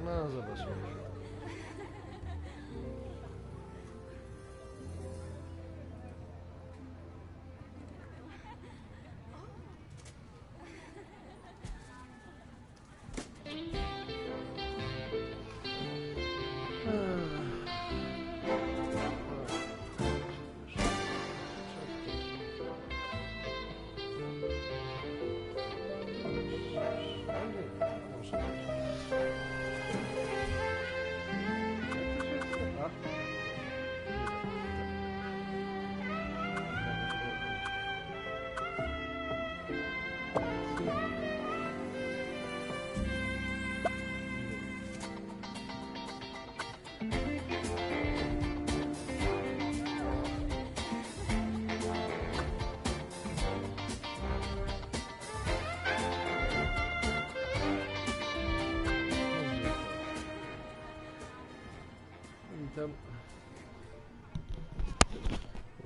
No, zobaczmy.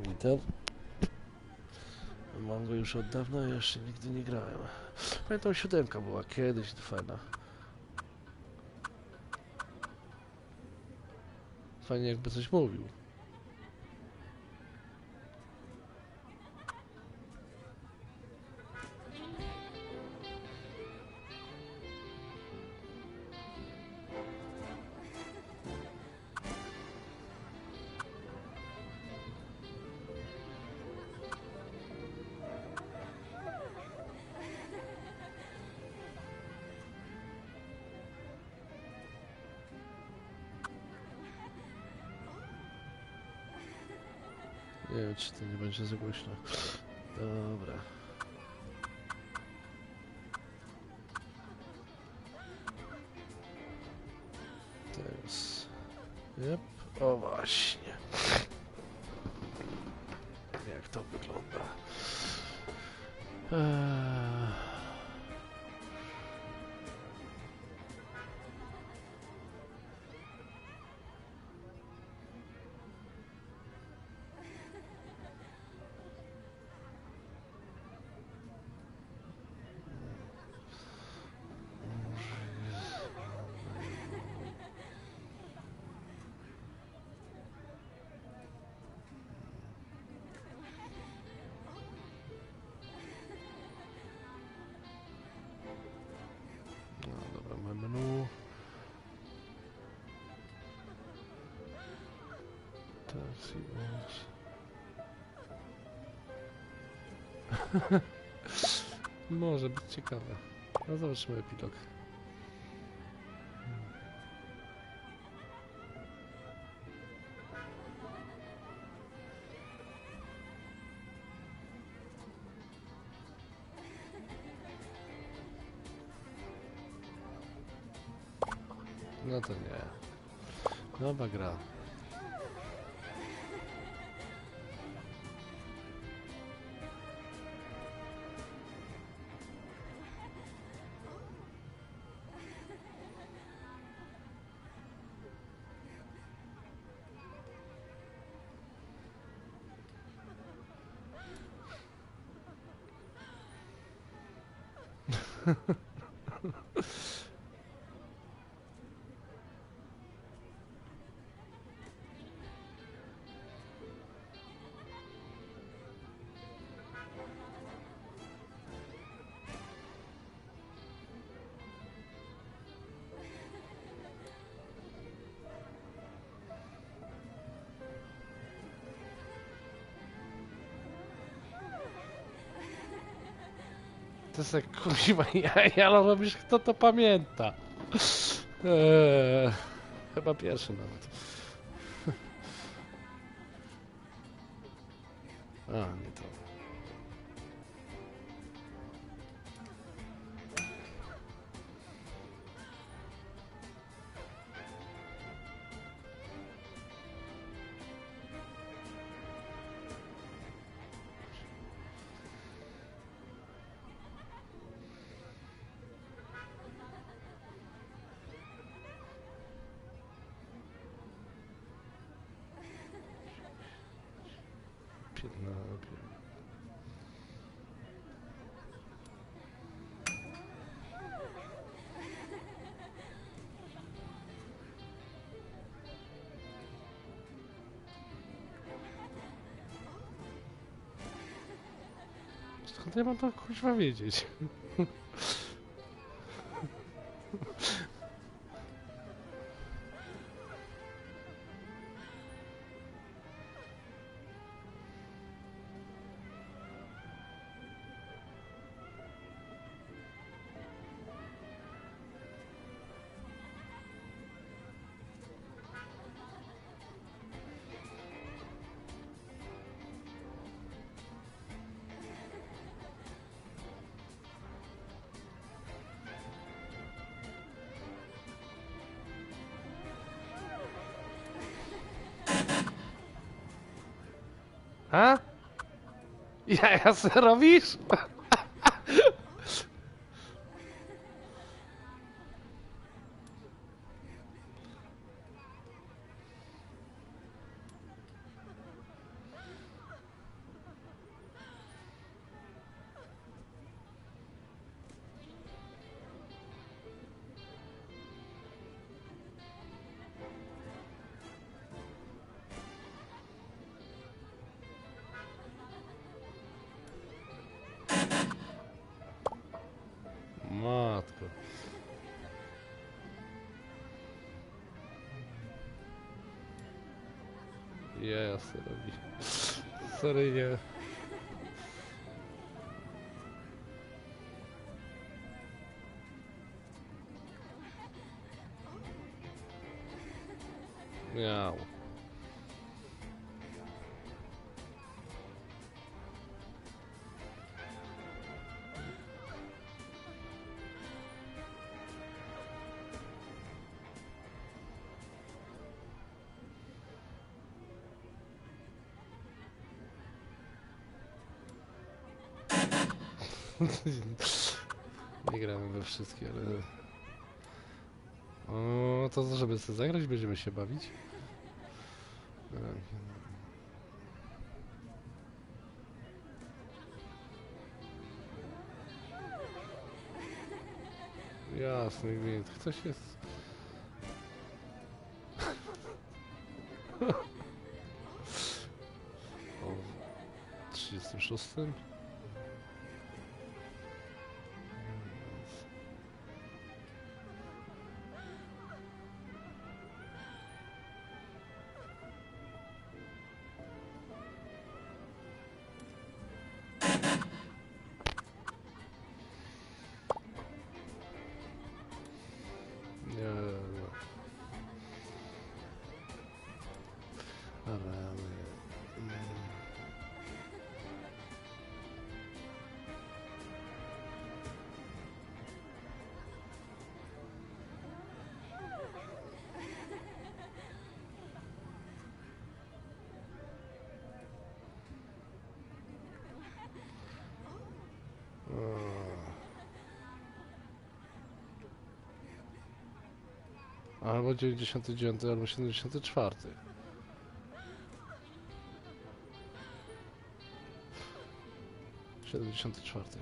Witam. Mam go już od dawna, jeszcze nigdy nie grałem. Pamiętam, 7 była kiedyś fajna. Fajnie jakby coś mówił. Nie wiem, czy to nie będzie za głośno. Dobra. Teraz... Yep. O właśnie. Jak to wygląda? Menu. Taxi Może być ciekawe. No zobaczymy epilog. No to nie. Nowa gra. To jest jak kurwa ale robisz, kto to pamięta? Chyba pierwszy nawet. A, nie to. Skąd ja mam to kuźwa wiedzieć? A? Jaja se robisz? Matko. Jaja se robi. Sorry, nie. Miał. Nie gramy we wszystkie, ale... O, to żeby sobie zagrać, będziemy się bawić. Jasny gwint, ktoś jest... O 36. Albo 99, albo 74. Siedemdziesiąty czwarty.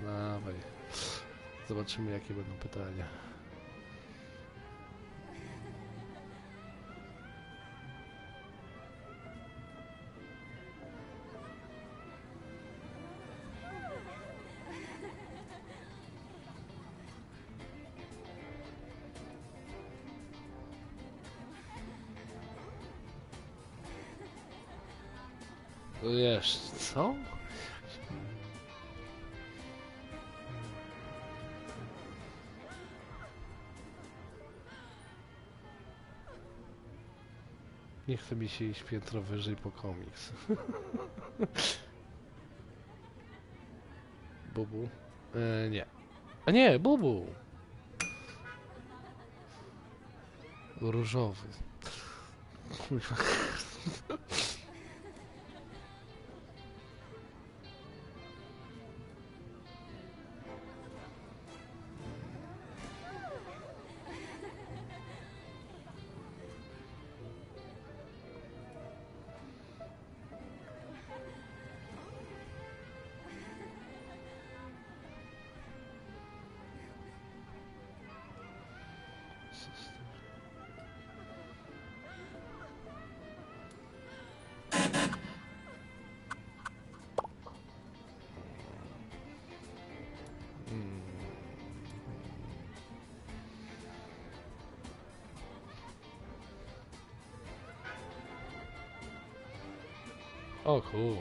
Dawaj. Zobaczymy, jakie będą pytania. Wiesz, co? Nie chce mi się iść piętro wyżej po komiks. Bubu? Nie. A nie, Bubu! Różowy. Kurwa. O kur...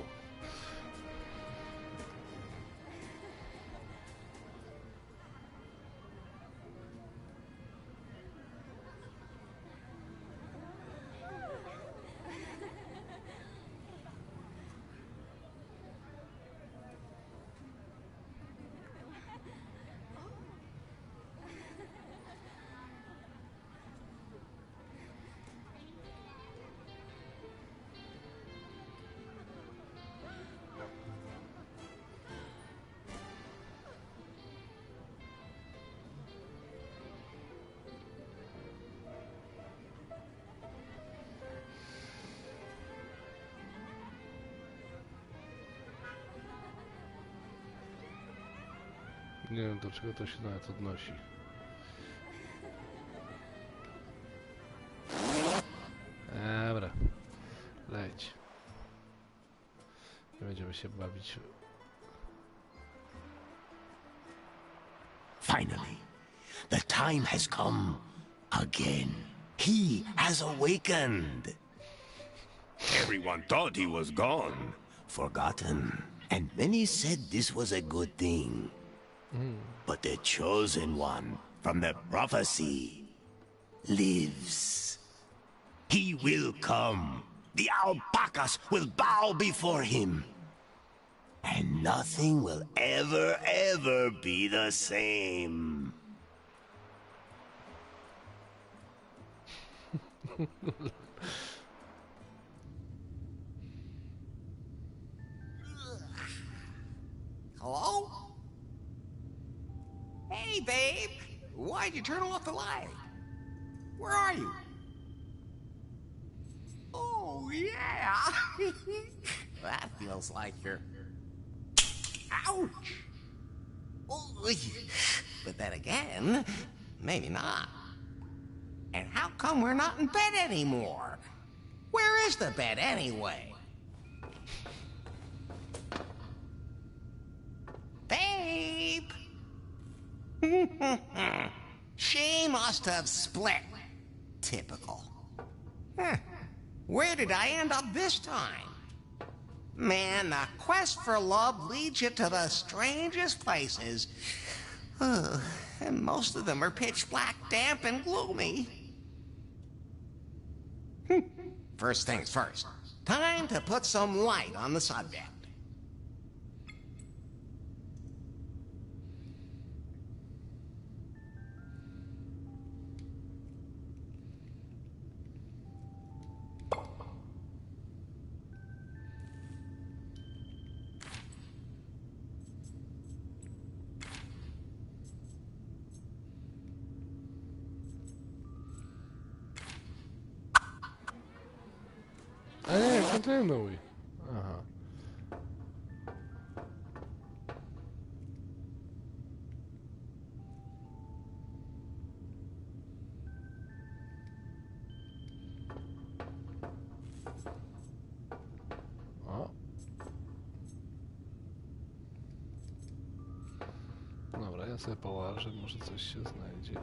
Nie wiem, do czego to się nawet odnosi. Dobra. Leć. Będziemy się bawić. Finally, the time has come again. He has awakened. Everyone thought he was gone, forgotten, and many said this was a good thing. But the chosen one from the prophecy lives. He will come. The alpacas will bow before him. And nothing will ever be the same. Hello? Hey, babe! Why'd you turn off the light? Where are you? Oh, yeah! That feels like you're... Ouch! Oy. But then again, maybe not. And how come we're not in bed anymore? Where is the bed anyway? Babe! She must have split. Typical. Huh. Where did I end up this time? Man, the quest for love leads you to the strangest places. And most of them are pitch black, damp, and gloomy. First things first. Time to put some light on the subject. A nie, kontynuuj. Aha. O. Dobra, ja sobie połażę, może coś się znajdzie.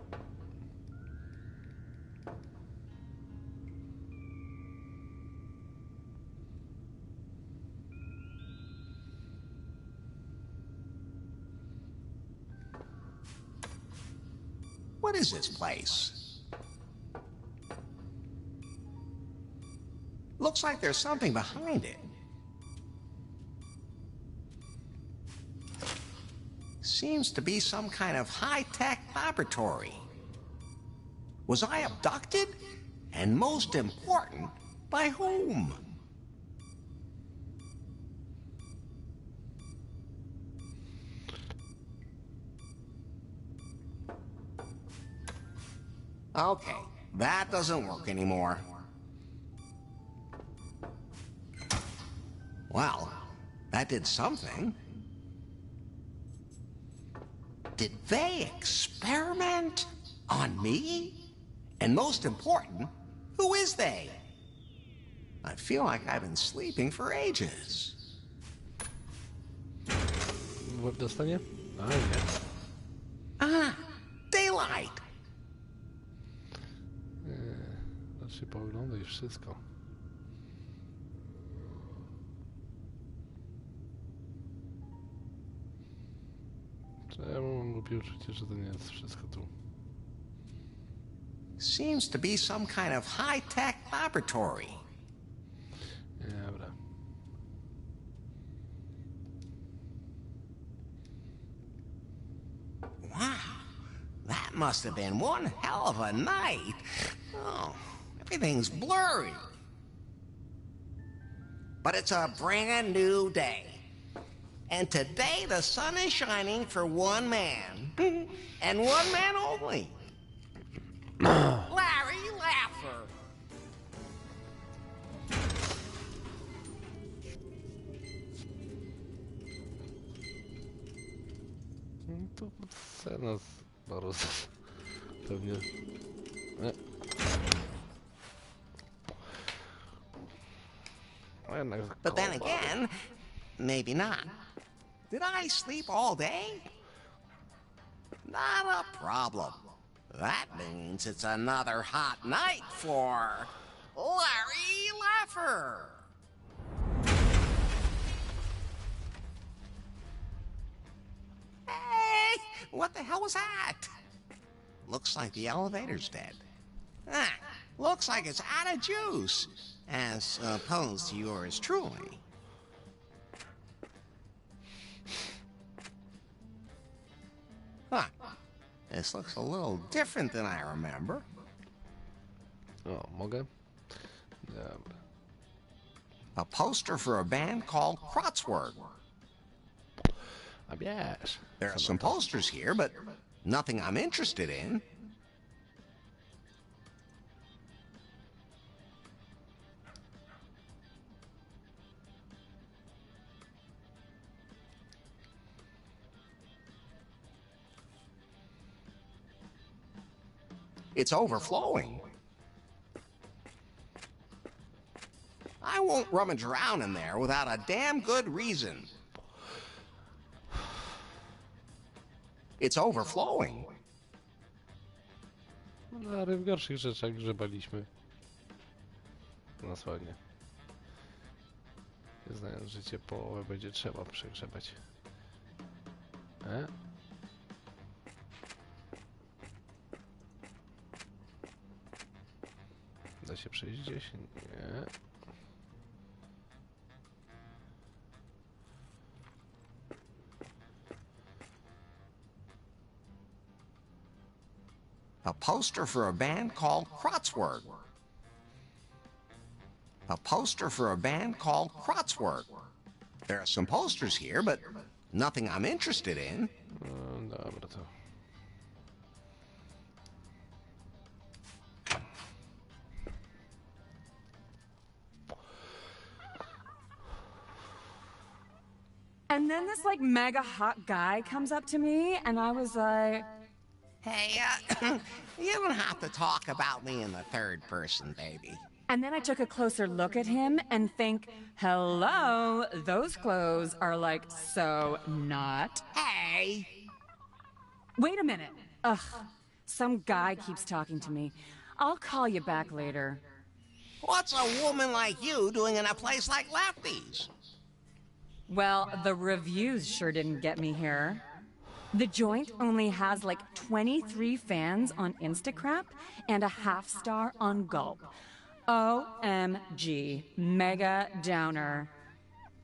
What is this place? Looks like there's something behind it. Seems to be some kind of high-tech laboratory. Was I abducted? And most important, by whom? Okay, that doesn't work anymore. Well, that did something. Did they experiment on me? And most important, who is they? I feel like I've been sleeping for ages. Łeb dostanie? A nie. Ah, daylight. Znaczy pooglądaj wszystko. Czemu mam głupie uczucie, że to nie jest wszystko tu? Seems to be some kind of high-tech laboratory. Dobra. Wow, that must have been one hell of a night. Oh, everything's blurry. But it's a brand new day. And today the sun is shining for one man. And one man only. Larry Laffer. No to scena z baru pewnie. Nie. No jednak But then koło baru. again, maybe not. Did I sleep all day? Not a problem. That means it's another hot night for Larry Laffer. Hey, what the hell was that? Looks like the elevator's dead. Ah, looks like it's out of juice, as opposed to yours truly. Huh. This looks a little different than I remember. O, mogę? Dobra. A poster for a band called Kratzwerk. A wiesz. There are co some na to? posters here, but nothing I'm interested in. It's overflowing. I won't rummage around in there without a damn good reason. It's overflowing. No, ale w gorszych rzeczach grzebaliśmy. Na słownie. Znając życie, połowę będzie trzeba przegrzebać. Da się przejść gdzieś? Nie. A poster for a band called Kratzwerk. A poster for a band called Kratzwerk. There are some posters here, but nothing I'm interested in. No, dobra to. And then this like mega hot guy comes up to me and I was like, Hey, you don't have to talk about me in the third person, baby. and then I took a closer look at him and think, hello, those clothes are like so not. Hey! Wait a minute. Ugh, some guy keeps talking to me. I'll call you back later. What's a woman like you doing in a place like Lefty's? Well, the reviews sure didn't get me here. The joint only has like 23 fans on Instacrap and a half star on Gulp. OMG, mega downer.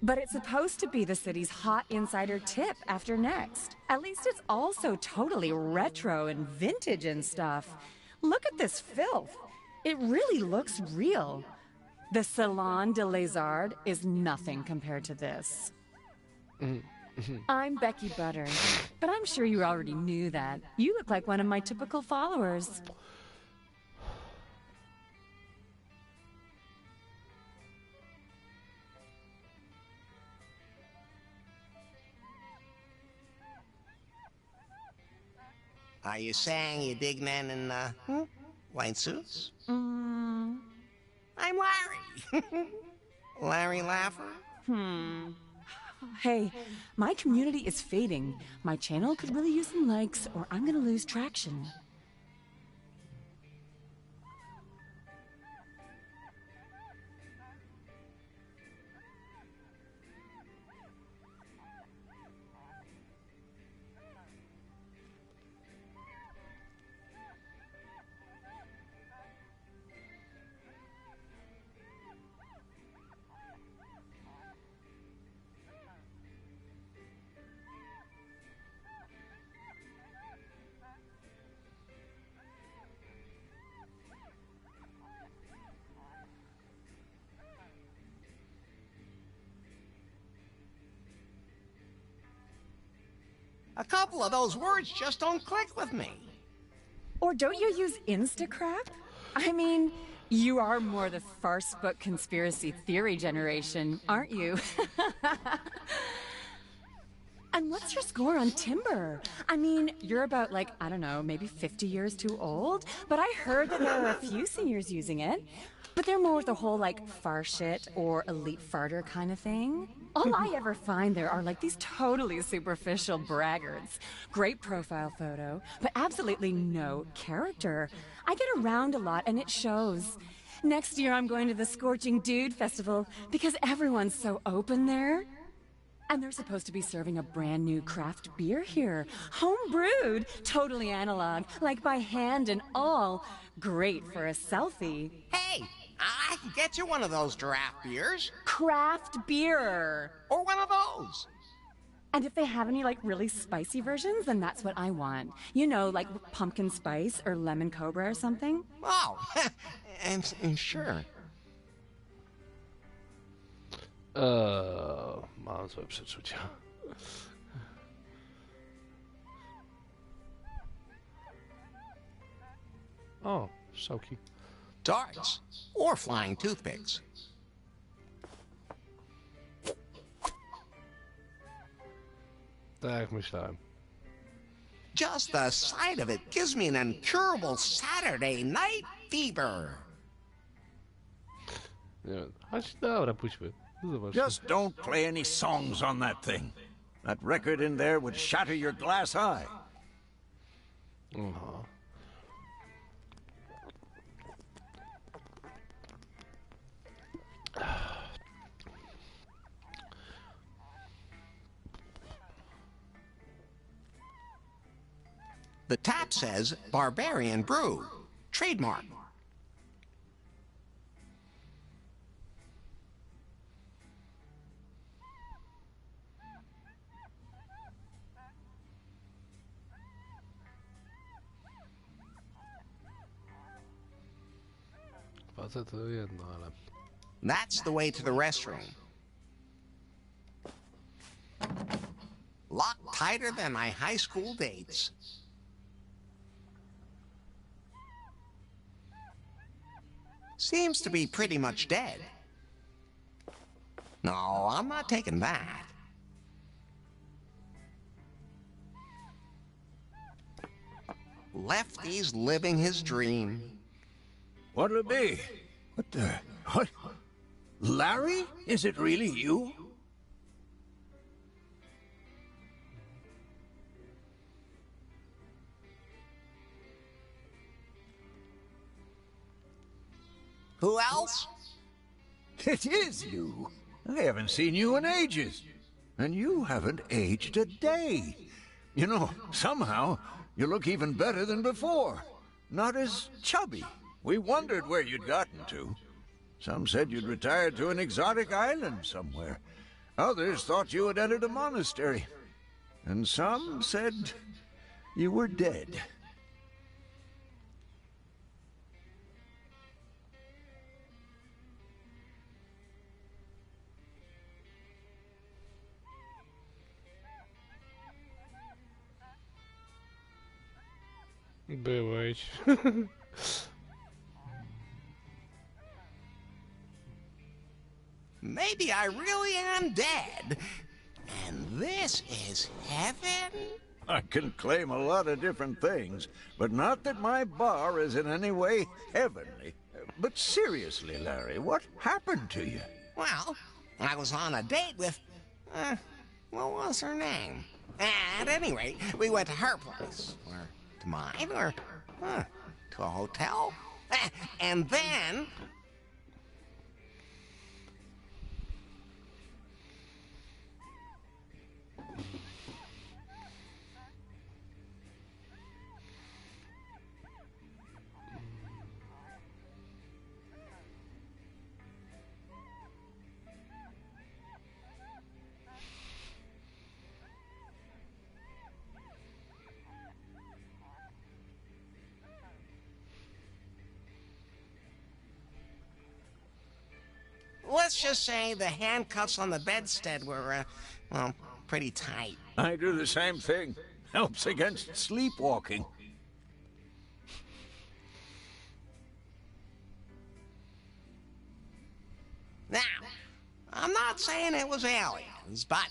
But it's supposed to be the city's hot insider tip after next. At least it's also totally retro and vintage and stuff. Look at this filth. It really looks real. The Salon de Lézard is nothing compared to this. I'm Becky Butter, but I'm sure you already knew that. You look like one of my typical followers. Are you saying you dig men in, white suits? Mm, I'm Larry. Larry Laffer? Hey, my community is fading. My channel could really use some likes, or I'm gonna lose traction. A couple of those words just don't click with me. Or don't you use Instacrap? I mean, you are more the farce book conspiracy theory generation, aren't you? And what's your score on timber? I mean, you're about, like, I don't know, maybe 50 years too old, but I heard that there are a few seniors using it. But they're more the whole, like, far shit or elite farter kind of thing. All I ever find there are, like, these totally superficial braggarts. Great profile photo, but absolutely no character. I get around a lot, and it shows. Next year, I'm going to the Scorching Dude Festival because everyone's so open there. And they're supposed to be serving a brand new craft beer here. Home brewed, totally analog, like by hand and all. Great for a selfie. Hey, I can get you one of those draft beers. Craft beer. Or one of those. And if they have any, like, really spicy versions, then that's what I want. You know, like pumpkin spice or lemon cobra or something. Oh, and sure. Mam złe przeczucia. O, strzałki. Darts. Or flying toothpicks. Tak jak myślałem. Just the sight of it gives me an incurable Saturday night fever. Nie wiem. Chodź, dobra, pójdźmy. Zobacz. Just don't play any songs on that thing. That record in there would shatter your glass eye. Aha. The tap says Barbarian Brew. Trademark. Facet to jedno, ale... That's the way to the restroom. Locked tighter than my high school dates. Seems to be pretty much dead. No, I'm not taking that. Lefty's living his dream. What'll it be? What the... What? Larry? Is it really you? Who else? It is you. I haven't seen you in ages. And you haven't aged a day. You know, somehow, you look even better than before. Not as chubby. We wondered where you'd gotten to. Some said you'd retired to an exotic island somewhere. Others thought you had entered a monastery. And some said you were dead. Byłeś. Maybe I really am dead. And this is heaven? I can claim a lot of different things, but not that my bar is in any way heavenly. But seriously, Larry, what happened to you? Well, I was on a date with... what was her name? At any rate, we went to her place. Or to mine, or... to a hotel. And then... let's just say the handcuffs on the bedstead were, well, pretty tight. I do the same thing. Helps against sleepwalking. Now, I'm not saying it was aliens, but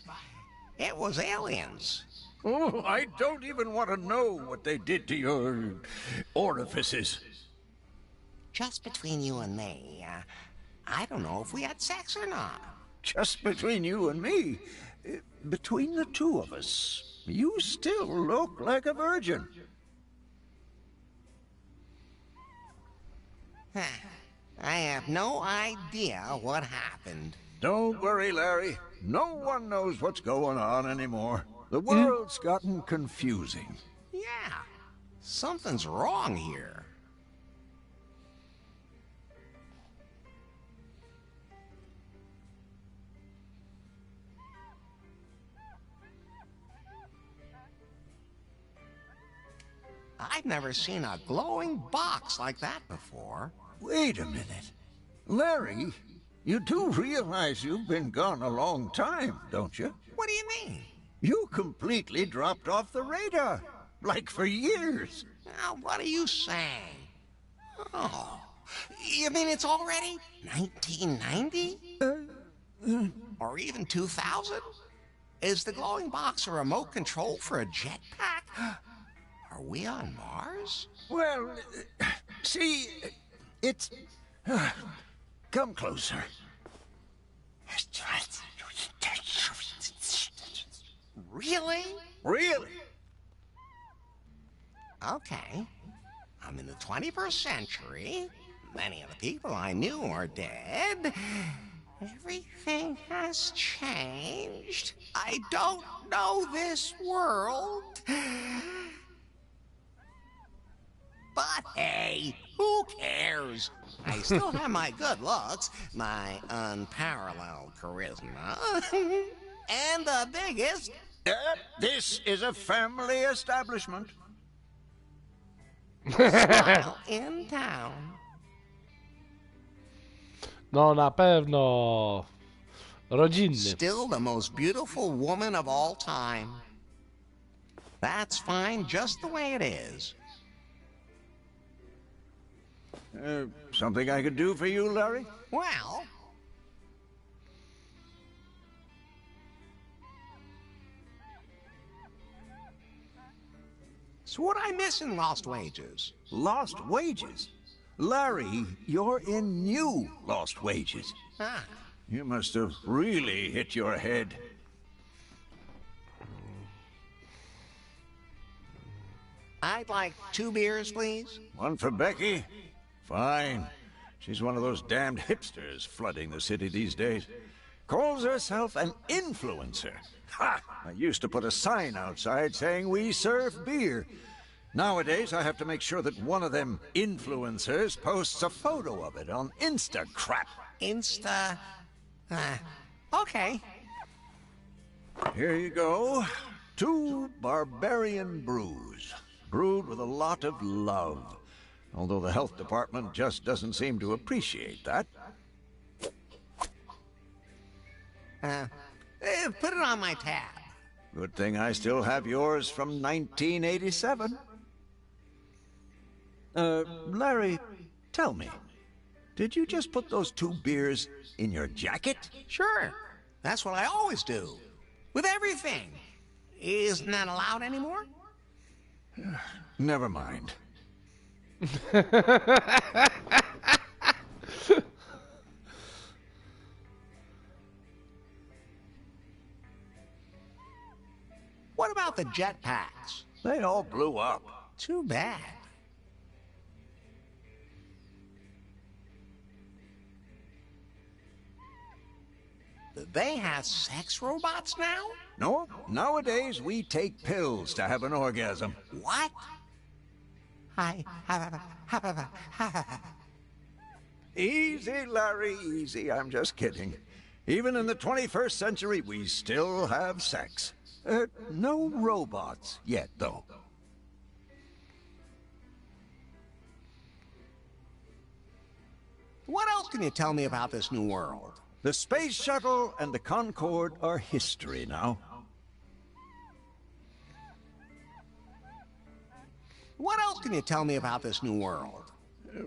it was aliens. Oh, I don't even want to know what they did to your orifices. Just between you and me, I don't know if we had sex or not. Just between you and me, between the two of us, you still look like a virgin. I have no idea what happened. Don't worry, Larry. No one knows what's going on anymore. The world's gotten confusing. Yeah, something's wrong here. I've never seen a glowing box like that before. Wait a minute. Larry, you do realize you've been gone a long time, don't you? What do you mean? You completely dropped off the radar. Like for years. Now, what are you saying? Oh, you mean it's already 1990? Or even 2000? Is the glowing box a remote control for a jetpack? Are we on Mars? Well, see, it's... come closer. Really? Really? Okay. I'm in the 21st century. Many of the people I knew are dead. Everything has changed. I don't know this world. But hey, who cares? I still have my good looks, my unparalleled charisma, and the biggest... This is a family establishment. smile in town. No, na pewno. Rodzinny. Still the most beautiful woman of all time. That's fine just the way it is. Something I could do for you, Larry? Well... So what I miss in Lost Wages? Lost wages? Larry, you're in new lost wages. Ah, You must have really hit your head. I'd like 2 beers, please. One for Becky? Fine. She's one of those damned hipsters flooding the city these days. Calls herself an influencer. Ha! I used to put a sign outside saying we serve beer. Nowadays, I have to make sure that one of them influencers posts a photo of it on Instacrap. Insta... okay. Here you go. 2 barbarian brews. Brewed with a lot of love. Although the health department just doesn't seem to appreciate that. Put it on my tab. Good thing I still have yours from 1987. Larry, tell me, did you just put those 2 beers in your jacket? Sure. That's what I always do. With everything. Isn't that allowed anymore? Never mind. What about the jetpacks? They all blew up. Too bad. Do they have sex robots now? No, nowadays we take pills to have an orgasm. What? Easy, Larry, easy. I'm just kidding. Even in the 21st century, we still have sex. No robots yet, though. What else can you tell me about this new world? The space shuttle and the Concorde are history now. What else can you tell me about this new world?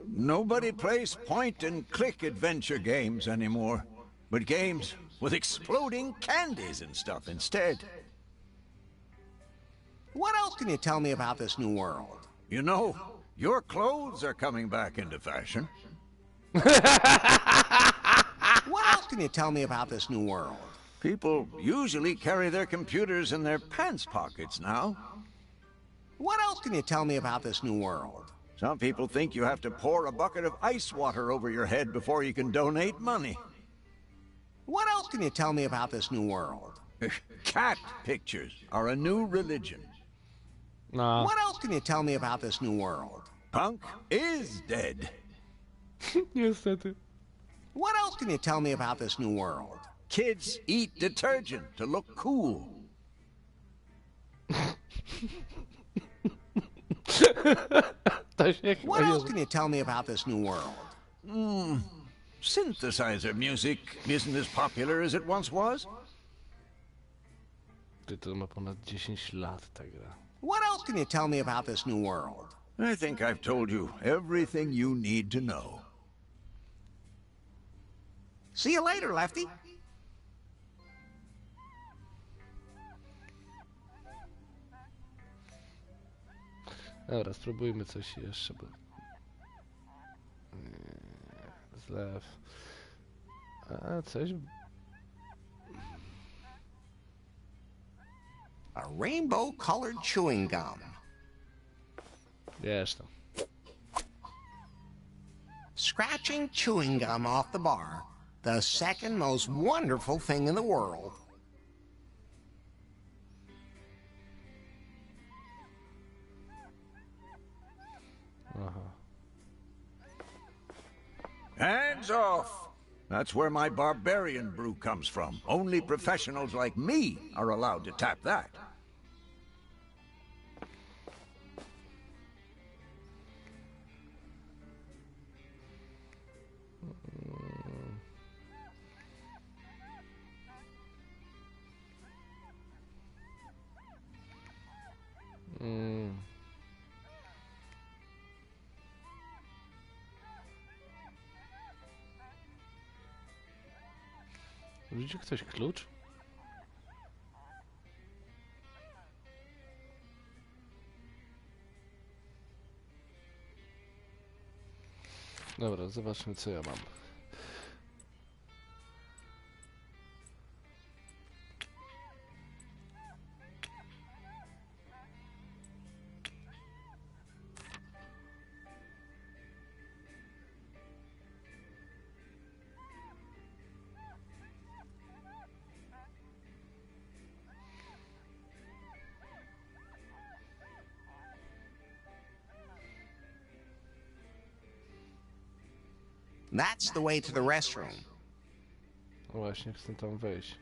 Nobody plays point-and-click adventure games anymore, but games with exploding candies and stuff instead. What else can you tell me about this new world? You know, your clothes are coming back into fashion. What else can you tell me about this new world? People usually carry their computers in their pants pockets now. What else can you tell me about this new world? Some people think you have to pour a bucket of ice water over your head before you can donate money. What else can you tell me about this new world? Cat pictures are a new religion. No. What else can you tell me about this new world? Punk is dead. Niestety. What else can you tell me about this new world? Kids eat detergent to look cool. To się What chyba else nie... can you tell me about this new world? Synthesizer music isn't as popular as it once was. Ty, to ma ponad 10 lat ta gra. What else can you tell me about this new world? I think I've told you everything you need to know. See you later, Lefty. Dobra, spróbujmy coś jeszcze, bo... Zlew... A, coś... A rainbow-colored chewing gum. Wiesz tam. Scratching chewing gum off the bar. The second most wonderful thing in the world. Aha. Hands off! That's where my barbarian brew comes from. Only professionals like me are allowed to tap that. Widzi ktoś klucz? Dobra, zobaczmy co ja mam. That's the way to the restroom. No właśnie, chcę tam wejść.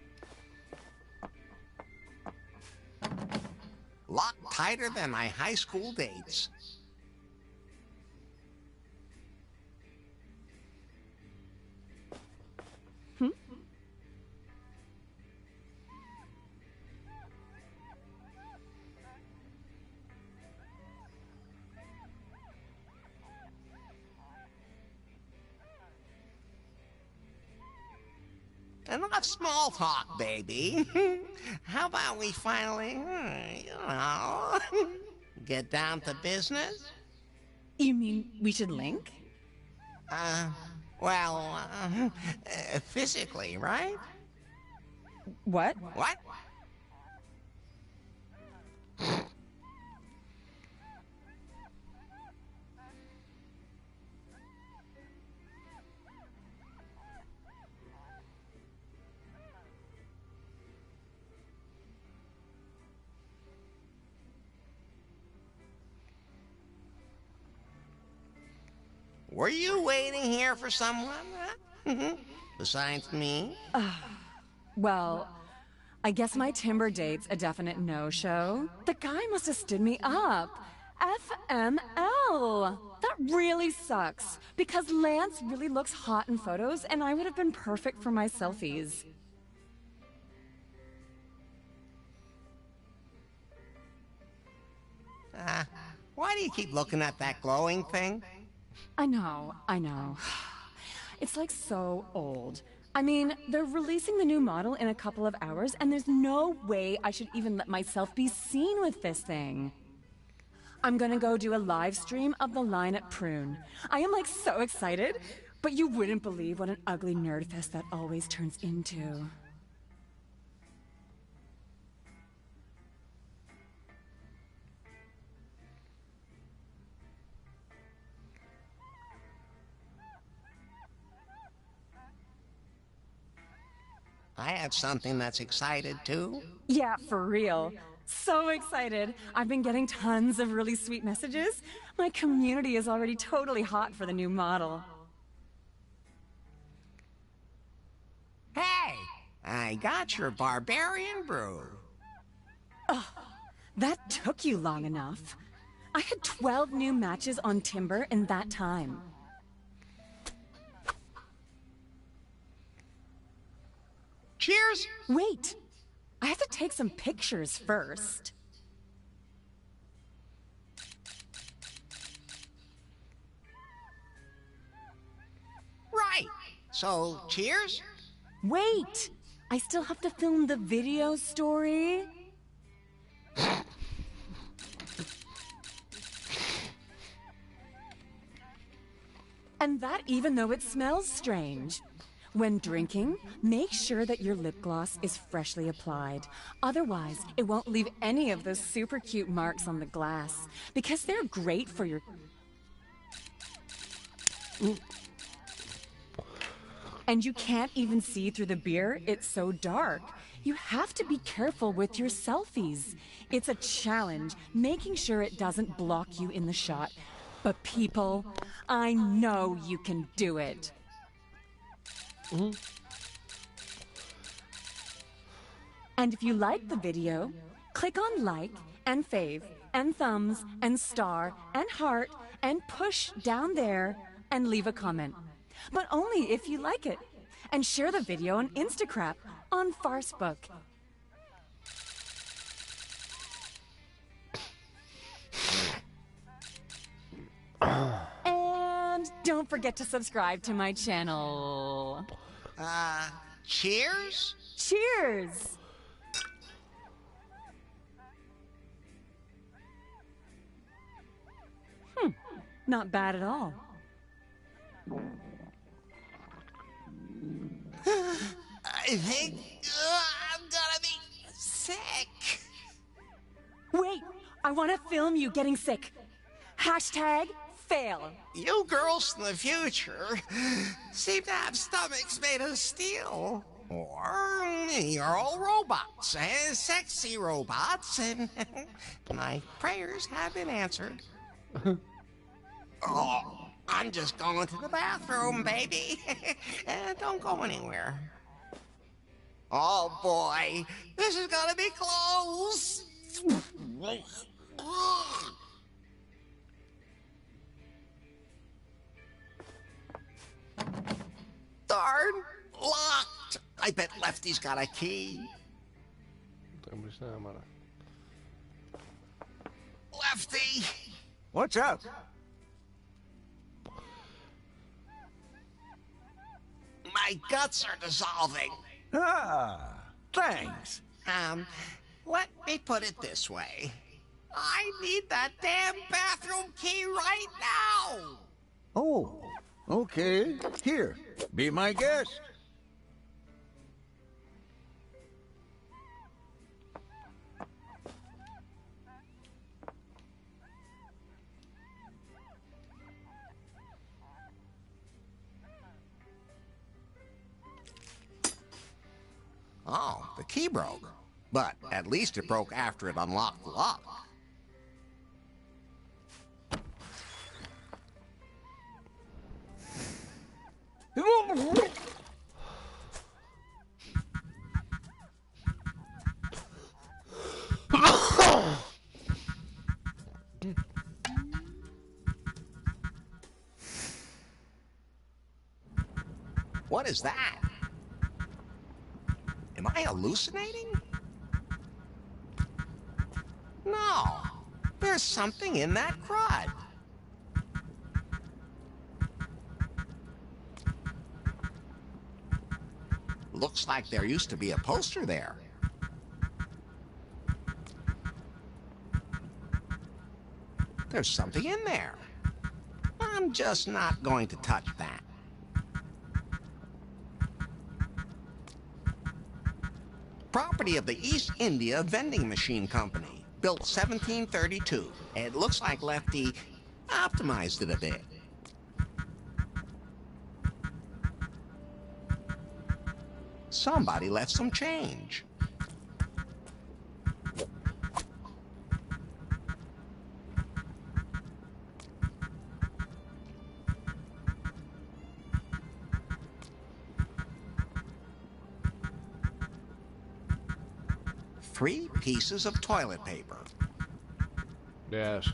Locked tighter than my high school dates. Enough small talk, baby. How about we finally, get down to business? You mean we should link? Well, physically, right? What? What? Were you waiting here for someone? Huh? Besides me? Well, I guess my timber date's a definite no-show. The guy must have stood me up. FML! That really sucks, because Lance really looks hot in photos, and I would have been perfect for my selfies. Why do you keep looking at that glowing thing? I know, I know. It's like so old. I mean, they're releasing the new model in a couple of hours, and there's no way I should even let myself be seen with this thing. I'm gonna go do a live stream of the line at Prune. I am like so excited, but you wouldn't believe what an ugly nerd fest that always turns into. I have something that's excited too. Yeah, for real. So excited. I've been getting tons of really sweet messages. My community is already totally hot for the new model. Hey, I got your barbarian brew. That took you long enough. I had 12 new matches on Timber in that time. Cheers! Wait! I have to take some pictures first. Right. So, cheers? Wait! I still have to film the video story. And that even though it smells strange. When drinking, make sure that your lip gloss is freshly applied. Otherwise, it won't leave any of those super cute marks on the glass, because they're great for your... And you can't even see through the beer, it's so dark. You have to be careful with your selfies. It's a challenge, making sure it doesn't block you in the shot. But people, I know you can do it. And if you like the video, click on like and fave and thumbs and star and heart and push down there and leave a comment. But only if you like it. And share the video on Instagram, on Farcebook. And don't forget to subscribe to my channel. Cheers? Cheers! Not bad at all. I think I'm gonna be sick. Wait, I want to film you getting sick. Hashtag fail. You girls in the future seem to have stomachs made of steel. Or you're all robots, sexy robots, and my prayers have been answered. Oh, I'm just going to the bathroom, baby. Don't go anywhere. Oh boy, this is gonna be close. Darn, locked. I bet Lefty's got a key. Lefty! What's up? My guts are dissolving. Ah, thanks. Let me put it this way. I need that damn bathroom key right now! Oh, okay. Here, be my guest. Oh, the key broke. But at least it broke after it unlocked the lock. What is that? Am I hallucinating? No. There's something in that crud. Looks like there used to be a poster there. There's something in there. I'm just not going to touch that. Property of the East India Vending Machine Company, built 1732. It looks like Lefty optimized it a bit. Somebody left some change. Three pieces of toilet paper. Wiesz.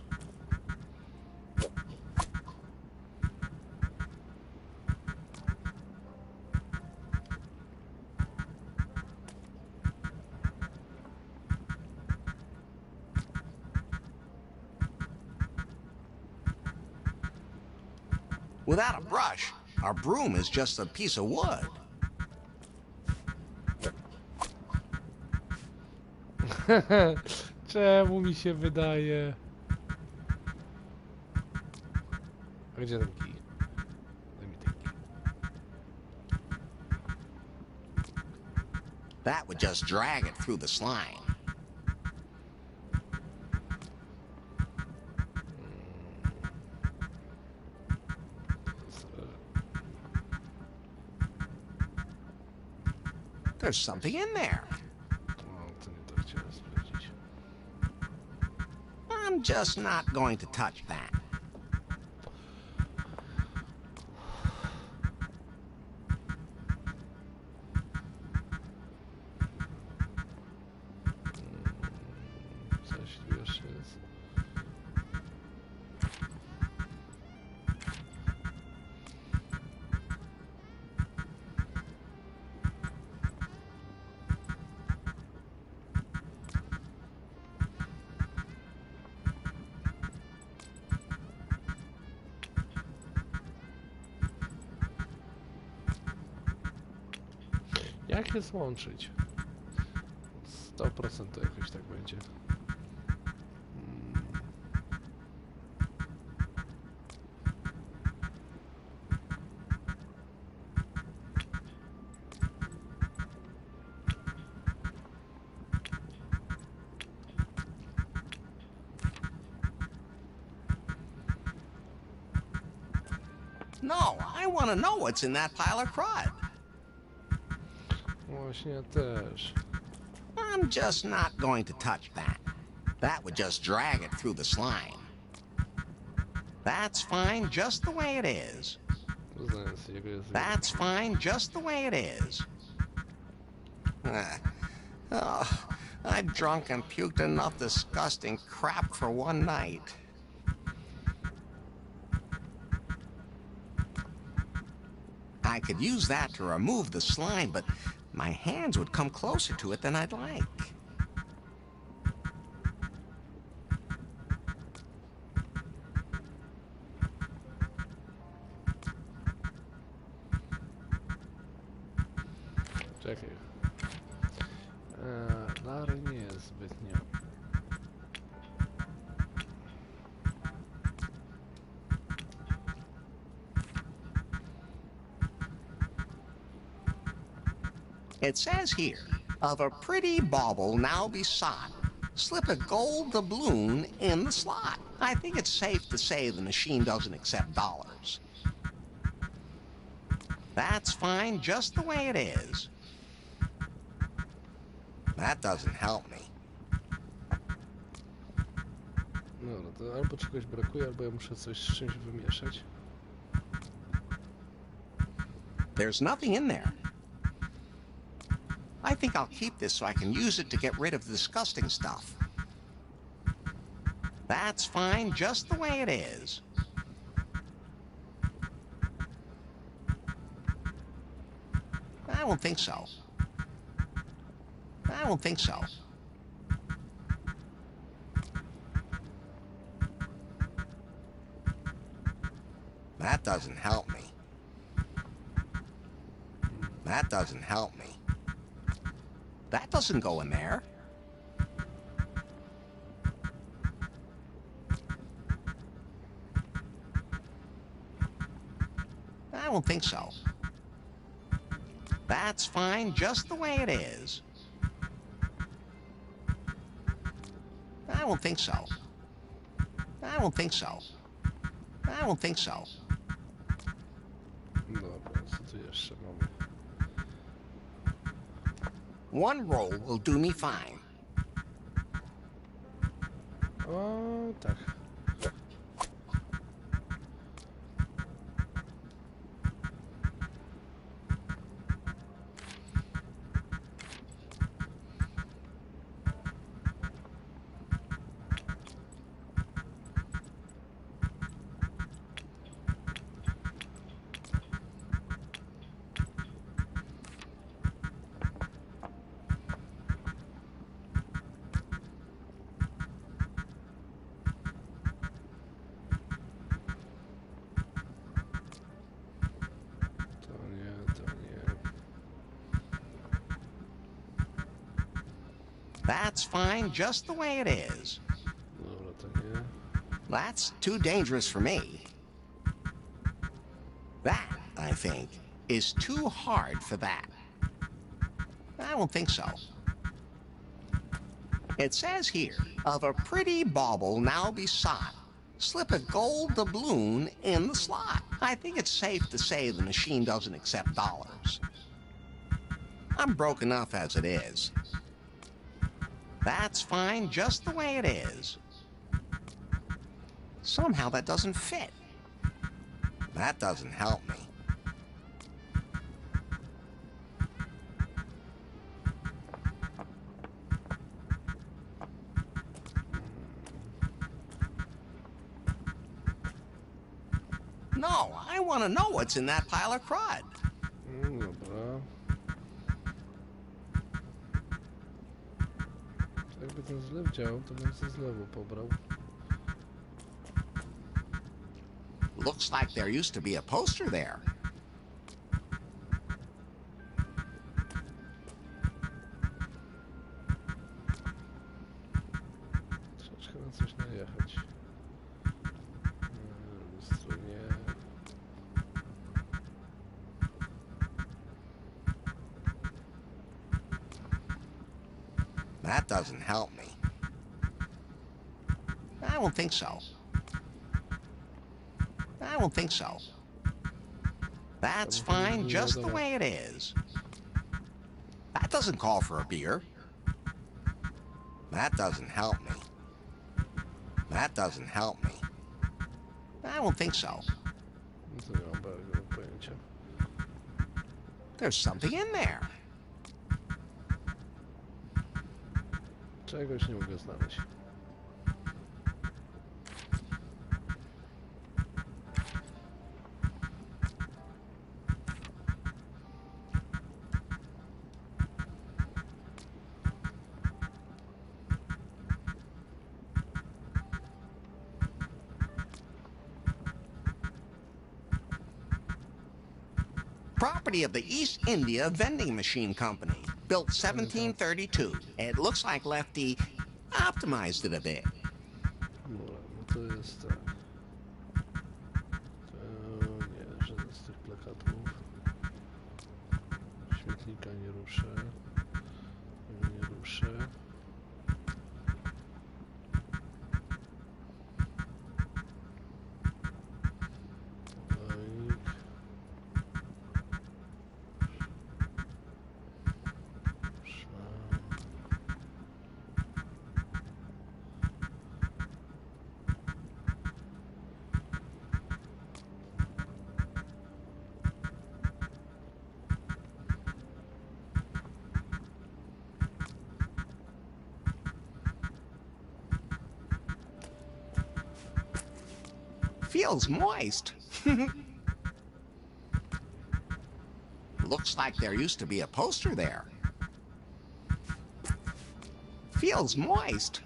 Without a brush, our broom is just a piece of wood. Czemu mi się wydaje? A gdzie ten kij? Daj mi ten kij. That would just drag it through the slime. There's something in there. O, to nie to chciałem sprawdzić. I'm just not going to touch that. Coś tu jeszcze jest. Jak je złączyć? 100% to jakoś tak będzie. No, I want to know what's in that pile of crud. Właśnie ja też. I'm just not going to touch that. That would just drag it through the slime. That's fine just the way it is. Poznając jego język. That's fine just the way it is. I've drunk and puked enough disgusting crap for one night. I could use that to remove the slime, but my hands would come closer to it than I'd like. Czekaj. Lary nie jest zbytnio. It says here, of a pretty bauble now besought, slip a gold doubloon in the slot. I think it's safe to say the machine doesn't accept dollars. That's fine just the way it is. That doesn't help me. No to albo czegoś brakuje, albo ja muszę coś z czymś wymieszać. There's nothing in there. I think I'll keep this so I can use it to get rid of the disgusting stuff. That's fine just the way it is. I don't think so. I don't think so. That doesn't help me. That doesn't help me. That doesn't go in there. I don't think so. That's fine just the way it is. I don't think so. I don't think so. I don't think so. Dobra, co tu jeszcze mamy? One roll will do me fine. O, tak. That's fine just the way it is. Dobra, to nie. That's too dangerous for me. That, I think, is too hard for that. I don't think so. It says here, of a pretty bauble now besought, slip a gold doubloon in the slot. I think it's safe to say the machine doesn't accept dollars. I'm broke enough as it is. That's fine just the way it is. Somehow that doesn't fit. That doesn't help me. No, I want to know what's in that pile of crud. Dobra. Jakby ten zlew działał, to bym ze zlewu pobrał. Looks like there used to be a poster there. Troszeczkę na coś najechać. Lustro nie. That doesn't help me. I don't think so. I don't think so. That's fine just the way it is. That doesn't call for a beer. That doesn't help me. That doesn't help me. I don't think so. No to nie mam bardzo pojęcia. There's something in there. Czegoś nie mogę znaleźć. Property of the East India Vending Machine Company, built 1732. It looks like Lefty optimized it a bit. Dobra, no to jest tak. To nie, żaden z tych plakatów. Świetnika nie ruszę. Tego nie ruszę. Podajnik. Feels moist. Looks like there used to be a poster there. Feels moist.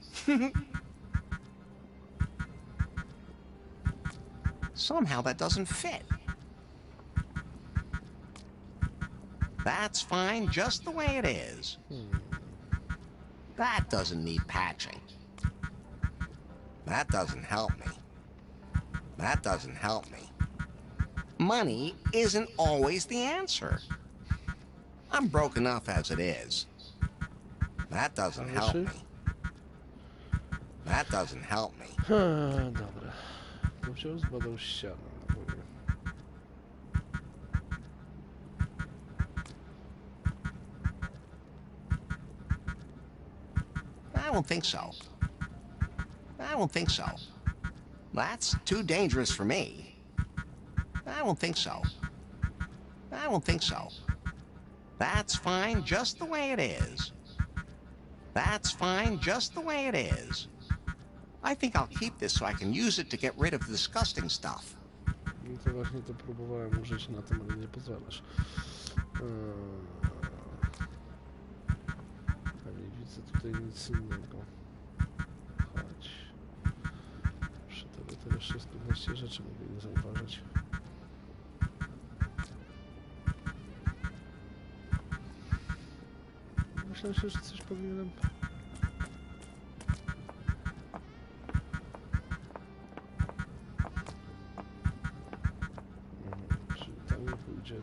Somehow that doesn't fit. That's fine just the way it is. That doesn't need patching. That doesn't help me. That doesn't help me. Money isn't always the answer. I'm broke enough as it is. That doesn't help me. That doesn't help me. Dobra. To wziął, zbadał ścianę. I don't think so. I don't think so. That's too dangerous for me. I don't think so. I don't think so. That's fine just the way it is. That's fine just the way it is. I think I'll keep this so I can use it to get rid of the disgusting stuff. No to właśnie to próbowałem użyć na tym, ale nie pozwalasz. A nie widzę tutaj nic innego. Chodź. Przy tobie to jeszcze jest 15 rzeczy, mogę nie zauważyć. Myślałem się, że coś powinienem... Czyli tam nie pójdzie,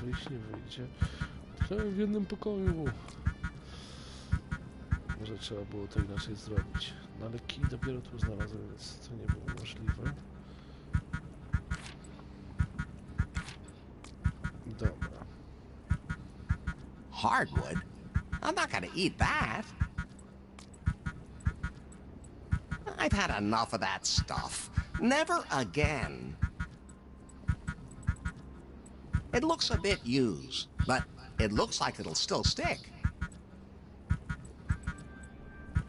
wyjść nie wyjdzie. Tknąłem w jednym pokoju. Może trzeba było to inaczej zrobić. No ale kij dopiero tu znalazłem, więc to nie było możliwe. Dobra. Hardwood? I'm not gonna eat that. I've had enough of that stuff. Never again. It looks a bit used, but it looks like it'll still stick.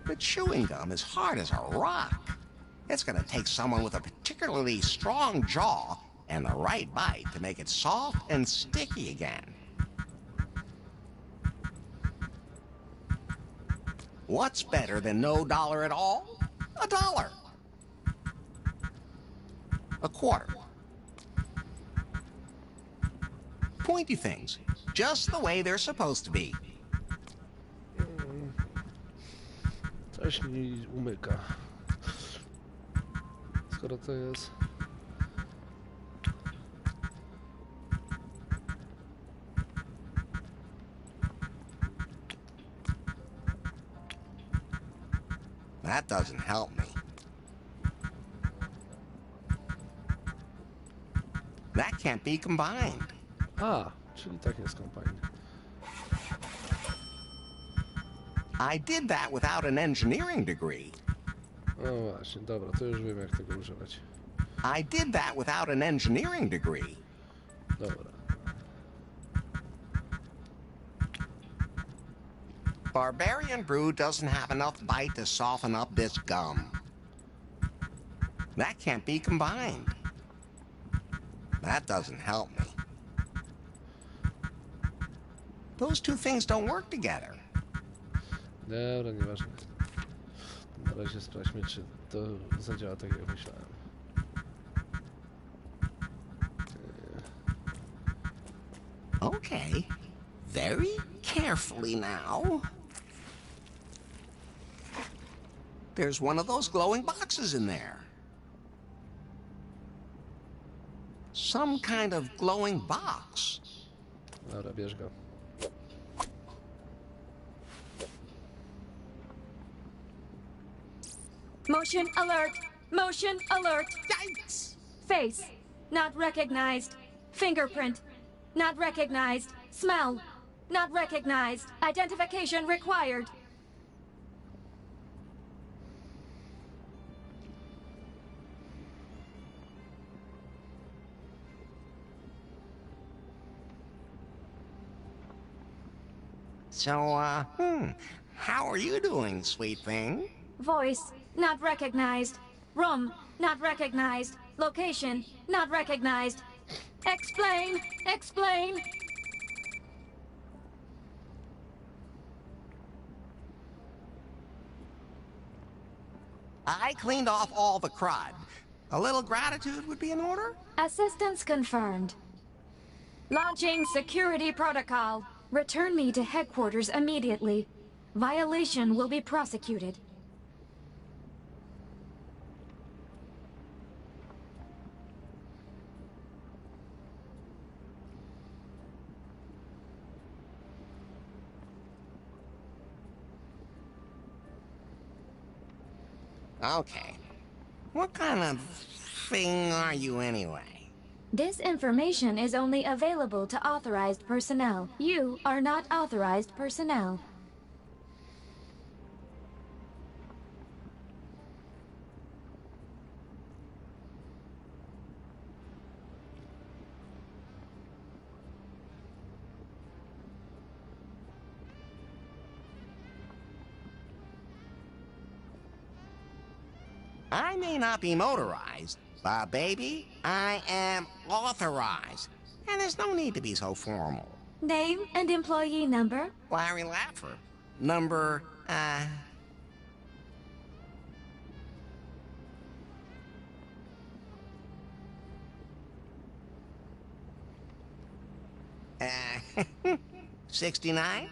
The chewing gum is hard as a rock. It's gonna take someone with a particularly strong jaw and the right bite to make it soft and sticky again. What's better than no dollar at all? $1. A quarter. Pointy things, just the way they're supposed to be. Coś mi umyka. Skoro to jest... That doesn't help me. That can't be combined. A, czyli tak jest kombajn. I did that without an engineering degree. No właśnie, dobra, to już wiem jak tego używać. I did that without an engineering degree. Dobra. Barbarian Brew doesn't have enough bite to soften up this gum. That can't be combined. That doesn't help me. Those two things don't work together. Dobra, nieważne. Na razie sprawdźmy, czy to zadziała tak jak myślałem. Okay, very carefully now. There's one of those glowing boxes in there. Some kind of glowing box. Dobra, bierz go. Motion alert! Motion alert! Yikes! Face, not recognized. Fingerprint, not recognized. Smell, not recognized. Identification required. So, how are you doing, sweet thing? Voice, not recognized. Room, not recognized. Location, not recognized. Explain! Explain! I cleaned off all the crud. A little gratitude would be in order? Assistance confirmed. Launching security protocol. Return me to headquarters immediately. Violation will be prosecuted. Okay. What kind of thing are you anyway? This information is only available to authorized personnel. You are not authorized personnel. I may not be motorized, but baby, I am authorized. And there's no need to be so formal. Name and employee number? Larry Laffer. Number, uh, 69?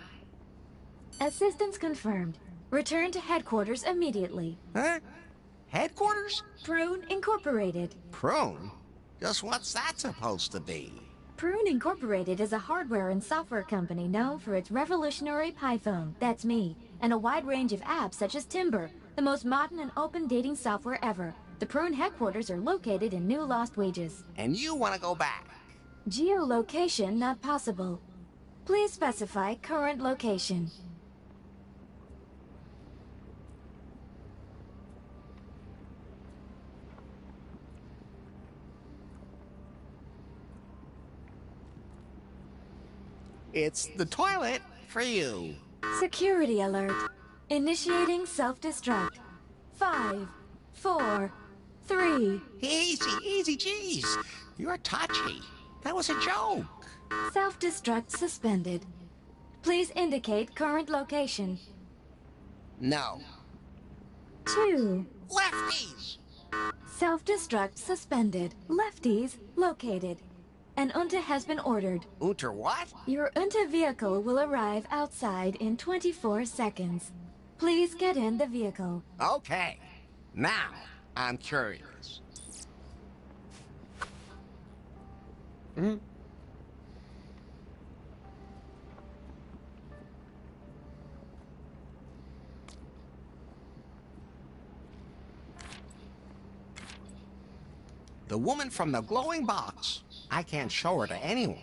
Assistance confirmed. Return to headquarters immediately. Huh? Headquarters? Prune Incorporated. Prune? Just what's that supposed to be? Prune Incorporated is a hardware and software company known for its revolutionary Python, that's me, and a wide range of apps such as Timber, the most modern and open dating software ever. The Prune headquarters are located in New Lost Wages. And you want to go back? Geolocation not possible. Please specify current location. It's the toilet for you. Security alert. Initiating self-destruct. 5, 4, 3. Easy, jeez. You're touchy. That was a joke. Self-destruct suspended. Please indicate current location. No. 2. Lefties! Self-destruct suspended. Lefties located. An Unta has been ordered. Unter what? Your Unta vehicle will arrive outside in 24 seconds. Please get in the vehicle. Okay. Now, I'm curious. The woman from the glowing box. I can't show her to anyone.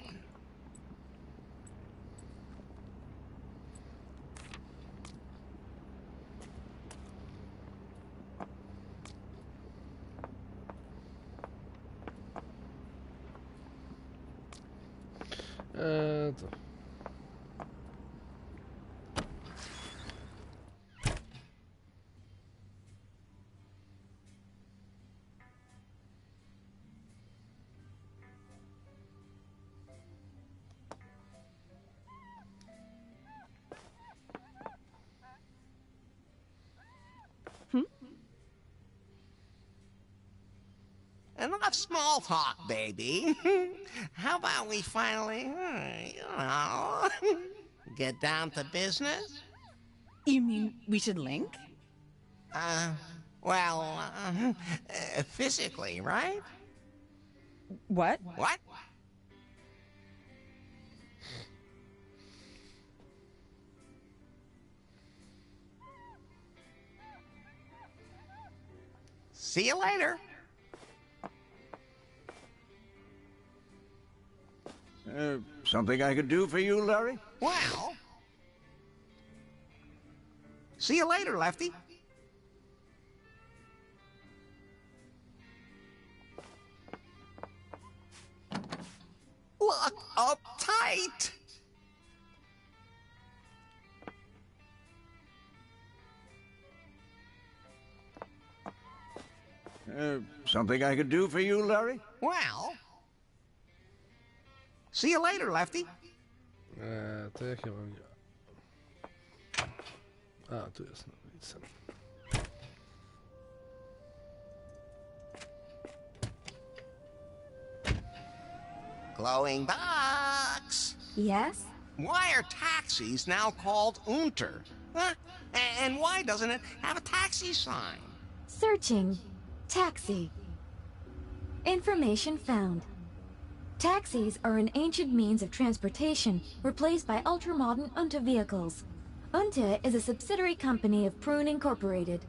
To. Enough small talk, baby. How about we finally, get down to business? You mean we should link? Well, physically, right? What? What? See you later. Something I could do for you, Larry? Well, see you later, Lefty. Look up tight. Something I could do for you, Larry? Well, see you later, Lefty. To jak ja mam... A, tu jest nowica. Glowing box! Yes? Why are taxis now called Unter? Huh? And why doesn't it have a taxi sign? Searching. Taxi. Information found. Taxis are an ancient means of transportation replaced by ultramodern Unter vehicles. Unter is a subsidiary company of Prune Incorporated.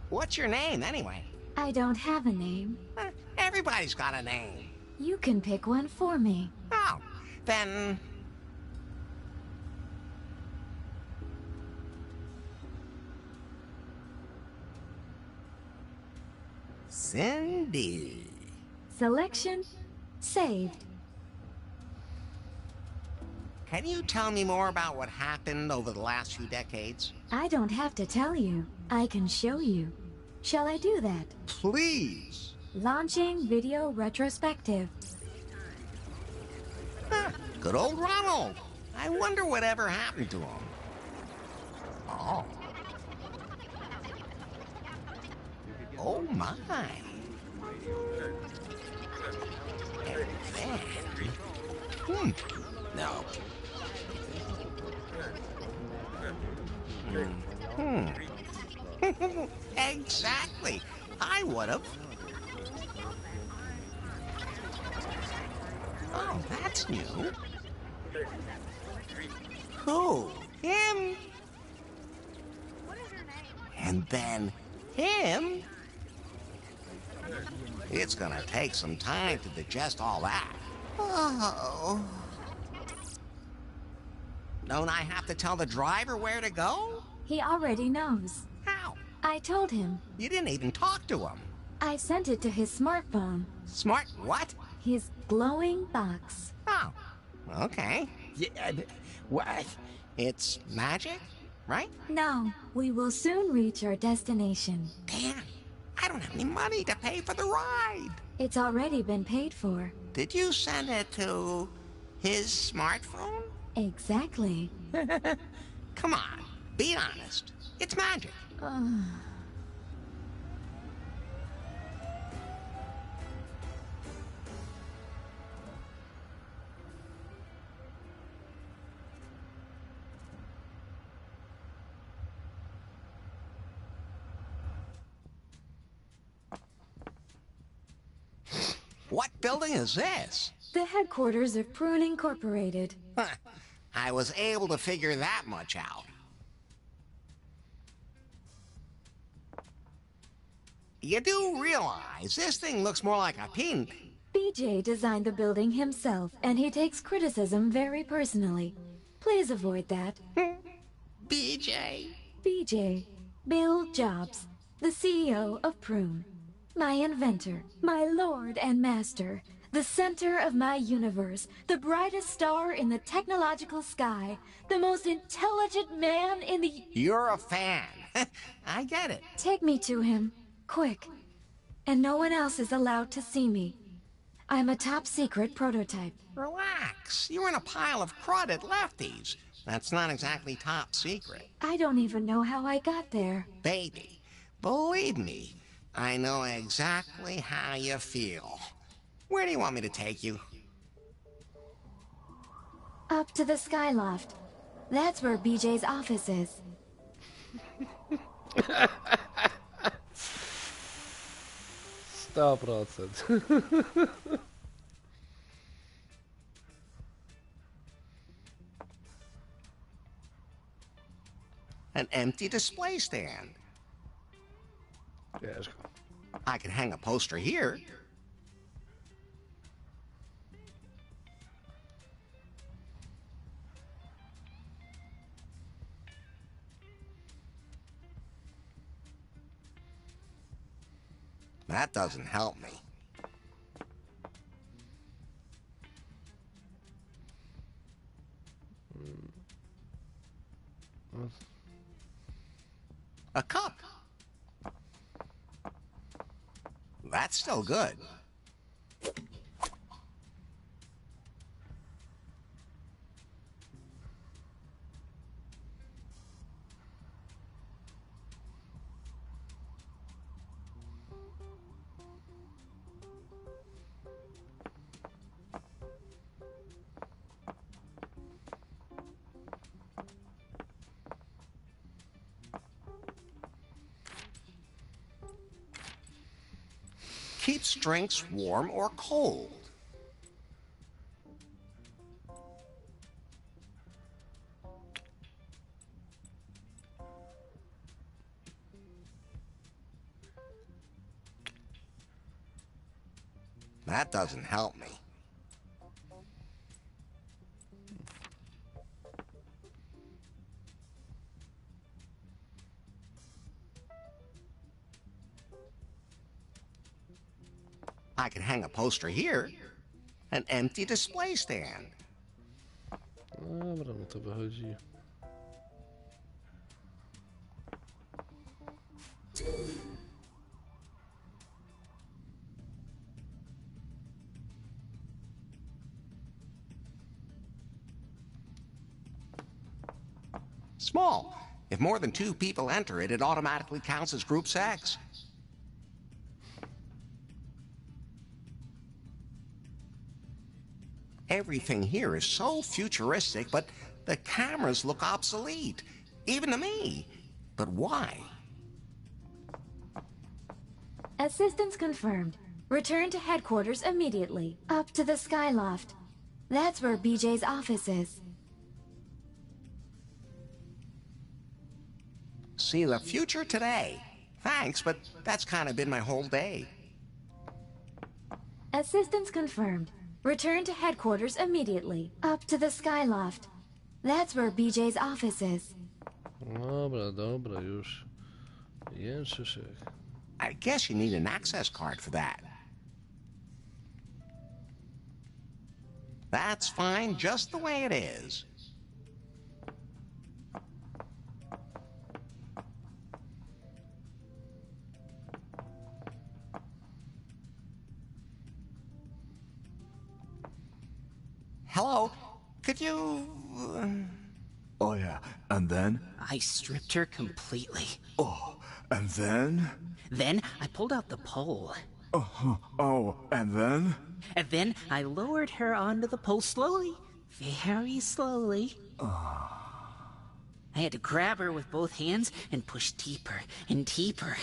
What's your name, anyway? I don't have a name. Everybody's got a name. You can pick one for me. Oh, then... Cindy. Selection saved. Can you tell me more about what happened over the last few decades? I don't have to tell you. I can show you. Shall I do that? Please. Launching video retrospective. Good old Ronald. I wonder whatever happened to him. Oh. Oh my. And then... No. Exactly. I would've. Oh, that's new. Who? Him? And then him? It's gonna take some time to digest all that. Oh. Don't I have to tell the driver where to go? He already knows. How? I told him. You didn't even talk to him. I sent it to his smartphone. Smart what? His glowing box. Oh, okay. Yeah, what? It's magic, right? No, we will soon reach our destination. Damn, I don't have any money to pay for the ride. It's already been paid for. Did you send it to his smartphone? Exactly. Come on, be honest. It's magic. What building is this? The headquarters of Prune Incorporated. I was able to figure that much out. You do realize this thing looks more like a pin. BJ designed the building himself, and he takes criticism very personally. Please avoid that. BJ. BJ, Bill Jobs, the CEO of Prune. My inventor, my lord and master, the center of my universe, the brightest star in the technological sky, the most intelligent man in the... You're a fan. I get it. Take me to him, quick. And no one else is allowed to see me. I'm a top-secret prototype. Relax. You're in a pile of crud at Lefty's. That's not exactly top secret. I don't even know how I got there. Baby, believe me, I know exactly how you feel. Where do you want me to take you? Up to the Skyloft. That's where BJ's office is. 100%. An empty display stand. Wiesz go. I can hang a poster here. That doesn't help me. A cup. That's still good. Keeps drinks warm or cold. That doesn't help me. I can hang a poster here. An empty display stand. Dobra, no to wychodzi. Small. If more than 2 people enter it, it automatically counts as group sex. Everything here is so futuristic, but the cameras look obsolete. Even to me. But why? Assistance confirmed. Return to headquarters immediately. Up to the Skyloft. That's where BJ's office is. See the future today. Thanks, but that's kind of been my whole day. Assistance confirmed. Return to headquarters immediately. Up to the Skyloft. That's where BJ's office is. Dobra, dobra, już. Jęczyszek. I guess you need an access card for that. That's fine just the way it is. Hello, could you... Oh yeah, and then? I stripped her completely. Oh, and then? Then I pulled out the pole. Oh, and then? And then I lowered her onto the pole slowly. Very slowly. I had to grab her with both hands and push deeper and deeper.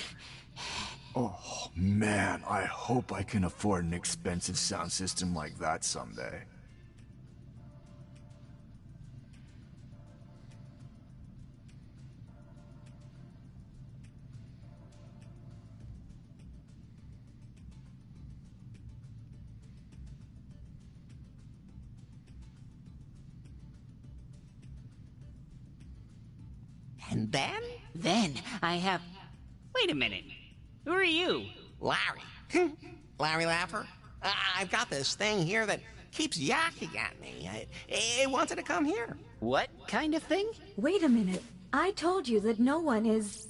Oh man, I hope I can afford an expensive sound system like that someday. And then? Then I have... Wait a minute. Who are you? Larry. Larry Laffer. I've got this thing here that keeps yakking at me. It wanted to come here. What kind of thing? Wait a minute. I told you that no one is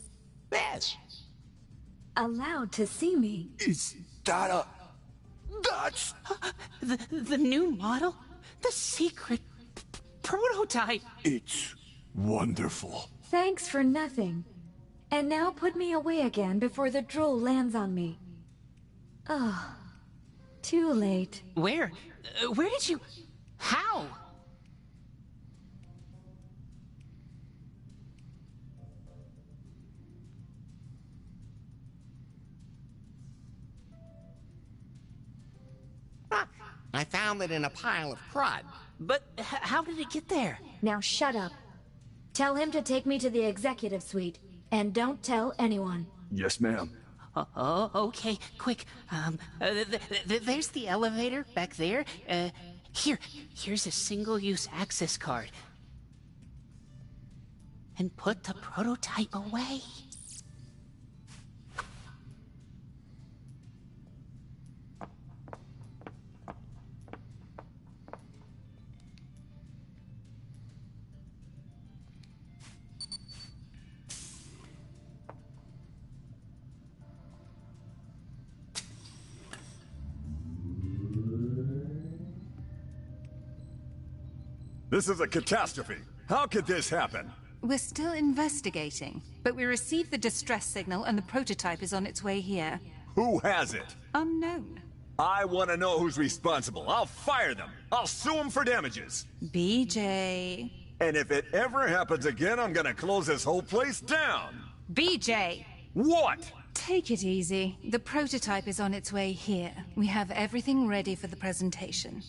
This. allowed to see me. Is that a... That's... The new model? The secret prototype? It's wonderful. Thanks for nothing. And now put me away again before the drool lands on me. Oh, too late. Where? Where did you... How? I found it in a pile of crud. But how did it get there? Now shut up. Tell him to take me to the executive suite. And don't tell anyone. Yes, ma'am. Oh, okay, quick. There's the elevator back there. Here's a single-use access card. And put the prototype away. This is a catastrophe. How could this happen? We're still investigating, but we received the distress signal and the prototype is on its way here. Who has it? Unknown. I want to know who's responsible. I'll fire them. I'll sue them for damages. BJ. And if it ever happens again, I'm gonna close this whole place down. BJ! What? Take it easy. The prototype is on its way here. We have everything ready for the presentation.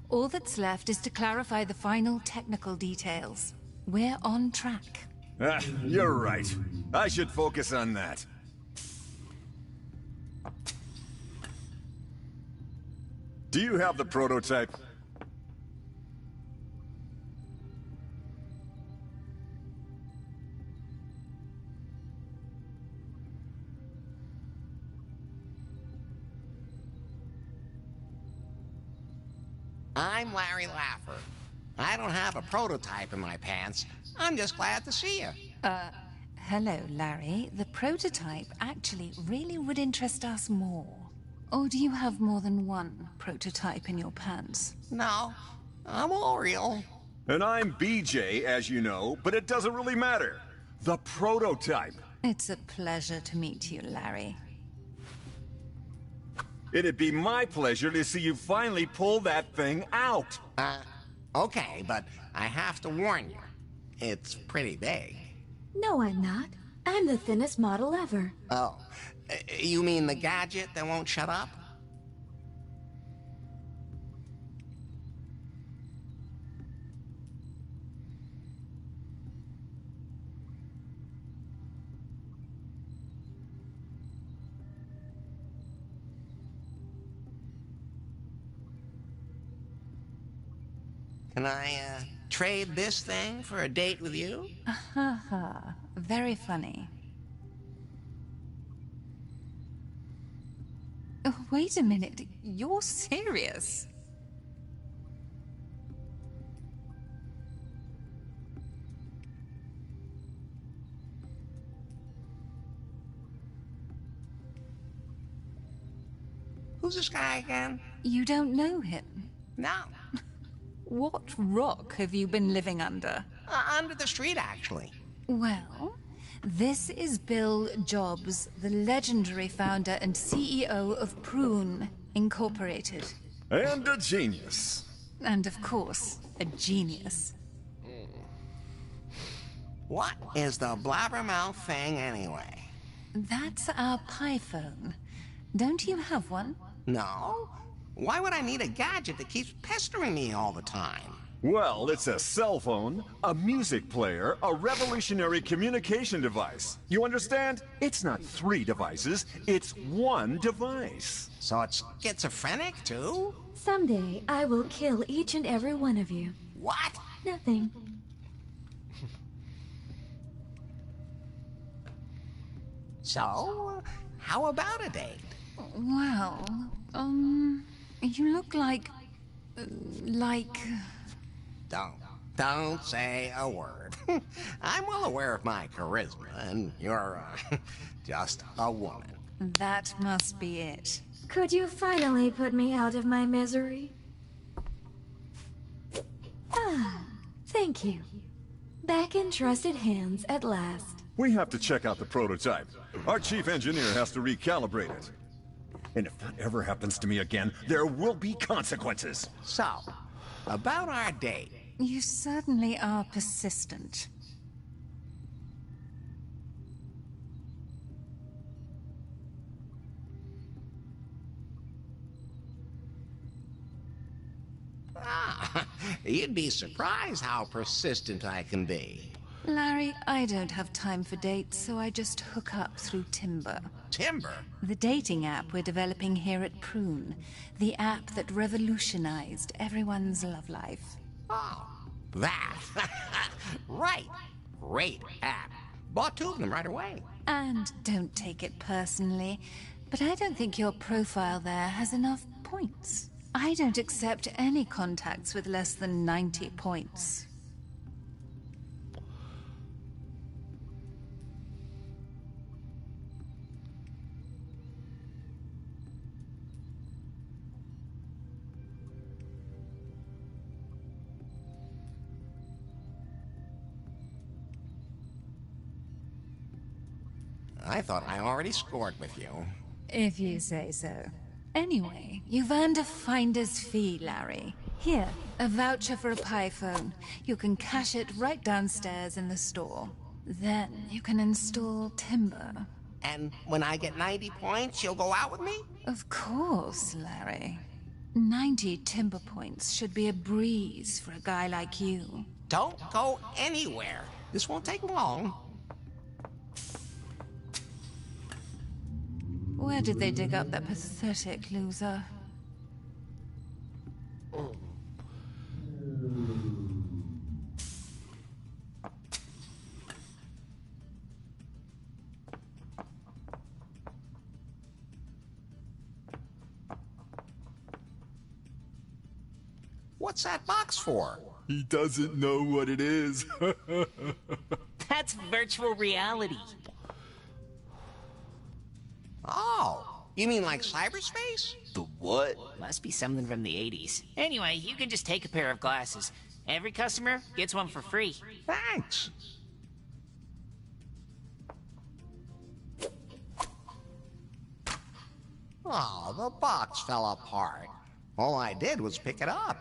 All that's left is to clarify the final technical details. We're on track. You're right. I should focus on that. Do you have the prototype? I'm Larry Laffer. I don't have a prototype in my pants. I'm just glad to see you. Hello, Larry. The prototype actually really would interest us more. Or do you have more than one prototype in your pants? No, I'm all real. And I'm BJ, as you know, but it doesn't really matter. The prototype. It's a pleasure to meet you, Larry. It'd be my pleasure to see you finally pull that thing out. Okay, but I have to warn you. It's pretty big. No, I'm not. I'm the thinnest model ever. Oh, you mean the gadget that won't shut up? Can I, trade this thing for a date with you? Haha, very funny. Oh, wait a minute, you're serious? Who's this guy again? You don't know him? No. What rock have you been living under? Under the street, actually. Well, this is Bill Jobs, the legendary founder and CEO of Prune Incorporated. And a genius. And of course, a genius. What is the blabbermouth thing, anyway? That's our PiPhone. Don't you have one? No? Why would I need a gadget that keeps pestering me all the time? Well, it's a cell phone, a music player, a revolutionary communication device. You understand? It's not 3 devices, it's 1 device. So it's schizophrenic, too? Someday, I will kill each and every one of you. What? Nothing. So, how about a date? Well, you look like... Don't say a word. I'm well aware of my charisma, and you're, just a woman. That must be it. Could you finally put me out of my misery? Ah, thank you. Back in trusted hands at last. We have to check out the prototype. Our chief engineer has to recalibrate it. And if that ever happens to me again, there will be consequences. So, about our date. You certainly are persistent. You'd be surprised how persistent I can be. Larry, I don't have time for dates, so I just hook up through Timber. Timber? The dating app we're developing here at Prune. The app that revolutionized everyone's love life. Oh, that. Right. Great app. Bought 2 of them right away. And don't take it personally, but I don't think your profile there has enough points. I don't accept any contacts with less than 90 points. I thought I already scored with you. If you say so. Anyway, you've earned a finder's fee, Larry. Here, a voucher for a pie phone. You can cash it right downstairs in the store. Then you can install timber. And when I get 90 points, you'll go out with me? Of course, Larry. 90 timber points should be a breeze for a guy like you. Don't go anywhere. This won't take long. Where did they dig up that pathetic loser? What's that box for? He doesn't know what it is. That's virtual reality. Oh, you mean like cyberspace? The what? Must be something from the 80s. Anyway, you can just take a pair of glasses. Every customer gets one for free. Thanks. Oh, the box fell apart. All I did was pick it up.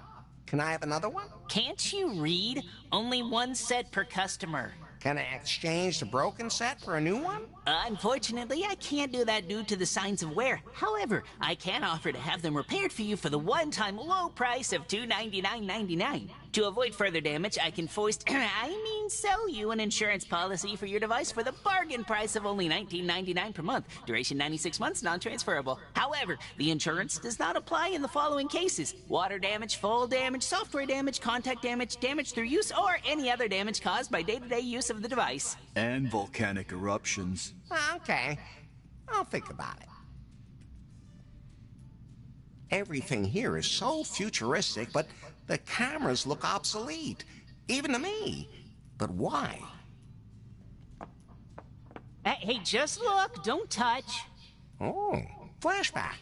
Can I have another one? Can't you read? Only one set per customer. Can I exchange the broken set for a new one? Unfortunately, I can't do that due to the signs of wear. However, I can offer to have them repaired for you for the one-time low price of $299.99. To avoid further damage, I can sell you an insurance policy for your device for the bargain price of only $19.99 per month. Duration 96 months, non-transferable. However, the insurance does not apply in the following cases: water damage, fall damage, software damage, contact damage, damage through use, or any other damage caused by day-to-day use of the device. And volcanic eruptions. Okay, I'll think about it. Everything here is so futuristic, but the cameras look obsolete, even to me. But why? Hey, just look, don't touch. Oh, flashback.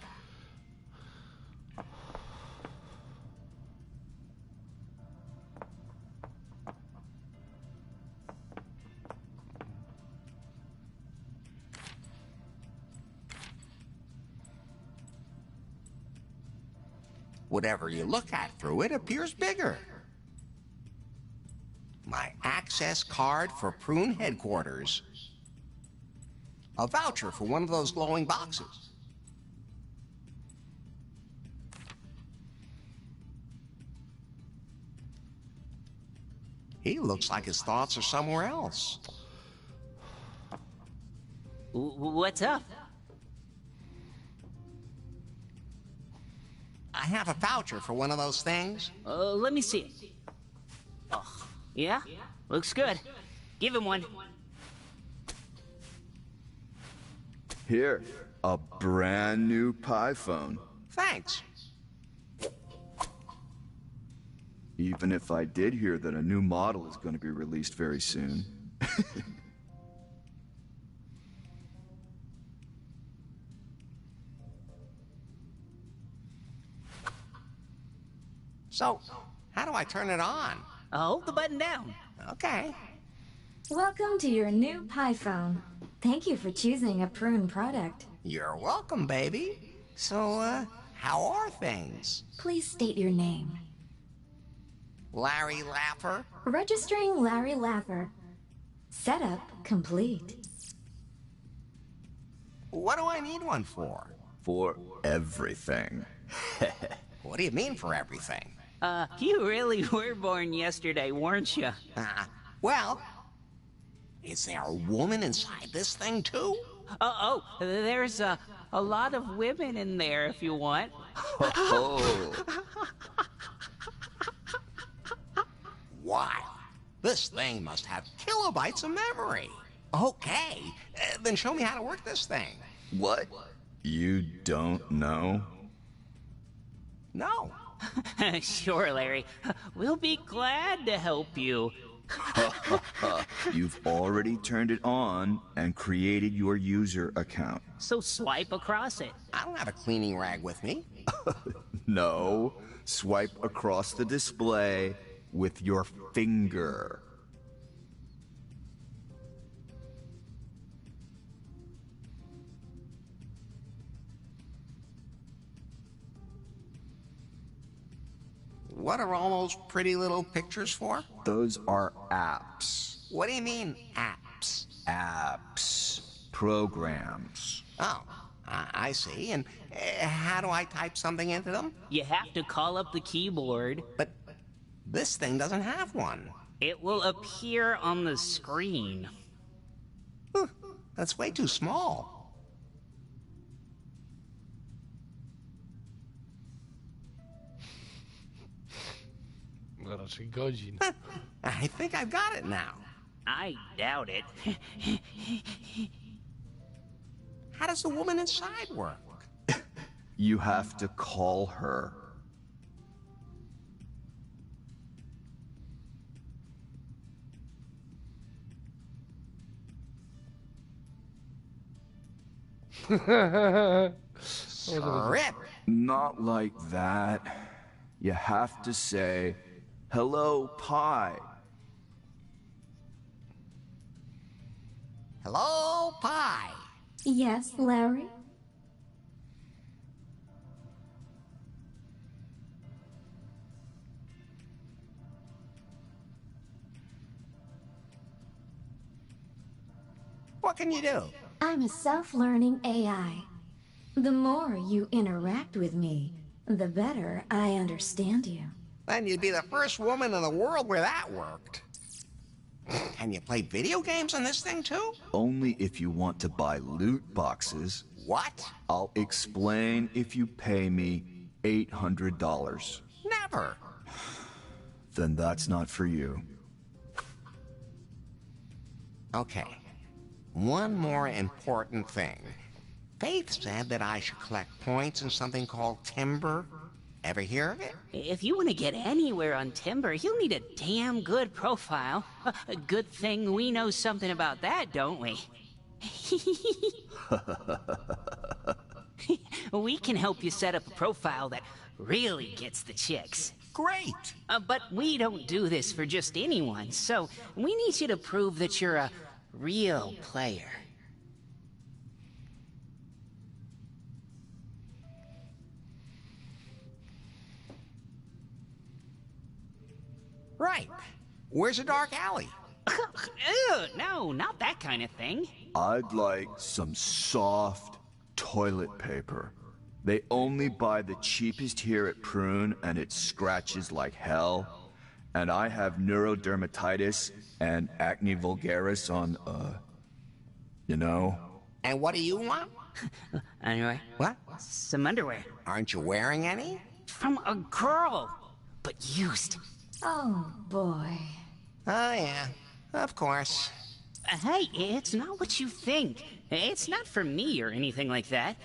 Whatever you look at through it appears bigger. My access card for Prune headquarters. A voucher for one of those glowing boxes. He looks like his thoughts are somewhere else. What's up? I have a voucher for one of those things. Let me see it. Oh, yeah? Looks good. Give him one. Here, a brand new pie phone. Thanks. Even if I did hear that a new model is going to be released very soon. So, how do I turn it on? Hold the button down. Okay. Welcome to your new pie phone. Thank you for choosing a Prune product. You're welcome, baby. So, how are things? Please state your name. Larry Laffer? Registering Larry Laffer. Setup complete. What do I need one for? For everything. What do you mean for everything? You really were born yesterday, weren't you? Well, is there a woman inside this thing too? There's a lot of women in there if you want. Oh. Wow, this thing must have kilobytes of memory. Okay, then show me how to work this thing. What? You don't know? No. Sure, Larry. We'll be glad to help you. You've already turned it on and created your user account. So swipe across it. I don't have a cleaning rag with me. No, swipe across the display with your finger. what are all those pretty little pictures for? Those are apps. What do you mean, apps? Apps. Programs. Oh, I see. And how do I type something into them? You have to call up the keyboard. But this thing doesn't have one. It will appear on the screen. Huh, that's way too small. No, raczej godzin. I think I've got it now. I doubt it. How does the woman inside work? You have to call her. Script. Not like that. You have to say, "Hello, Pie." Hello, Pie. Yes, Larry? What can you do? I'm a self-learning AI. The more you interact with me, the better I understand you. Then you'd be the first woman in the world where that worked. Can you play video games on this thing too? Only if you want to buy loot boxes. What? I'll explain if you pay me $800. Never. Then that's not for you. Okay. One more important thing. Faith said that I should collect points in something called timber. Ever hear of it? If you want to get anywhere on timber, you'll need a damn good profile. A good thing we know something about that, don't we? We can help you set up a profile that really gets the chicks. Great! But we don't do this for just anyone, so we need you to prove that you're a real player. Right. Where's a dark alley? Ew, no, not that kind of thing. I'd like some soft toilet paper. They only buy the cheapest here at Prune, and it scratches like hell. And I have neurodermatitis and acne vulgaris on, you know? And what do you want? Anyway, What? some underwear. Aren't you wearing any? From a girl, but used. Oh, boy. Oh, yeah. Of course. Hey, it's not what you think. It's not for me or anything like that.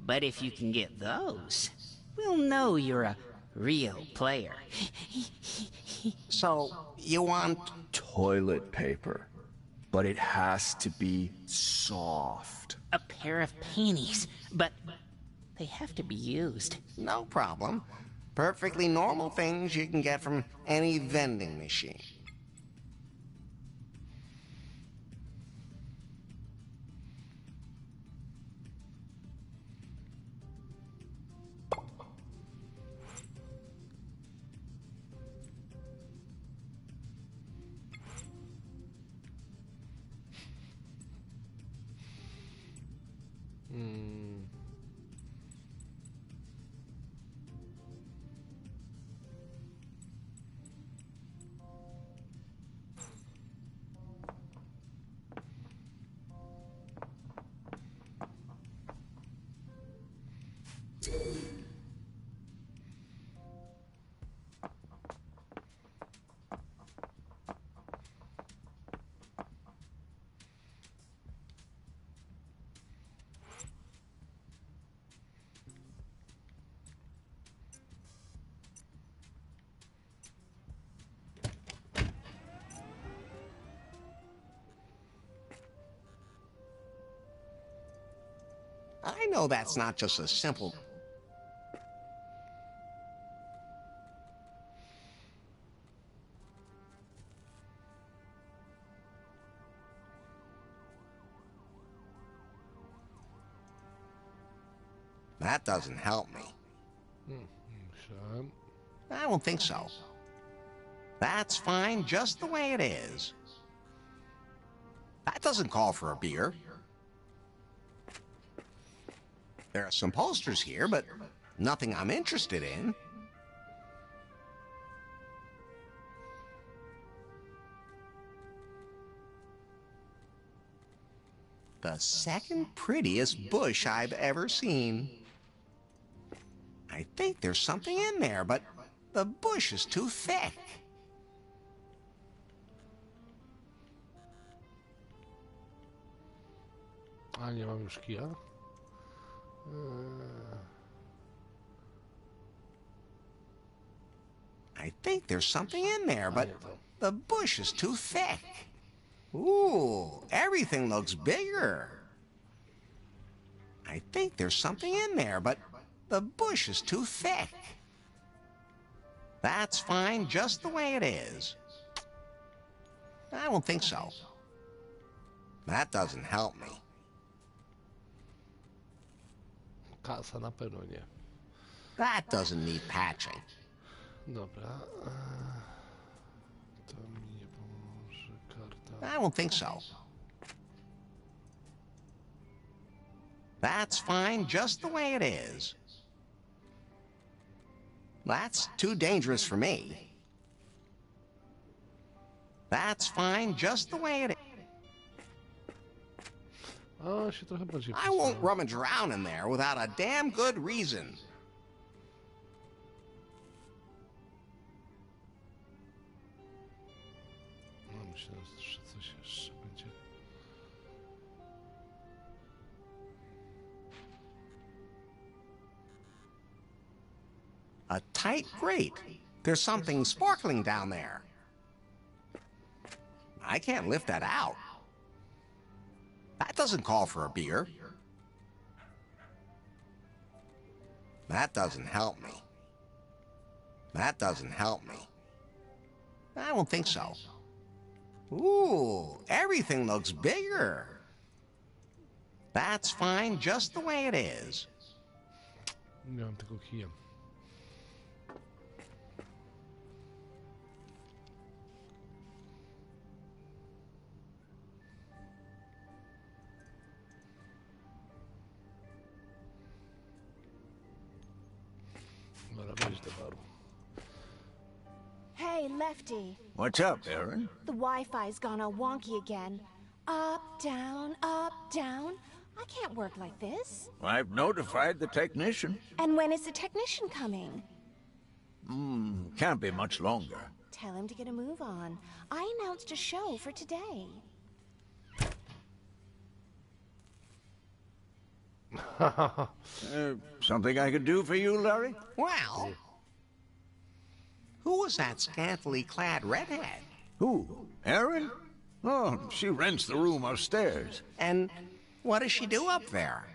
But if you can get those, we'll know you're a real player. So, you want... Toilet paper. But it has to be soft. A pair of panties, but they have to be used. No problem. Perfectly normal things you can get from any vending machine. I know that's not just a simple... That doesn't help me. Myślałem. I don't think so. That's fine just the way it is. That doesn't call for a beer. There are some posters here, but nothing I'm interested in. The second prettiest bush I've ever seen. I think there's something in there, but the bush is too thick. A nie mam już kija. I think there's something in there, but the bush is too thick. Ooh, everything looks bigger. I think there's something in there, but the bush is too thick. That's fine just the way it is. I don't think so. That doesn't help me. Kasa na pewno nie. That doesn't need patching. Dobra. To mi nie pomoże karta. I don't think so. That's fine just the way it is. That's too dangerous for me. That's fine just the way it is. O, się trochę bardziej I won't rummage around in there without a damn good reason. No, myślę, że coś jeszcze będzie. A tight grate. There's something sparkling down there. I can't lift that out. That doesn't call for a beer. That doesn't help me. That doesn't help me. I don't think so. Ooh, everything looks bigger. That's fine just the way it is. Nie mam tego kija. Hey, Lefty. What's up, Aaron? The Wi-Fi's gone all wonky again. Up, down, up, down. I can't work like this. I've notified the technician. And when is the technician coming? Can't be much longer. Tell him to get a move on. I announced a show for today. Something I could do for you, Larry? Well, who was that scantily clad redhead? Who? Aaron? Oh, she rents the room upstairs. And what does she do up there?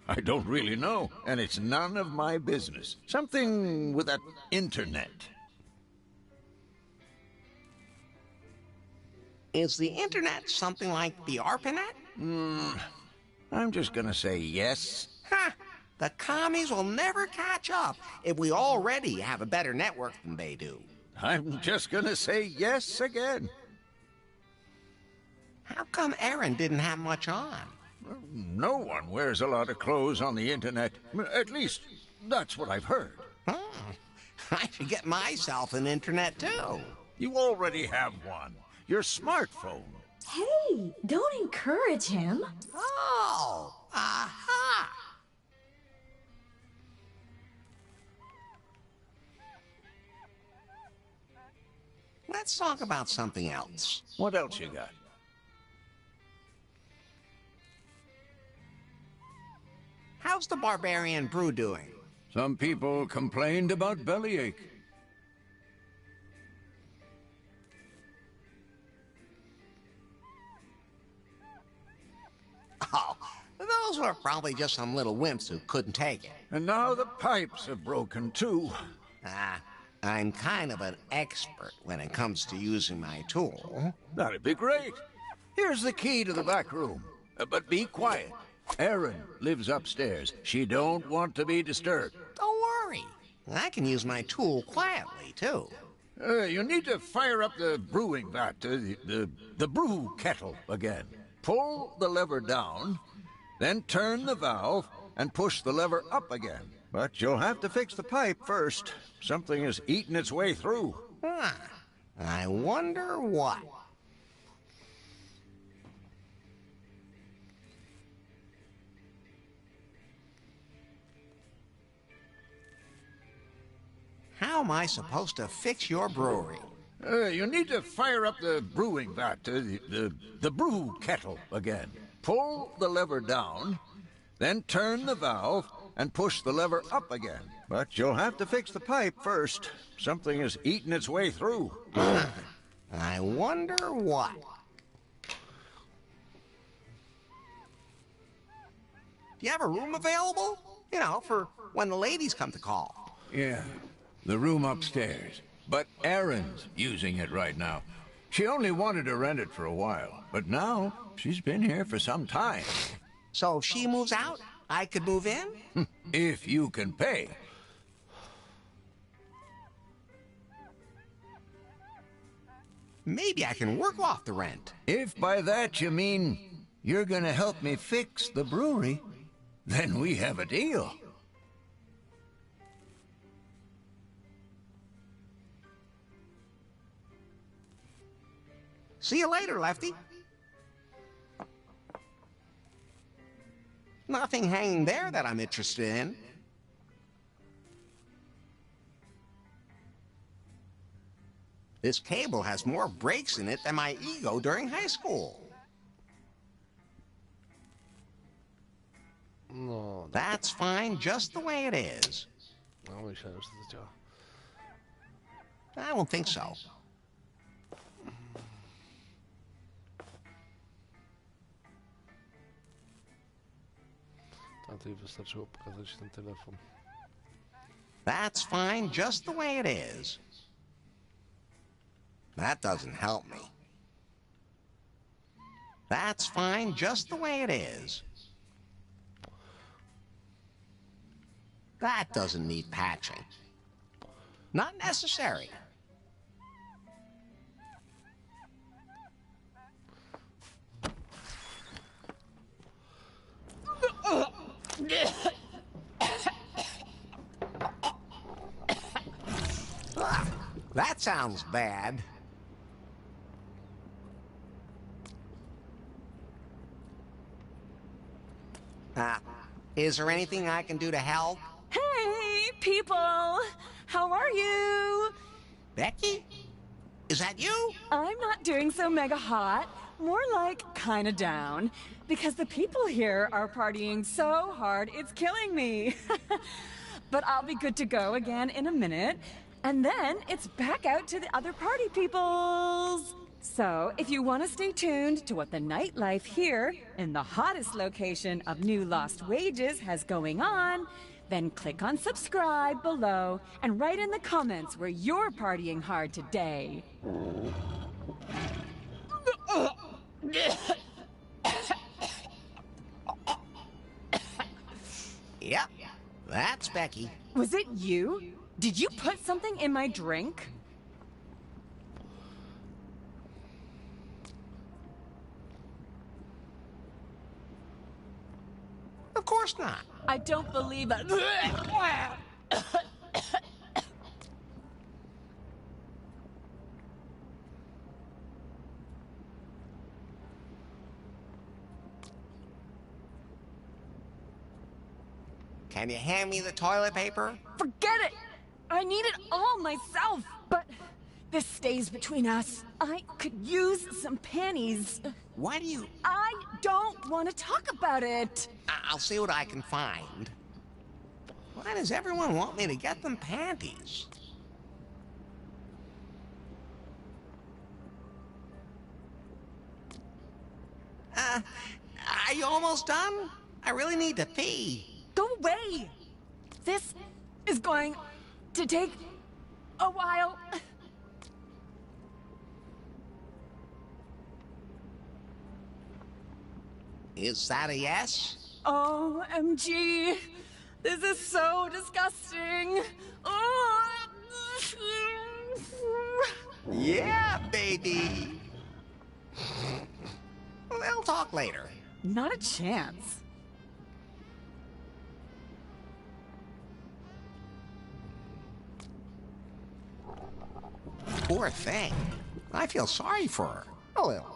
I don't really know, and it's none of my business. Something with that internet. Is the internet something like the ARPANET? I'm just gonna say yes. Ha! The commies will never catch up if we already have a better network than they do. I'm just gonna say yes again. How come Aaron didn't have much on? No one wears a lot of clothes on the internet. At least, that's what I've heard. I should get myself an internet too. You already have one. Your smartphone. Hey, don't encourage him. Oh, aha! Let's talk about something else. What else you got? How's the barbarian brew doing? Some people complained about bellyache. Oh, those were probably just some little wimps who couldn't take it. And now the pipes have broken too. I'm kind of an expert when it comes to using my tool. That'd be great. Here's the key to the back room. But be quiet. Erin lives upstairs. She don't want to be disturbed. Don't worry. I can use my tool quietly, too. You need to fire up the brewing vat, the brew kettle again. Pull the lever down, then turn the valve and push the lever up again. But you'll have to fix the pipe first. Something has eaten its way through. I wonder what. How am I supposed to fix your brewery? You need to fire up the brewing vat, the brew kettle again. Pull the lever down, then turn the valve and push the lever up again. But you'll have to fix the pipe first. Something has eaten its way through. I wonder what. Do you have a room available? You know, for when the ladies come to call. Yeah, the room upstairs. But Erin's using it right now. She only wanted to rent it for a while, but now she's been here for some time. So if she moves out, I could move in? If you can pay. Maybe I can work off the rent. If by that you mean you're gonna help me fix the brewery, then we have a deal. See you later, Lefty. Nothing hanging there that I'm interested in. This cable has more breaks in it than my ego during high school. No, That's fine just the way it is. no myślałem, że to działa. I don't think so. Tamtej wystarczyło pokazać ten telefon. That's fine just the way it is. That doesn't help me. That's fine just the way it is. That doesn't need patching. Not necessary. That sounds bad. Is there anything I can do to help? Hey, people! How are you? Becky? Is that you? I'm not doing so mega hot. More like kinda down. Because the people here are partying so hard, it's killing me. But I'll be good to go again in a minute. And then it's back out to the other party peoples. So, if you want to stay tuned to what the nightlife here, in the hottest location of New Lost Wages, has going on, then click on subscribe below and write in the comments where you're partying hard today. Yep, that's Becky. Was it you? Did you put something in my drink? Of course not. I don't believe it. Can you hand me the toilet paper? Forget it! I need it all myself! But this stays between us. I could use some panties. Why do you... I don't want to talk about it! I'll see what I can find. Why does everyone want me to get them panties? Are you almost done? I really need to pee. Go away! This is going to take a while. Is that a yes? OMG. This is so disgusting. Oh. Yeah, baby. We'll talk later. Not a chance. Poor thing. I feel sorry for her. A little.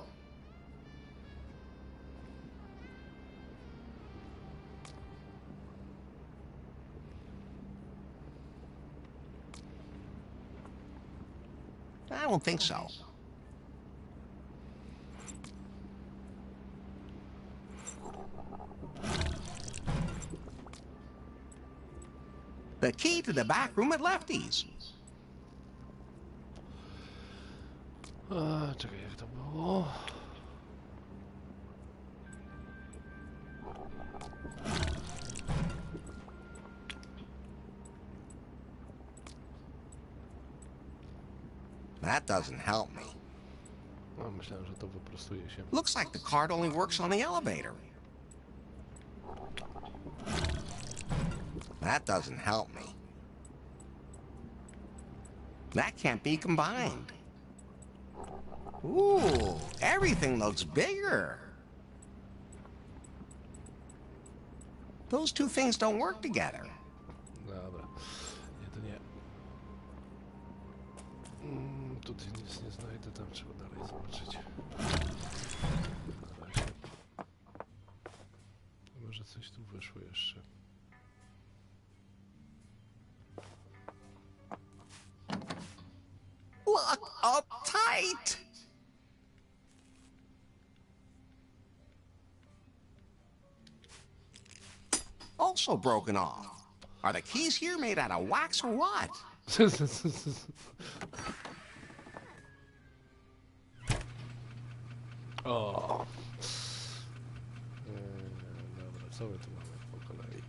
I don't think so. The key to the back room at Lefty's. Czekaj, jak to było? That doesn't help me. No, myślałem, że to wyprostuje się. Looks like the card only works on the elevator. That doesn't help me. That can't be combined. Ooh, everything looks bigger. Those two things don't work together. Dobra. Nie, to nie. Tutaj nic nie znajdę, tam trzeba dalej zobaczyć. Na razie. Może coś tu wyszło jeszcze. Lock up tight! Also broken off. Are the keys here made out of wax or what? O. Dobra, co my tu mamy po kolei?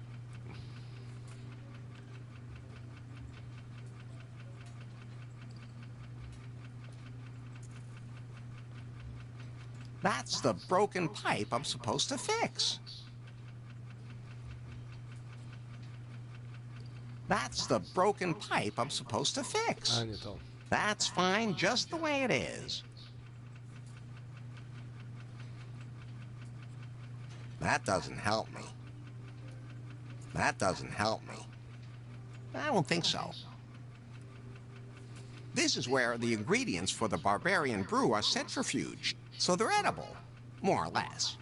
That's the broken pipe I'm supposed to fix. That's the broken pipe I'm supposed to fix. A, nie to. That's fine just the way it is. That doesn't help me. That doesn't help me. I don't think so. This is where the ingredients for the barbarian brew are centrifuged, so they're edible, more or less.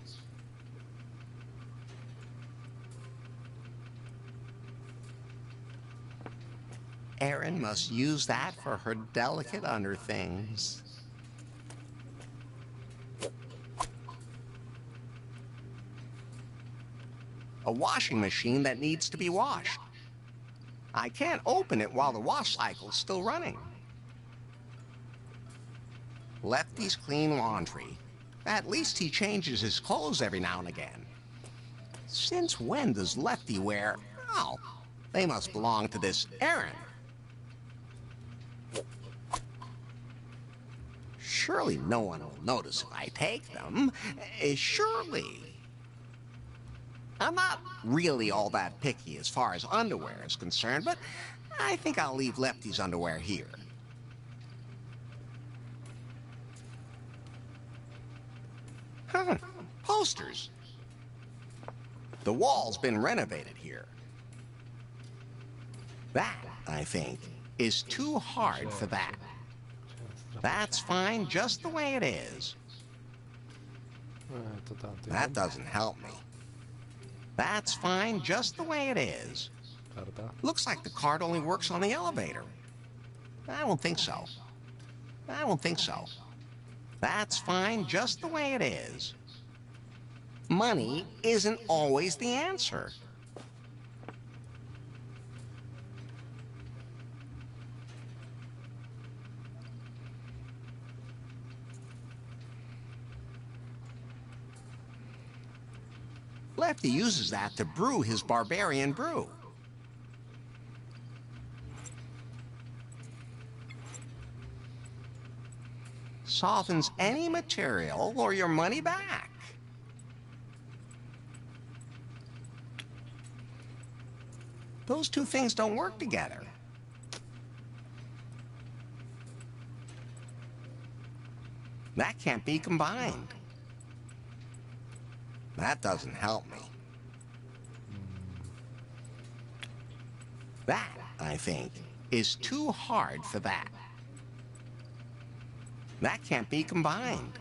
Erin must use that for her delicate underthings. A washing machine that needs to be washed. I can't open it while the wash cycle's still running. Lefty's clean laundry. At least he changes his clothes every now and again. Since when does Lefty wear... Oh, they must belong to this Erin. Surely no one will notice if I take them. Surely. I'm not really all that picky as far as underwear is concerned, but I think I'll leave Lefty's underwear here. Huh, posters. The wall's been renovated here. That, I think, is too hard for that. That's fine just the way it is. That doesn't help me. That's fine just the way it is. Looks like the card only works on the elevator. I don't think so. I don't think so. That's fine just the way it is. Money isn't always the answer. Lefty uses that to brew his barbarian brew. Softens any material or your money back. Those two things don't work together. That can't be combined. That doesn't help me. That, I think, is too hard for that. That can't be combined.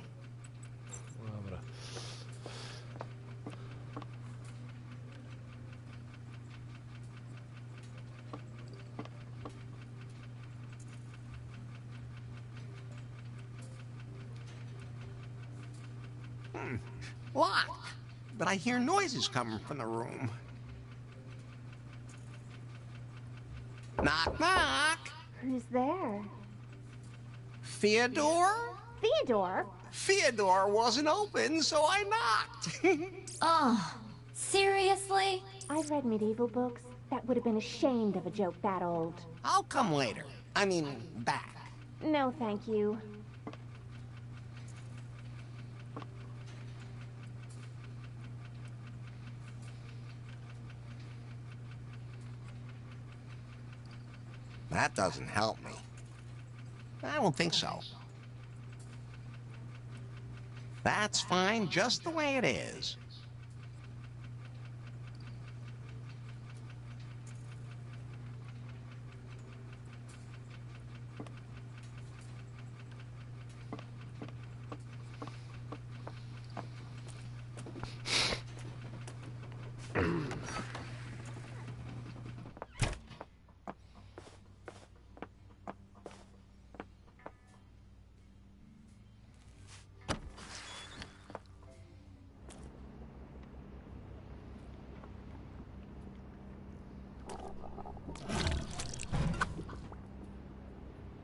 Dobra. Locked. But I hear noises coming from the room. Knock, knock. Who's there? Theodore? Theodore? Theodore wasn't open, so I knocked. Oh, seriously? I've read medieval books. That would have been ashamed of a joke that old. I'll come later. I mean, back. No, thank you. That doesn't help me. I don't think so. That's fine just the way it is.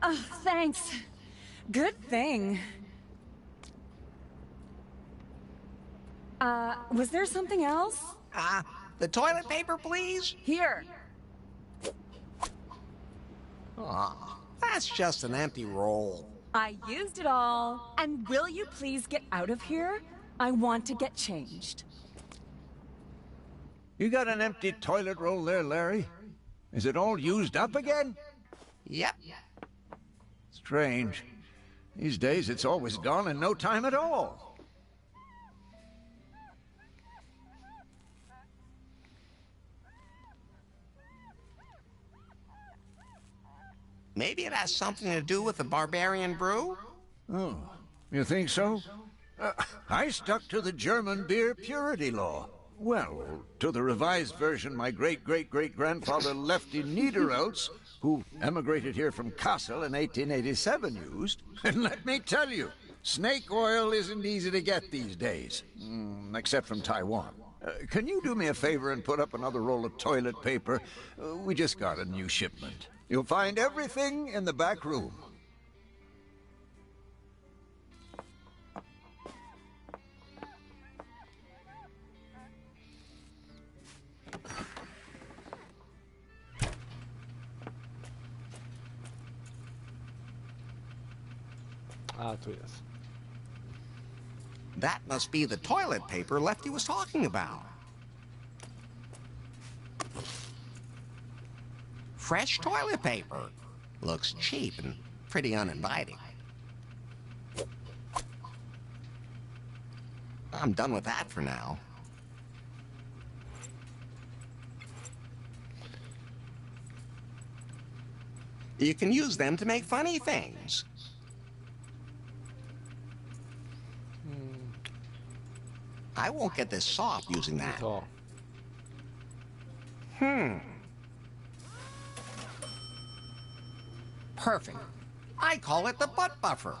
Oh, thanks. Good thing. Was there something else? The toilet paper, please? Here. Aw, that's just an empty roll. I used it all. And will you please get out of here? I want to get changed. You got an empty toilet roll there, Larry? Is it all used up again? Yep. Strange. These days it's always gone in no time at all. Maybe it has something to do with the barbarian brew? Oh, you think so? I stuck to the German beer purity law. Well, to the revised version my great-great-great-grandfather Lefty Niederelts, who emigrated here from Kassel in 1887, used. And let me tell you, snake oil isn't easy to get these days, except from Taiwan. Can you do me a favor and put up another roll of toilet paper? We just got a new shipment. You'll find everything in the back room. Tu jest. That must be the toilet paper Lefty was talking about. Fresh toilet paper. Looks cheap and pretty uninviting. I'm done with that for now. You can use them to make funny things. I won't get this soft using that. To. Perfect. I call it the butt buffer.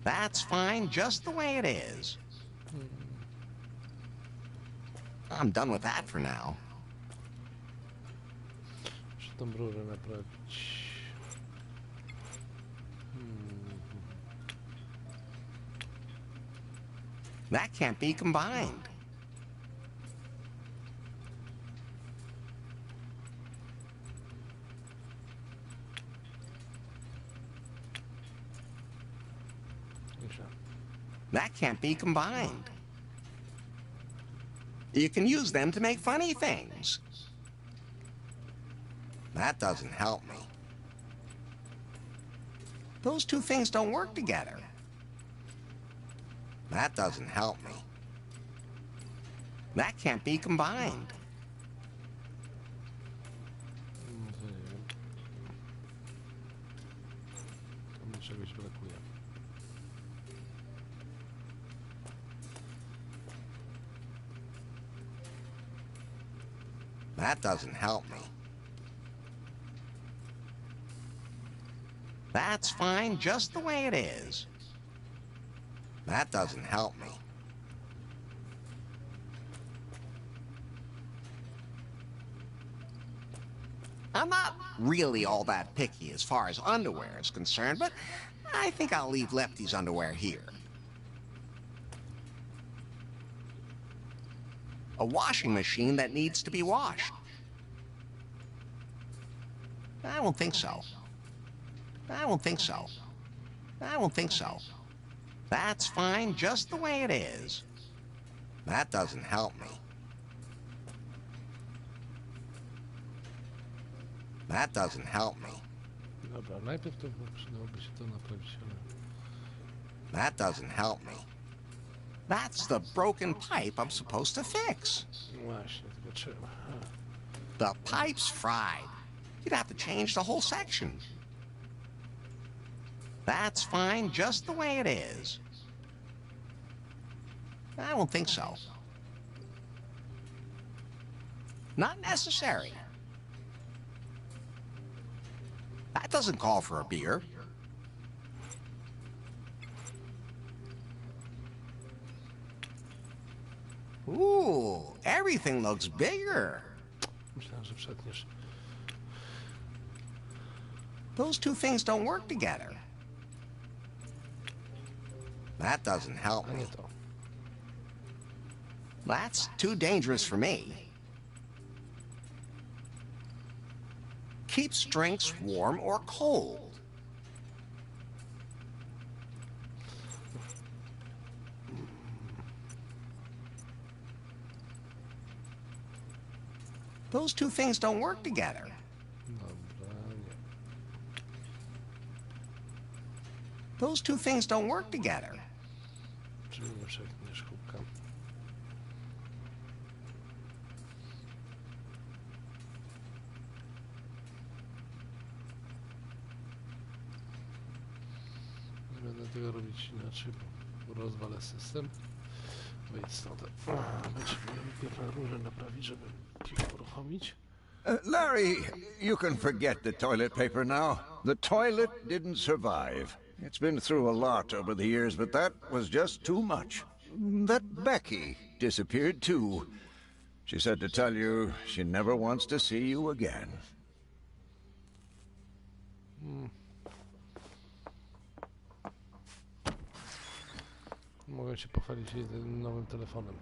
That's fine just the way it is. I'm done with that for now. Muszę tą rurę naprawić. That can't be combined. nieźle. That can't be combined. You can use them to make funny things. That doesn't help me. Those two things don't work together. That doesn't help me. That can't be combined. No to nie wiem. To mi czegoś brakuje. That doesn't help me. That's fine just the way it is. That doesn't help me. I'm not really all that picky as far as underwear is concerned, but I think I'll leave Lefty's underwear here. A washing machine that needs to be washed. I don't think so. I don't think so. I don't think so. That's fine just the way it is. That doesn't help me. That doesn't help me. Dobra, najpierw to przydałoby się to naprawić, ale... That doesn't help me. That's the broken pipe I'm supposed to fix. Właśnie, tylko trzeba. The pipe's fried. You'd have to change the whole section. That's fine just the way it is. I don't think so. Not necessary. That doesn't call for a beer. Ooh, everything looks bigger. Myślałem, że przetniesz. Those two things don't work together. That doesn't help A me. nie to. That's too dangerous for me. Keeps drinks warm or cold. Those two things don't work together. Dobra, nie. Those two things don't work together. Czyli nie przetniesz kubka. Nie będę tego robić inaczej, bo rozwalę system. Wyjdź stąd. Będziemy najpierw rurę naprawić, żeby ich uruchomić. Larry, you can forget the toilet paper now. The toilet didn't survive. It's been through a lot over the years, but that was just too much. That Becky disappeared too. She said to tell you she never wants to see you again. Mogę się pochwalić tym nowym telefonem.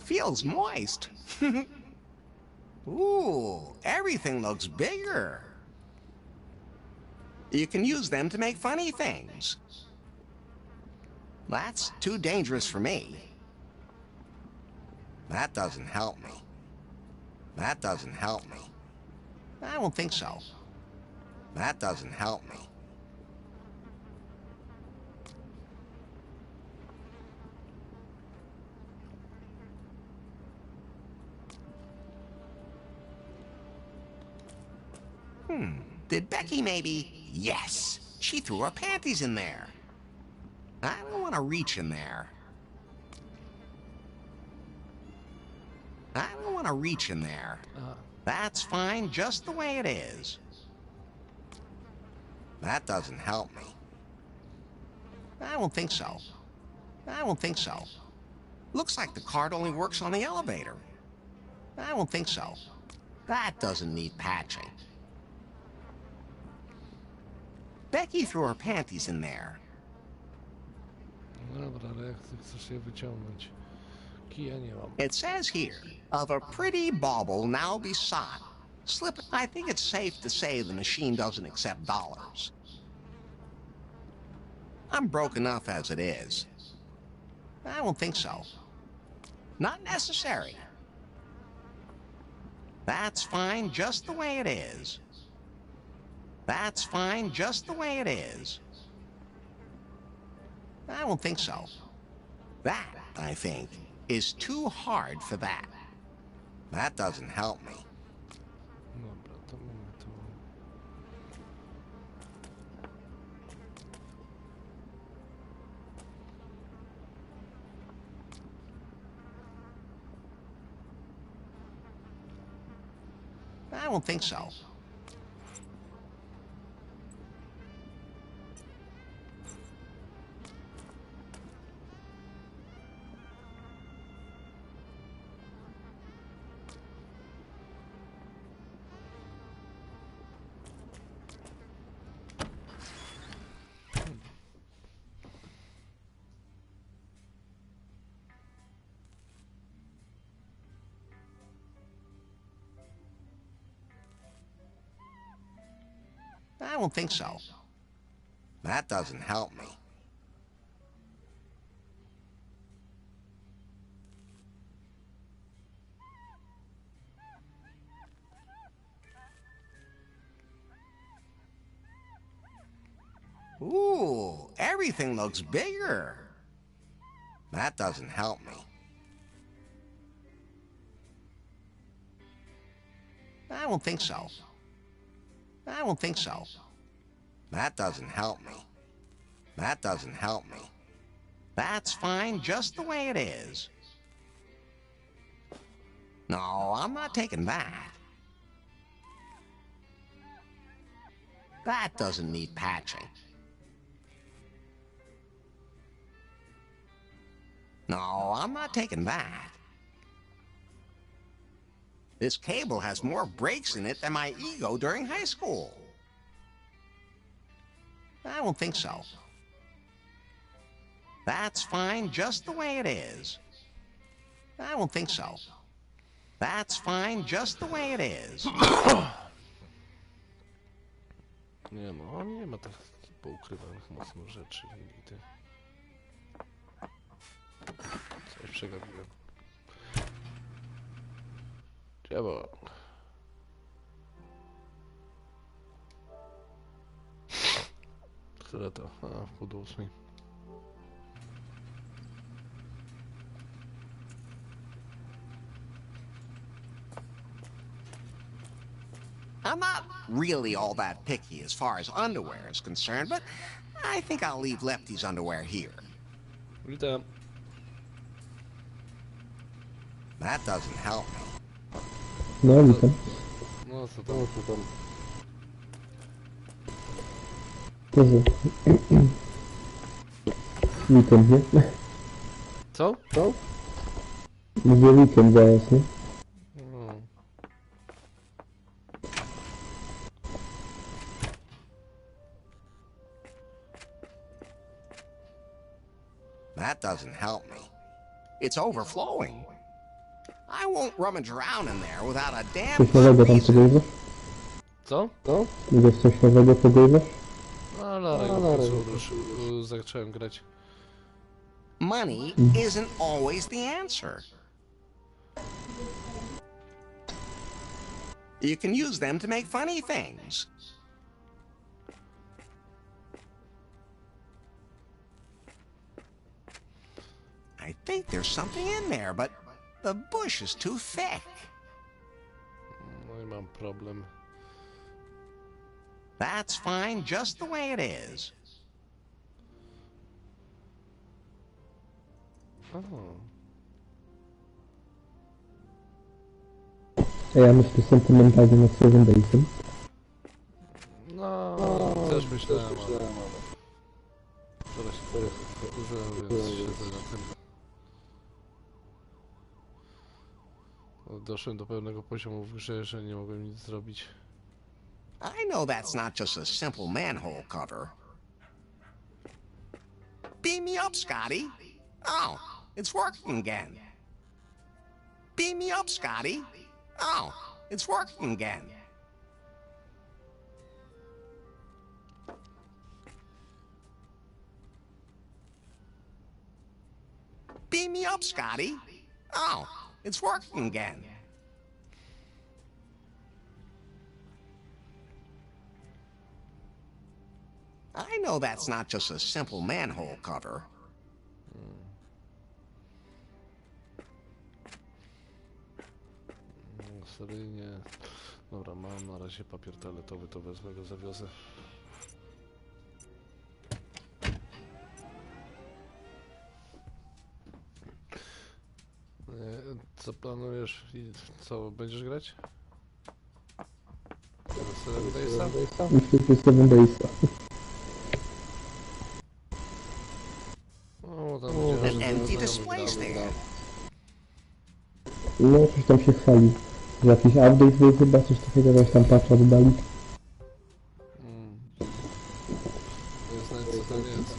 Feels moist. Ooh, everything looks bigger. You can use them to make funny things. That's too dangerous for me. That doesn't help me. That doesn't help me. I don't think so. That doesn't help me. Did Becky maybe? Yes. She threw her panties in there. I don't want to reach in there. I don't want to reach in there. That's fine just the way it is. That doesn't help me. I don't think so. I don't think so. Looks like the card only works on the elevator. I don't think so. That doesn't need patching. Becky threw her panties in there. No Dobra, ale jak ty chcesz je wyciągnąć? Kija nie mam. It says here, of a pretty bauble now besought. Slip, I think it's safe to say the machine doesn't accept dollars. I'm broke enough as it is. I don't think so. Not necessary. That's fine just the way it is. That's fine just the way it is. I don't think so. That, I think, is too hard for that. That doesn't help me. Dobra, to mamy tu. I don't think so. I don't think so. That doesn't help me. Ooh, everything looks bigger. That doesn't help me. I don't think so. I don't think so. That doesn't help me. That doesn't help me. That's fine just the way it is. No, I'm not taking that. That doesn't need patching. No, I'm not taking that. This cable has more breaks in it than my ego during high school. I don't think so. That's fine just the way it is. I don't think so. That's fine just the way it is. Nie no, on nie ma tak poukrywanych mocno rzeczy. Nigdy. Coś przegapiłem. Działa. Która to? A, w pół do 8. I'm not really all that picky as far as underwear is concerned, but I think I'll leave Lefty's underwear here. Witam. That doesn't help me. No, witam. No, co tam? Proszę. Weekend, nie? Co? Gdzie weekend zaraz, nie? No. That doesn't help me. It's overflowing. I won't rummage around in there without a damn Coś good nowego tam reason. podejrzasz? Co? Widzisz coś nowego podejrzasz? A, Larry, już zacząłem grać. Money isn't always the answer. You can use them to make funny things. I think there's something in there, but the bush is too thick. No i mam problem. That's fine just the way it is. O. A ja myślę sentymentalnie nad Seven Daysem. No, też myślałem, ale... Zaraz się użyłem, więc siedzę na tym. Doszedłem do pewnego poziomu w grze, że nie mogłem nic zrobić. I know that's not just a simple manhole cover. Beam me up, Scotty. Oh, it's working again. Beam me up, Scotty. Oh, it's working again. Beam me up, Scotty. Oh, it's working again. I know that's not just a simple manhole cover. Seryjnie. Dobra, mam na razie papier toaletowy, to wezmę go, zawiozę. Co planujesz i co będziesz grać? Seven Daysa? Myślę, że 7 Daysa. O, tam An empty displays there. No, coś tam się chwali. Że jakiś update był chyba, coś takiego, że tam patch oddali. Nie znać co to jest.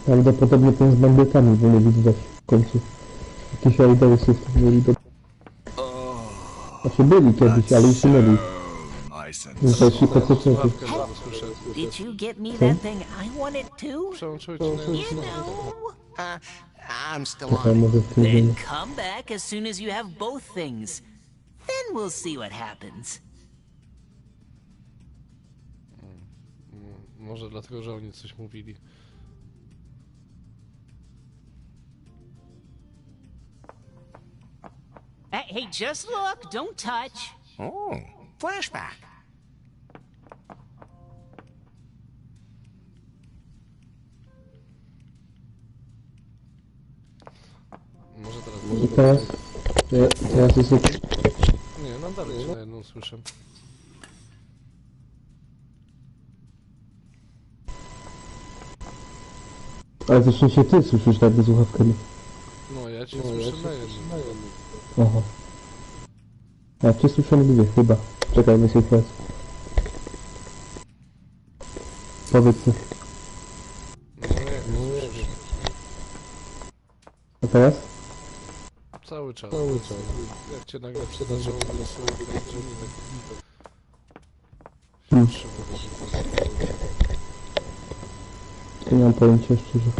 Prawdopodobnie ten z bandytami, bo nie widać w końcu. Jakieś idolsy byli do... Znaczy byli kiedyś, ale usunęli. Tutaj się pokoczniecie. Did you get me that thing I wanted too? Przełączyłeś You know. I'm still Czekaj, on. może w tym Then ziemi. come back as soon as you have both things. Then we'll see what happens. Może dlatego, że oni coś mówili. Hey, just look, don't touch. Oh, flashback. Może teraz... I teraz jest... Nie, no dalej cię na jedną słyszę. Ale zresztą się ty słyszysz tak bez słuchawkami. No, ja cię słyszę na jedną. Aha. Ja cię słyszę dwie, chyba. Czekaj, myślę teraz. Powiedz co. No jak nie słyszysz? A teraz? Cały czas. Jak cię nagle przydarzyło do słowa, że mi Hmm. tak... Nie mam pojęcia szczerze.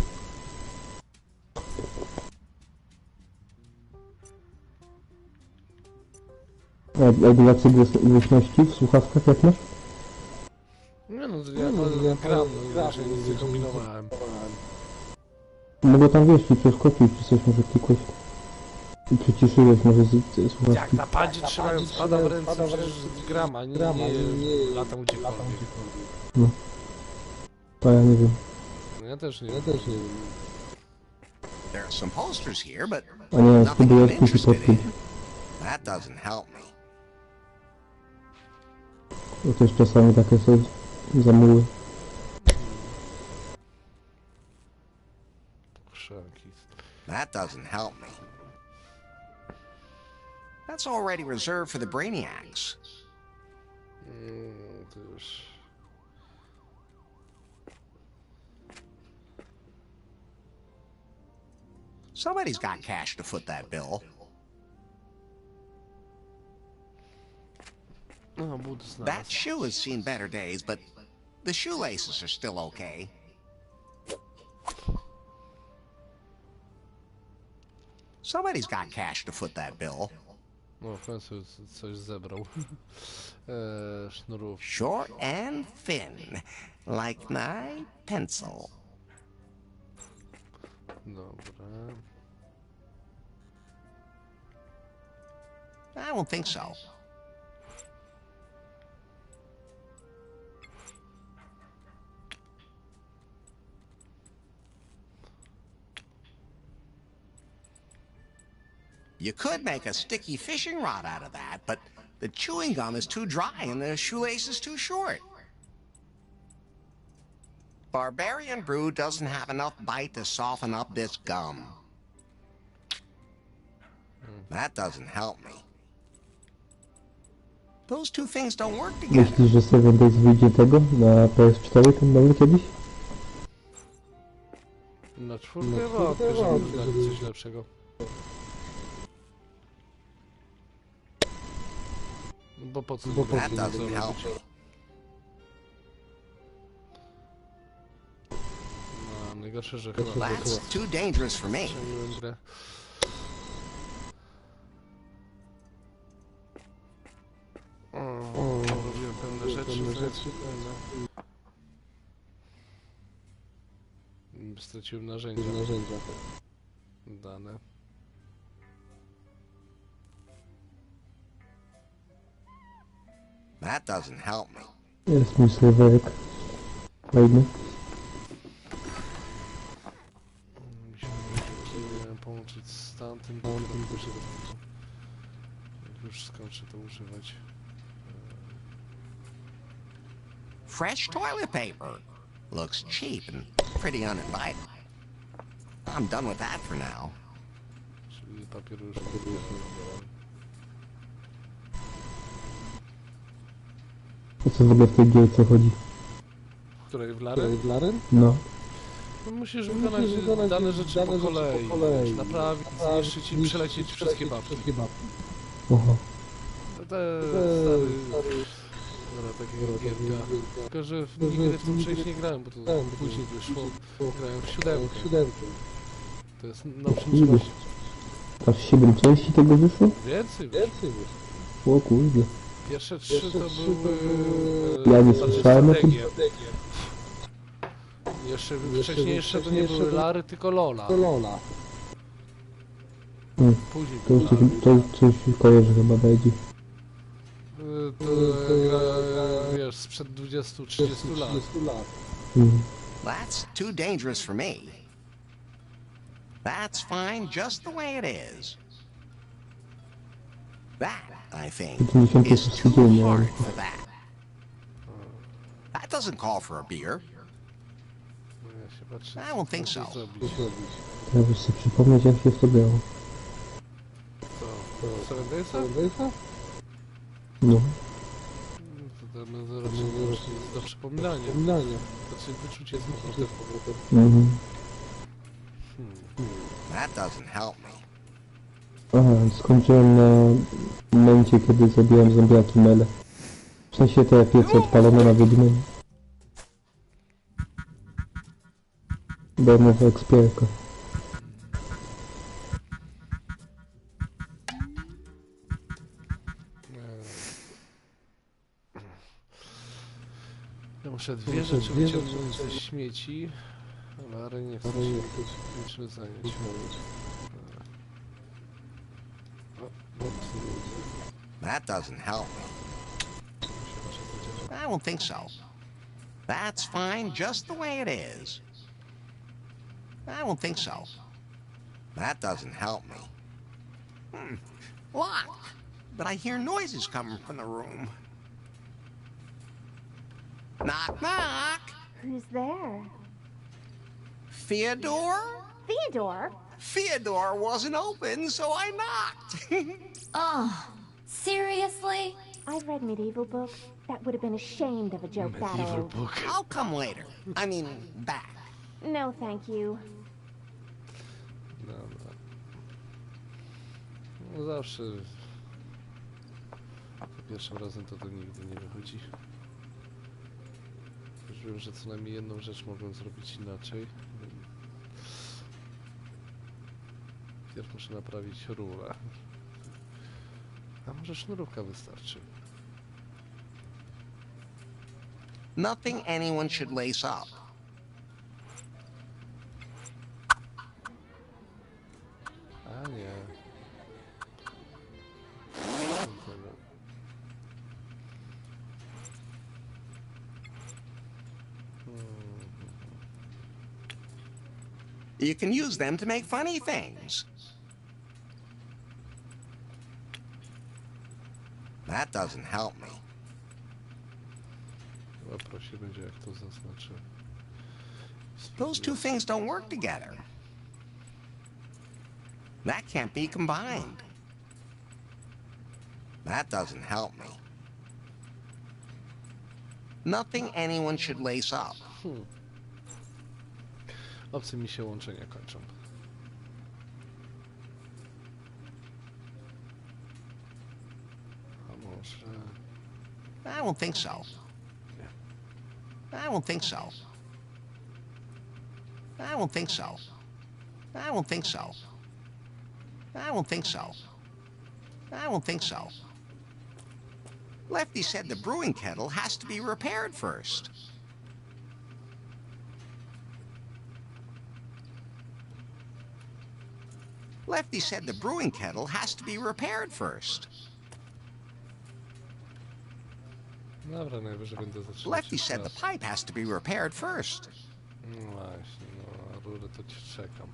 A regulację głośności w słuchawkach jak masz? Nie no, ja gram, no, raczej nic nie kombinowałem. Mogę tam wieść i przeskoczyć, czy coś może klikłeś. I przyciszyłeś może Jak słuchawki. na padzie trzymając pada w ręce, przecież gram, a nie latam gdziekolwiek. No. To ja nie wiem. No ja też nie. There are some posters here, but A nie, nothing spróbuję I'm odpuścić interested podpiąć. in. That doesn't help me. Bo też czasami takie są zamuły. Krzaki. That doesn't help me. That's already reserved for the Brainiacs. To już... Somebody's got cash to foot that bill. No, but znalazł. That shoe has seen better days, but the shoelaces are still okay. Somebody's got cash to foot that bill. No, w końcu coś zebrał. Sznurów. Short and thin, like my pencil. Dobra. I don't think so. You could make a sticky fishing rod out of that, but the chewing gum is too dry and the shoelace is too short. Barbarian Brew doesn't have enough bite to soften up this gum. That doesn't help me. Those two things don't work together. Myślisz, że 7 Days wyjdzie tego na PS4 ten nowy kiedyś? Na czwórkę wątpię, żeby znaleźć coś lepszego. Bo po co nie That doesn't help. No, najgorsze, że chyba That's too dangerous for me. przejmułem grę. Robiłem pewne rzeczy. Straciłem narzędzia. Dane. That doesn't help me. Jest mój serwerek. Fajny. Musimy połączyć z tamtym. Jak już skończę to używać. Fresh toilet paper. Looks cheap and pretty uninviting. I'm done with that for now. Czyli papier już O co w ogóle w tej gierce chodzi? w której w Laren? No. No musisz wykonać dane rzeczy po kolei. Naprawić, zniszczyć i przelecieć wszystkie babki. Oho. To stary... Dobra, takiego gierka. Tylko, że nigdy w tym przejść nie grałem, bo to później wyszło. Grałem w 7. To jest nowszy Kurde. Aż 7 części tego wyszło? Więcej wyszło. O kurde. Pierwsze 3 to były... Ja nie słyszałem o tym. Jeszcze wcześniejsze to nie były Lary, tylko Lola. Później To coś kojarzy chyba będzie. To gra, wiesz, sprzed 20-30 lat. That's too dangerous for me. That's fine just the way it is. That, I think, is too hard for that. That doesn't call for a beer. Ja się patrzę, I don't think so. Trzeba by sobie przypomnieć, jak się w to grało. To 7 Daysa? No. To do przypominania. To czyli wyczucie z powrotem. That doesn't help me. Aha, skończyłem na momencie, kiedy zrobiłem zombiaki mele. W sensie te piece odpalone na wiedźminie. Darmowa ekspierka. Ja muszę dwie rzeczy wyciągnąć ze śmieci, ale nie chcę się niczym zająć. That doesn't help me. I don't think so. That's fine just the way it is. I don't think so. That doesn't help me. Locked. But I hear noises coming from the room. Knock, knock. Who's there? Theodore? Theodore? Theodore wasn't open, so I knocked. Oh, seriously? I've read medieval books. That would have been ashamed of a joke that Medieval old. book. I'll come later. I mean, back. No, thank you. Dobra. No zawsze... Za pierwszym razem to nigdy nie wychodzi. Już wiem, że co najmniej jedną rzecz mogłem zrobić inaczej. Pierw muszę naprawić rurę. A może sznurówka wystarczy? Nothing anyone should lace up. A nie. You can use them to make funny things. That doesn't help me. Chyba prosi będzie, jak to zaznaczę. Those two things don't work together. That can't be combined. That doesn't help me. Nothing anyone should lace up. Opcje mi się łączenia kończą. A może... I don't think so. I don't think so. I don't think so. I don't think so. I don't think so. I don't think so. Lefty said the brewing kettle has to be repaired first. Lefty said the brewing kettle has to be repaired first. Dobra, najwyżej będę zaczynać. Lefty said the pipe has to be repaired first. No właśnie, no, a rurę to ci czekam.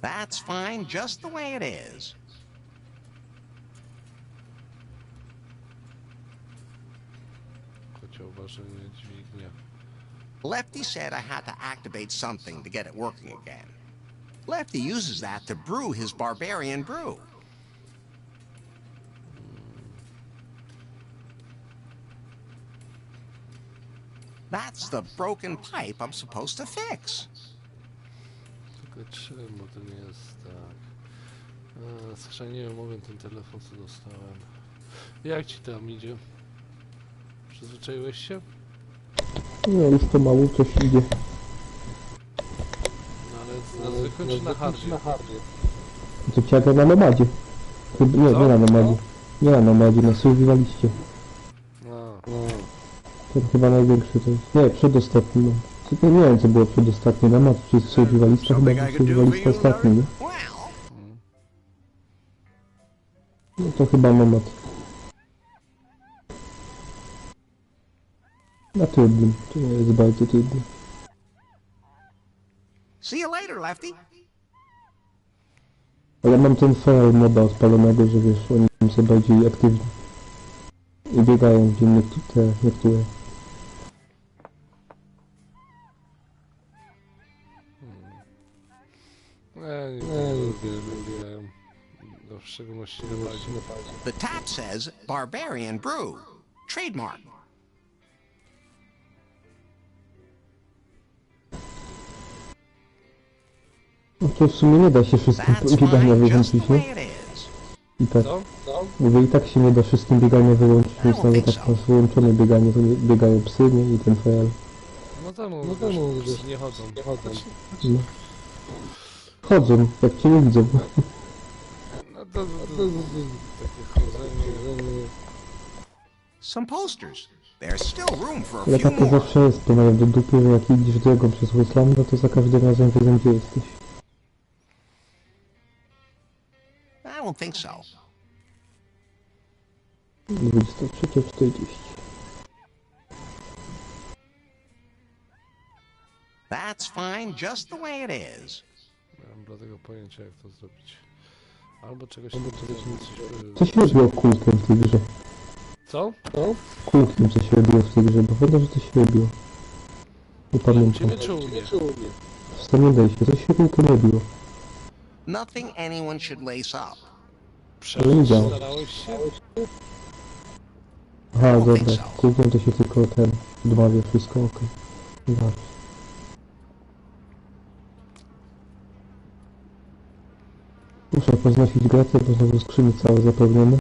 That's fine, just the way it is. Kocioł ważenie dźwignia. Lefty said I had to activate something to get it working again. Lefty uses that to brew his barbarian brew. That's the broken pipe I'm supposed to fix. Tylko czemu to nie jest tak? Schrzaniłem moment ten telefon, co dostałem. Jak ci tam idzie? Przyzwyczaiłeś się? No już pomału coś idzie. No ale na zwykłym czy na hardzie? Co ci jadę na nomadzie? Nie na nomadzie. Nie na nomadzie, na survivaliście. Ten chyba największy to jest. Nie, przedostatni. No. Nie wiem co było przedostatnie. Na mat czy survivalista, chyba był survivalista ostatni, nie? No to chyba nomad. Na trudnym, to nie jest bardzo trudny. See you later, Lefty. A ja mam ten feral moda odpalonego, że wiesz, oni są bardziej aktywni. I biegają gdzie niektóre. Nie lubię. W szczególności na bazie. The tap says Barbarian Brew. Trademark. No to w sumie nie da się wszystkim biegania wyłączyć, nie? I tak. Mówię, i tak się nie da wszystkim biegania wyłączyć, więc nawet tak masz wyłączone bieganie, to biegają psy, nie? I ten feral. No wiesz, nie chodzą. No. Chodzą, jak cię nie widzą. No to takie chodzenie. Some posters. There's still room for a Ale few tak to more. zawsze jest, to nawet do dupy, że jak idziesz drogą przez Wasteland, no to za każdym razem wiedzą gdzie jesteś. I don't think so. 23:40. That's fine, just the way it is. Nie mam bladego pojęcia jak to zrobić. Albo czegoś Coś robiło kulkiem w tej grze. Co? Kulkiem coś robiło w tej grze, bo pamiętam, że coś robiło. Nie pamiętam. Ciebie czy u mnie? W stanie dojścia, coś się kulkiem robiło. Nothing anyone should lace up. Ale nie działa. Starałeś się? Aha, dobra, kulkiem to się tylko ten odmawia wszystko, okej. Dobra. Muszę poznosić gratę, bo znowu skrzynie całe zapełnione.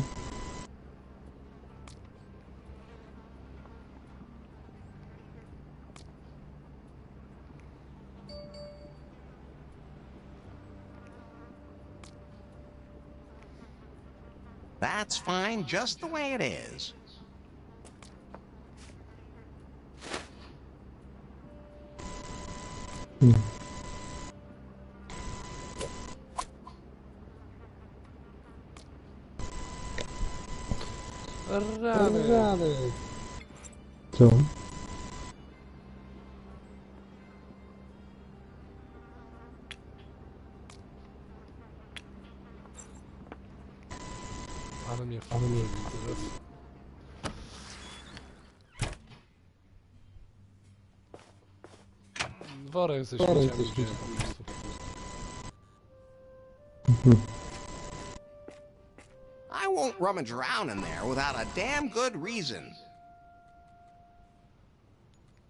That's fine, just the way it is. Rany. Co? Ale mnie wkurzyli teraz. Worek ze śmieciami gdzie po prostu. I won't rummage around in there without a damn good reason.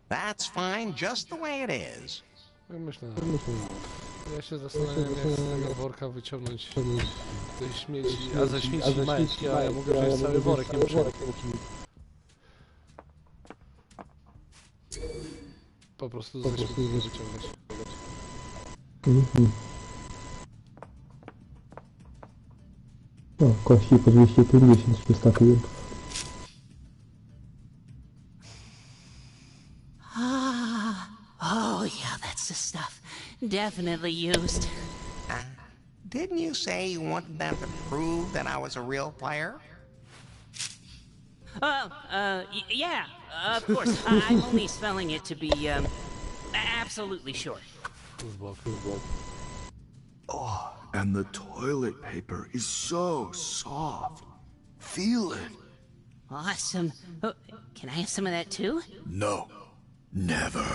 That's fine just the way it is. Myślę. Ja się zastanawiam, jak z tego worka wyciągnąć te śmieci, a ze śmieci majtki, a ja mogę wziąć cały worek, nie muszę po prostu ze śmieci wyciągać. O, kości po 250 wystawiłem. Oh, yeah, that's the stuff. Definitely used. Didn't you say you wanted them to prove that I was a real player? Yeah, of course. I'm only spelling it to be, absolutely sure. Oh, and the toilet paper is so soft. Feel it. Awesome. Oh, can I have some of that too? No, never.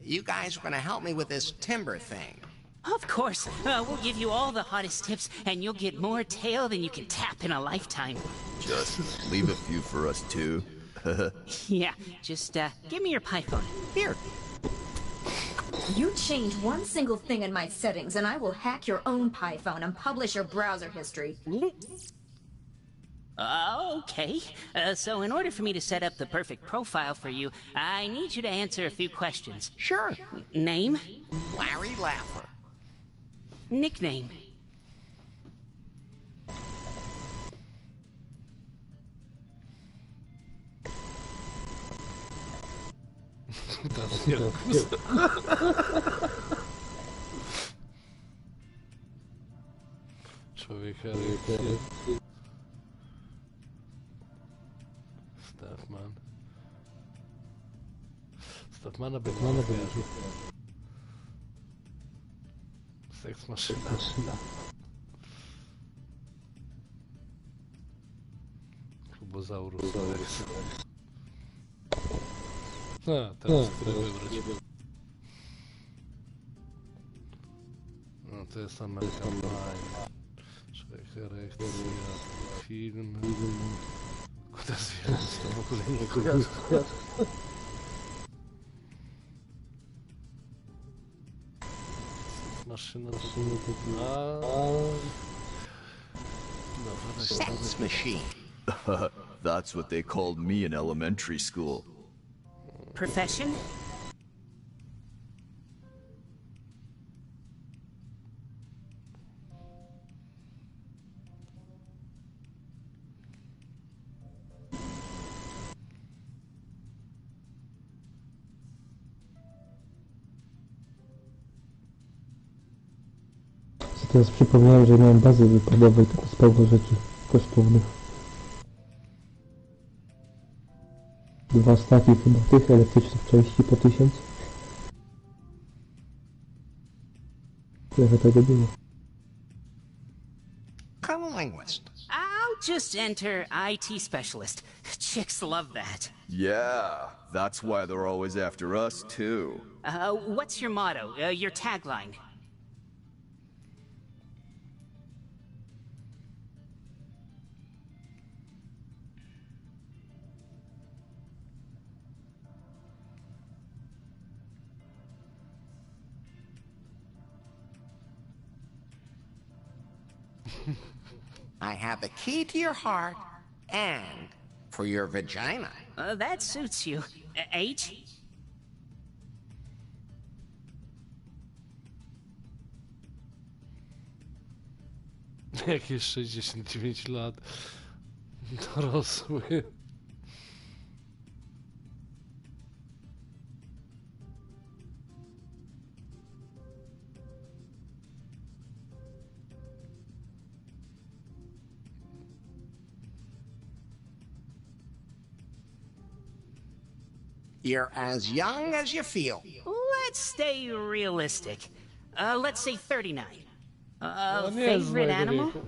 You guys are going to help me with this timber thing. Of course. We'll give you all the hottest tips, and you'll get more tail than you can tap in a lifetime. Just leave a few for us too. Yeah, just, give me your pie phone. Here. You change one single thing in my settings, and I will hack your own pie phone and publish your browser history. Okay. So in order for me to set up the perfect profile for you, I need you to answer a few questions. Sure. Name? Larry Laffer. Nickname? That's nie Człowiek erekcji. Staffman. Staffmana by Seks maszyna. Klubozaurus. A, teraz które wybrać. No to jest American Pie. Człowiek erekcja, film. Kuda zwierzę, to w ogóle nie kojarzę. Maszyna Sex machine. That's what they called me in elementary school. Profession? Teraz przypomniałem, że miałem bazę wypadowej, tylko z pełno rzeczy kosztownych. 2 staki chyba tych elektrycznych części po 1000. Trochę tego było. Linguist. I'll just enter IT specialist. Chicks love that. Yeah, that's why they're always after us, too. What's your motto, your tagline? I have the key to your heart and for your vagina. That suits you. H? Jakieś 69 lat. Dorosły. You're as young as you feel. Let's stay realistic. Let's say 39. No nie jest Favorite złego animal? wieku.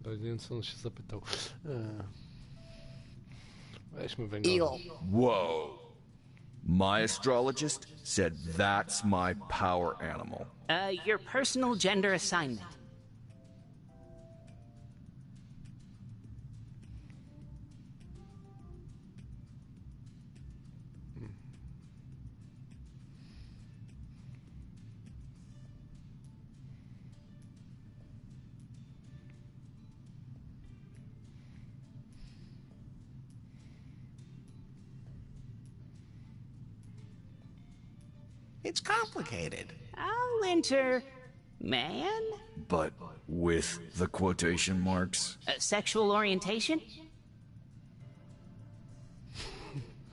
Ale nie wiem, co on się zapytał. Weźmy węgla. Whoa. My astrologist said that's my power animal. Your personal gender assignment. It's complicated. I'll enter man? But with the quotation marks? Sexual orientation?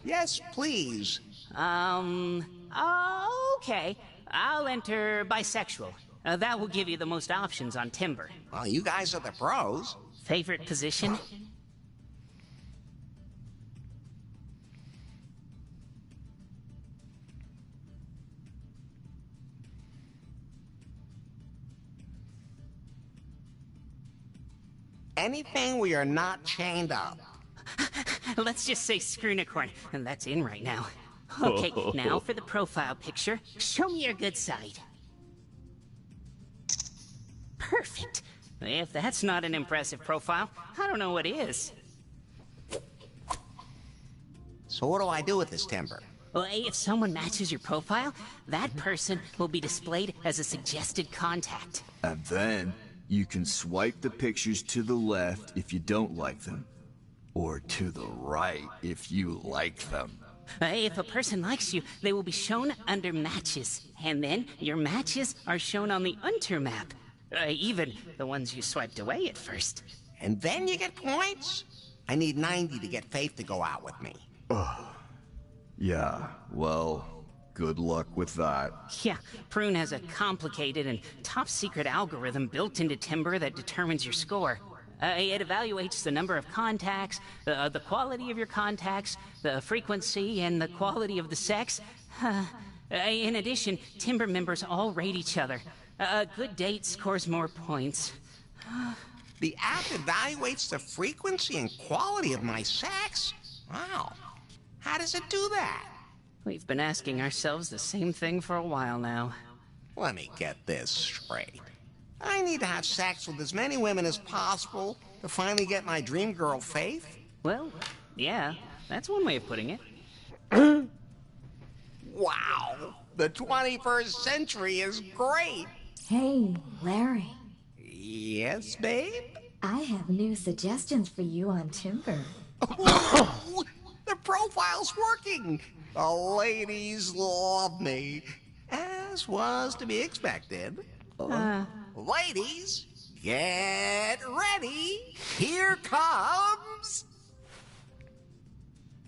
Yes, please. Okay. I'll enter bisexual. That will give you the most options on Timber. Well, you guys are the pros. Favorite position? Anything where you're not chained up. Let's just say Screenicorn, and that's in right now. Okay, now for the profile picture. Show me your good side. Perfect. If that's not an impressive profile, I don't know what is. So what do I do with this Timber? Well, if someone matches your profile, that person will be displayed as a suggested contact. And then you can swipe the pictures to the left if you don't like them. Or to the right if you like them. If a person likes you, they will be shown under matches. And then your matches are shown on the Unter map. Even the ones you swiped away at first. And then you get points? I need 90 to get Faith to go out with me. Yeah, well, good luck with that. Yeah, Prune has a complicated and top-secret algorithm built into Timber that determines your score. It evaluates the number of contacts, the quality of your contacts, the frequency, and the quality of the sex. In addition, Timber members all rate each other. A good date scores more points. The app evaluates the frequency and quality of my sex? Wow. How does it do that? We've been asking ourselves the same thing for a while now. Let me get this straight. I need to have sex with as many women as possible to finally get my dream girl, Faith? Well, yeah, that's one way of putting it. Wow! The 21st century is great! Hey, Larry. Yes, babe? I have new suggestions for you on Timber. The profile's working! The ladies love me, as was to be expected. Ladies, get ready! Here comes...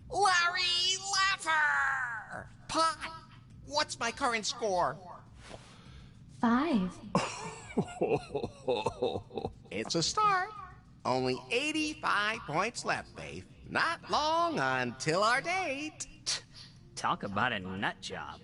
Larry Laffer! Pot, what's my current score? 5. It's a start. Only 85 points left, Faith. Not long until our date. Talk about a nut job.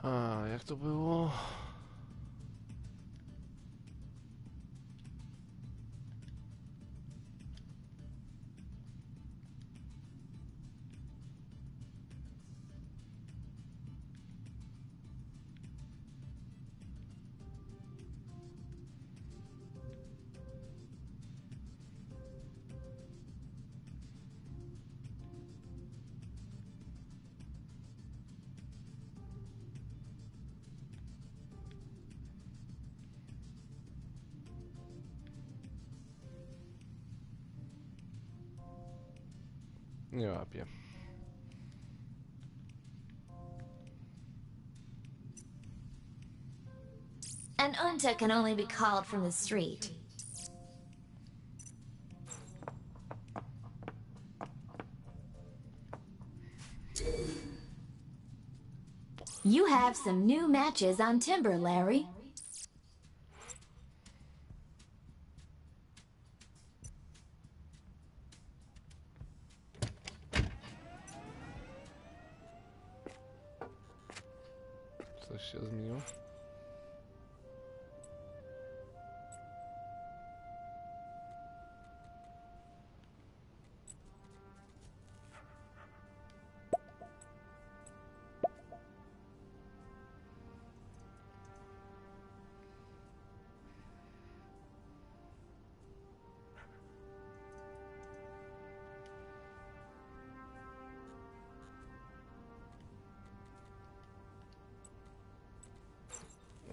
A, jak to było? Nie łapię. An unta can only be called from the street. You have some new matches on timber, Larry. Coś się zmieniło?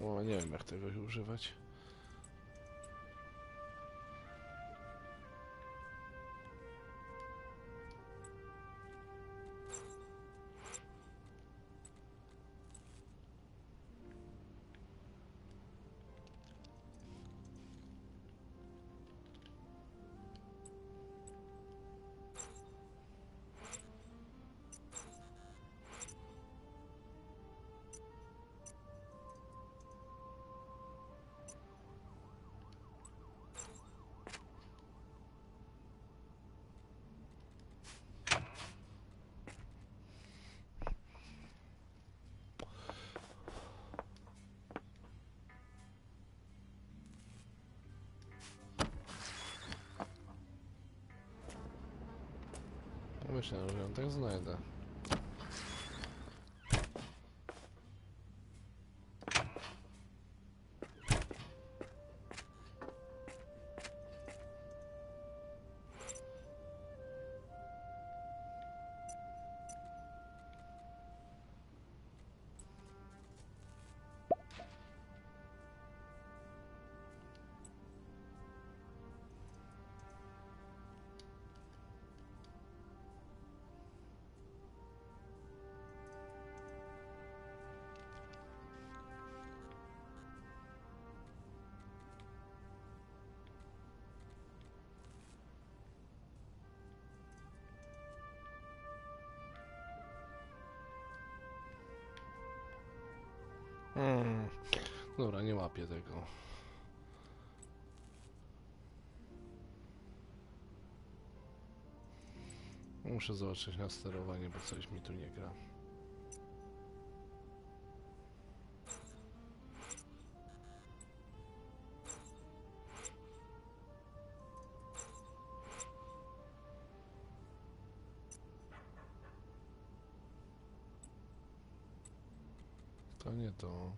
O, nie wiem jak tego używać. Myślałem, że ją tak znajdę. Dobra, nie łapię tego. Muszę zobaczyć na sterowanie, bo coś mi tu nie gra. To nie to.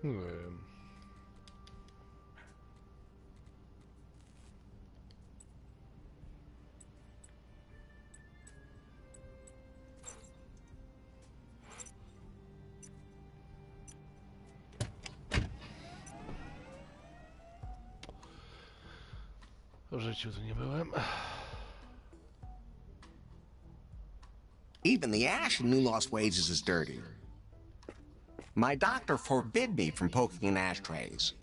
Nie wiem. W życiu tu nie byłem. Even the ash in New Lost Wages is dirty. My doctor forbid me from poking in ashtrays.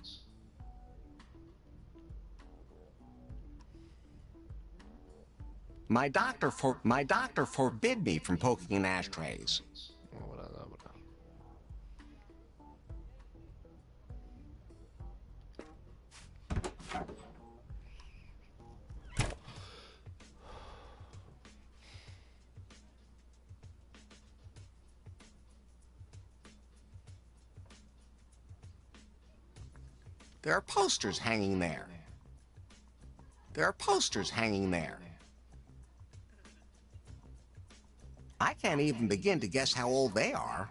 My doctor forbid me from poking in ashtrays. Dobra, dobra. There are posters hanging there. There are posters hanging there. I can't even begin to guess how old they are.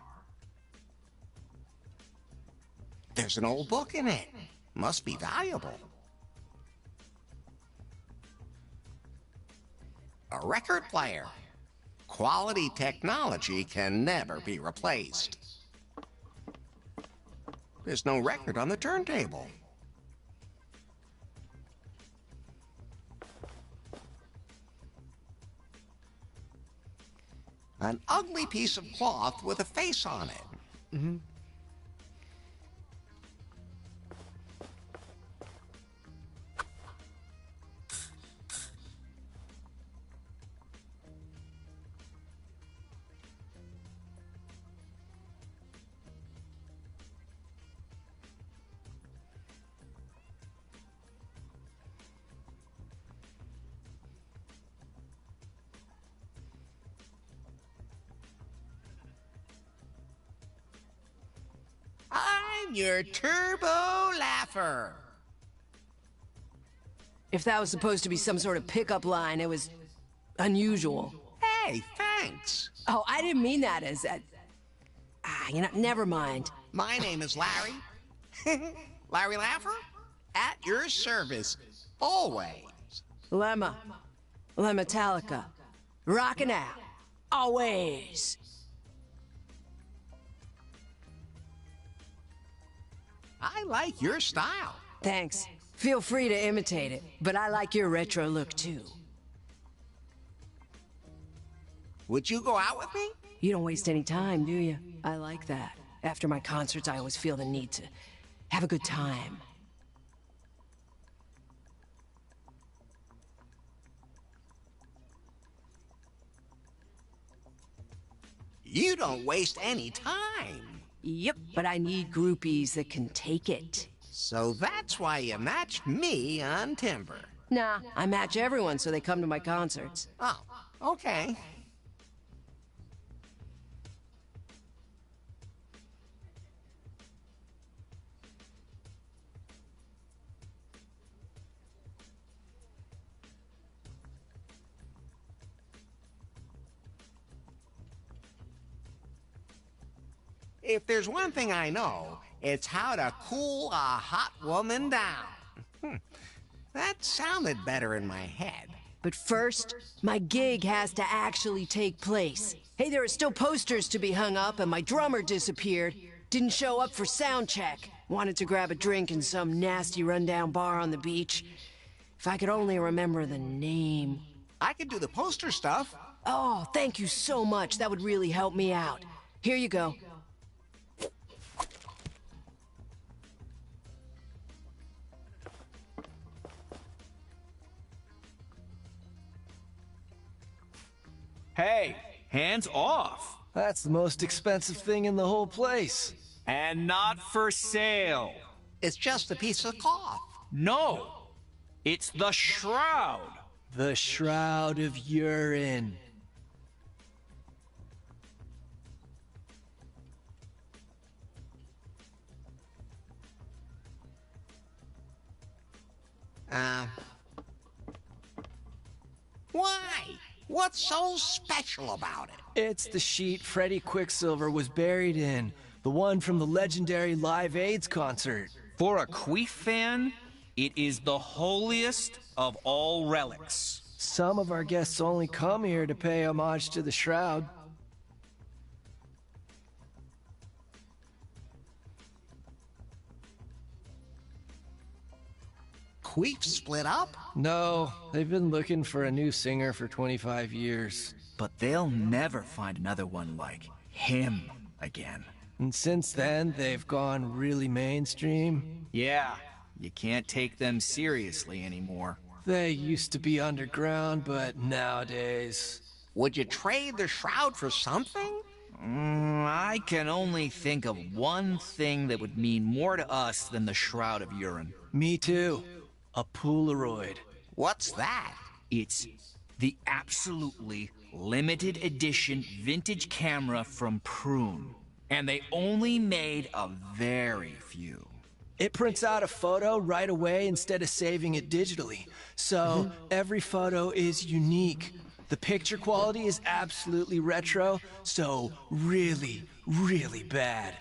There's an old book in it. Must be valuable. A record player. Quality technology can never be replaced. There's no record on the turntable. An ugly piece of cloth with a face on it. Mm-hmm. I'm your turbo laugher. If that was supposed to be some sort of pickup line, it was unusual. Hey, thanks. Oh, I didn't mean that as that. Never mind. My name is Larry. Larry Laugher? At your service. Always. Lemma. Lemmetallica. Rockin' out. Always. I like your style. Thanks. Feel free to imitate it, but I like your retro look too. Would you go out with me? You don't waste any time, do you? I like that. After my concerts, I always feel the need to have a good time. You don't waste any time. Yep, but I need groupies that can take it. So that's why you matched me on Timber. Nah, I match everyone so they come to my concerts. Oh, okay. If there's one thing I know, it's how to cool a hot woman down. That sounded better in my head. But first, my gig has to actually take place. Hey, there are still posters to be hung up, and my drummer disappeared. Didn't show up for sound check. Wanted to grab a drink in some nasty rundown bar on the beach. If I could only remember the name. I could do the poster stuff. Oh, thank you so much. That would really help me out. Here you go. Hey, hands off! That's the most expensive thing in the whole place. And not for sale. It's just a piece of cloth. No, it's the shroud. The Shroud of Urine. Why? What's so special about it? It's the sheet Freddie Quicksilver was buried in. The one from the legendary Live AIDS concert. For a Queef fan, it is the holiest of all relics. Some of our guests only come here to pay homage to the Shroud. Queef split up? No, they've been looking for a new singer for 25 years. But they'll never find another one like him again. And since then, they've gone really mainstream. Yeah, you can't take them seriously anymore. They used to be underground, but nowadays... Would you trade the Shroud for something? I can only think of one thing that would mean more to us than the Shroud of Urine. Me too. A Polaroid. What's that? It's the absolutely limited edition vintage camera from Prune. And they only made a very few. It prints out a photo right away instead of saving it digitally. So every photo is unique. The picture quality is absolutely retro, so really, really bad.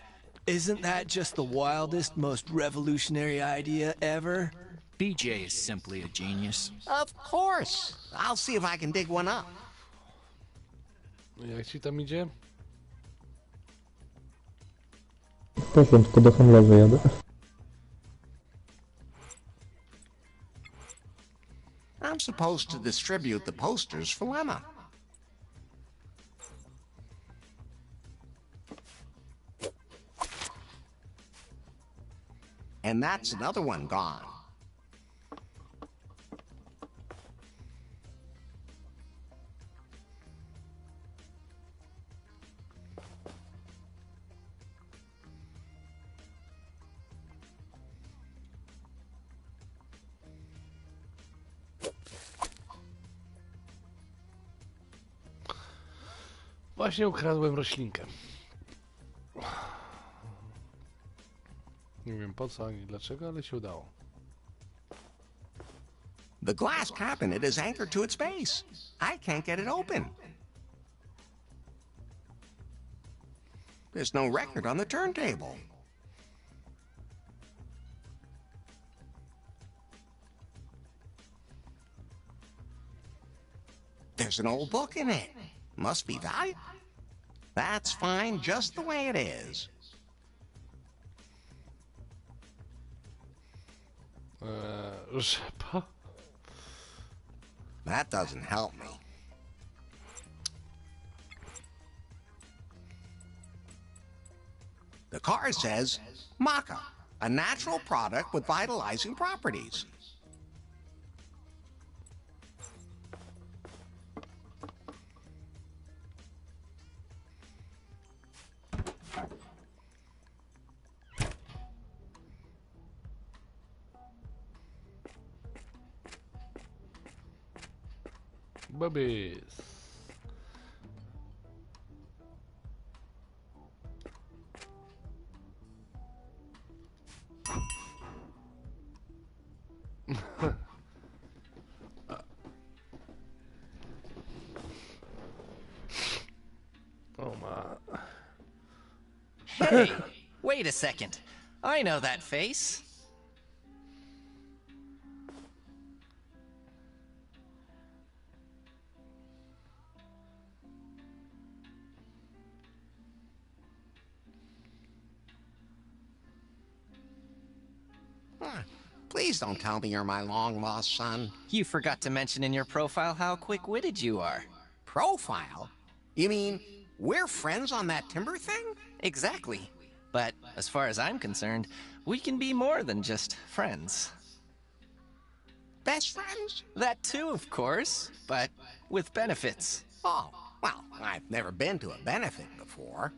Isn't that just the wildest, most revolutionary idea ever? BJ is simply a genius. Of course. I'll see if I can dig one up. Jak ci tam idzie? W porządku, do handlarza jadę. I'm supposed to distribute the posters for Lemma. And that's another one gone. Właśnie ukradłem roślinkę. Nie wiem po co ani dlaczego, ale się udało. The glass cabinet is anchored to its base. I can't get it open. There's no record on the turntable. There's an old book in it. Must be valuable. That's fine just the way it is. Rzepa? That doesn't help me. The card says maca, a natural product with vitalizing properties. Bubbies. Oh my. Hey, wait a second. I know that face. Please don't tell me you're my long-lost son. You forgot to mention in your profile how quick-witted you are. Profile? You mean we're friends on that timber thing? Exactly. But as far as I'm concerned, we can be more than just friends. Best friends? That too, of course, but with benefits. Oh, well, I've never been to a benefit before.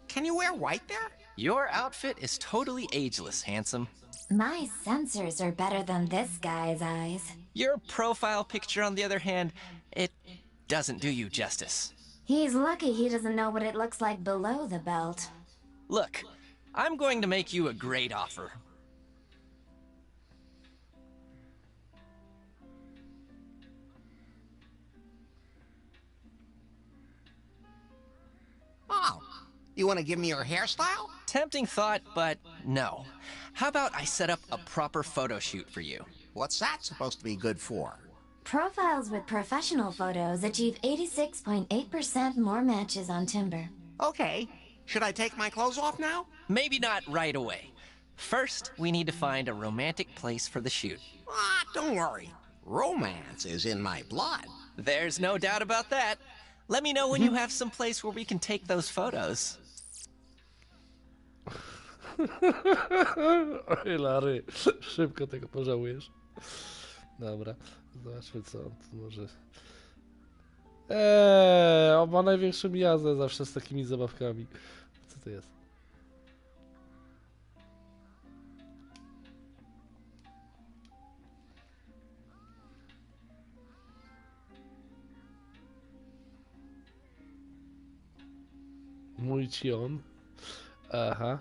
Can you wear white there? Your outfit is totally ageless, handsome. My sensors are better than this guy's eyes. Your profile picture, on the other hand, it doesn't do you justice. He's lucky he doesn't know what it looks like below the belt. Look, I'm going to make you a great offer. Oh, you want to give me your hairstyle? Tempting thought, but no. How about I set up a proper photo shoot for you? What's that supposed to be good for? Profiles with professional photos achieve 86.8% more matches on Timber. Okay. Should I take my clothes off now? Maybe not right away. First, we need to find a romantic place for the shoot. Ah, don't worry. Romance is in my blood. There's no doubt about that. Let me know when you have some place where we can take those photos. Oj, Larry, szybko tego pożałujesz. Dobra, zobaczmy co on tu może... on ma największą jazdę zawsze z takimi zabawkami. Co to jest? Mój ci on. Aha.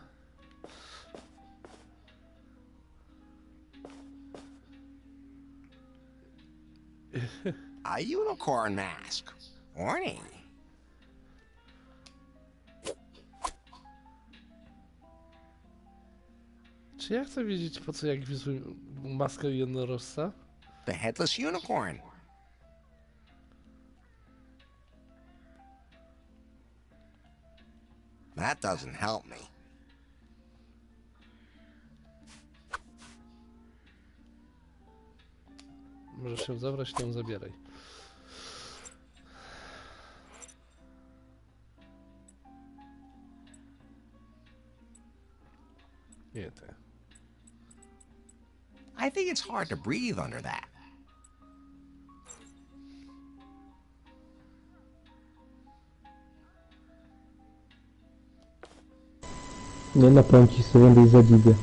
A unicorn mask. Warning. Czy ja chcę wiedzieć, po co jak widzę maskę jednorożca? The headless unicorn. That doesn't help me. Możesz się zabrać, to ją zabieraj. Nie te. I think it's hard to breathe under that. Nie napęci sobie będę zadziwia.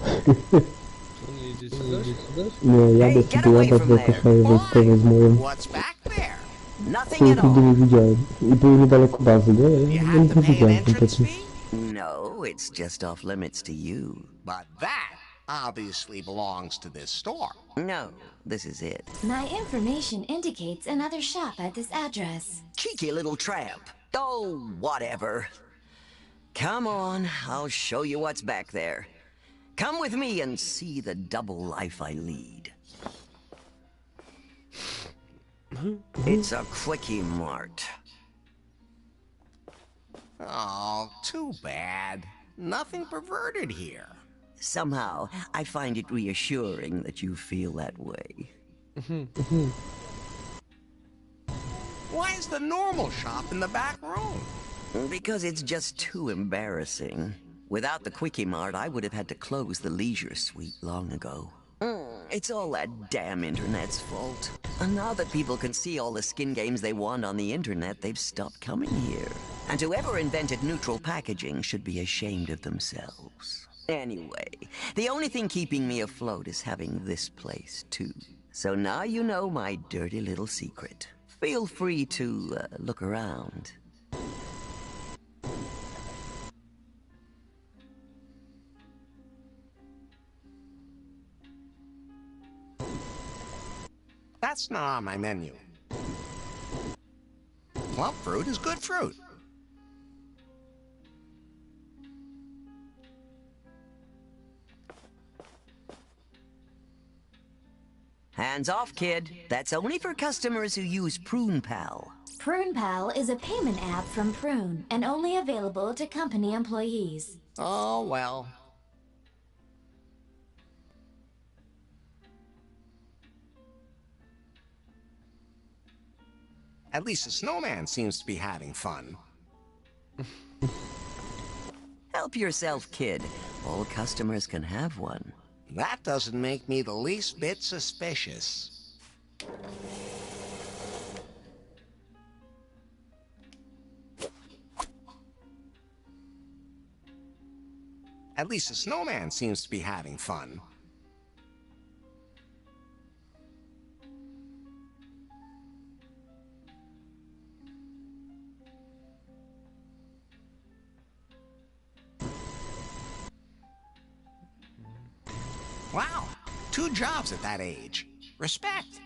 Co, nie jedziecie też? Nie, jadę sobie jadać do koszary wojskowej z moją. Nigdy nie widziałem. I były niedaleko bazy, nie? Ja nie widziałem kompletnie. No, it's just off limits to you. But that obviously belongs to this store. No, this is it. My information indicates another shop at this address. Cheeky little tramp. Oh, whatever. Come on, I'll show you what's back there. Come with me and see the double life I lead. It's a quickie mart. Oh, too bad. Nothing perverted here. Somehow, I find it reassuring that you feel that way. Why is the normal shop in the back room? Because it's just too embarrassing. Without the Quickie Mart, I would have had to close the leisure suite long ago. It's all that damn internet's fault. And now that people can see all the skin games they want on the internet, they've stopped coming here. And whoever invented neutral packaging should be ashamed of themselves. Anyway, the only thing keeping me afloat is having this place, too. So now you know my dirty little secret. Feel free to look around. That's not on my menu. Plump fruit is good fruit. Hands off, kid. That's only for customers who use Prune Pal. Prune Pal is a payment app from Prune and only available to company employees. Oh, well. At least the snowman seems to be having fun. Help yourself, kid. All customers can have one. That doesn't make me the least bit suspicious. At least the snowman seems to be having fun. Wow, 2 jobs at that age. Respect.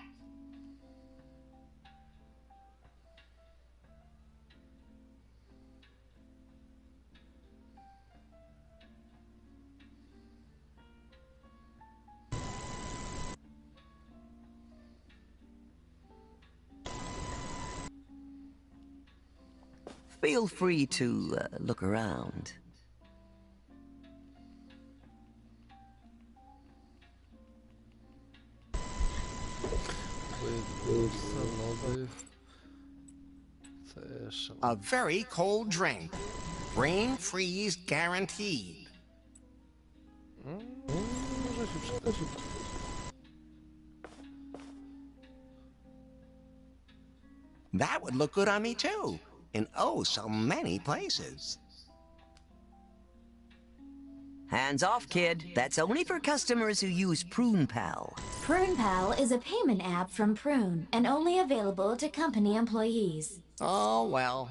Feel free to look around. A very cold drink. Brain freeze guaranteed. Może się przydać. That would look good on me too. In oh so many places. Hands off, kid. That's only for customers who use Prune Pal. Prune Pal is a payment app from Prune and only available to company employees. Oh, well.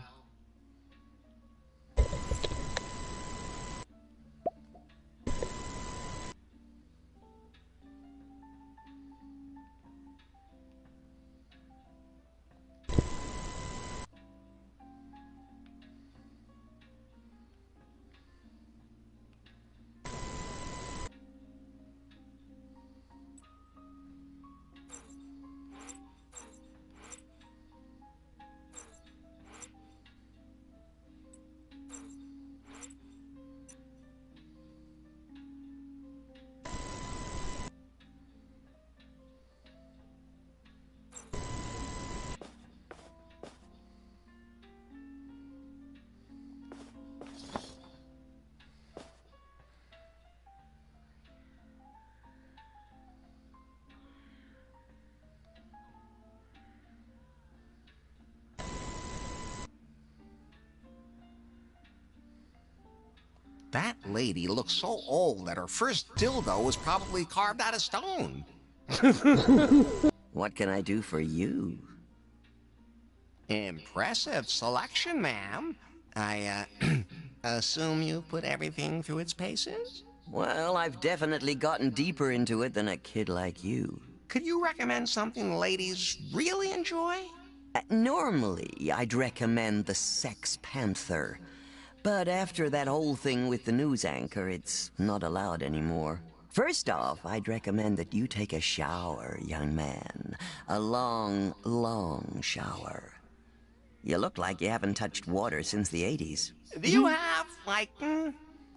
That lady looks so old that her first dildo was probably carved out of stone. What can I do for you? Impressive selection, ma'am. I, assume you put everything through its paces? Well, I've definitely gotten deeper into it than a kid like you. Could you recommend something ladies really enjoy? Normally, I'd recommend the Sex Panther. But after that whole thing with the news anchor, it's not allowed anymore. First off, I'd recommend that you take a shower, young man. A long, long shower. You look like you haven't touched water since the 80s. Do you have, like,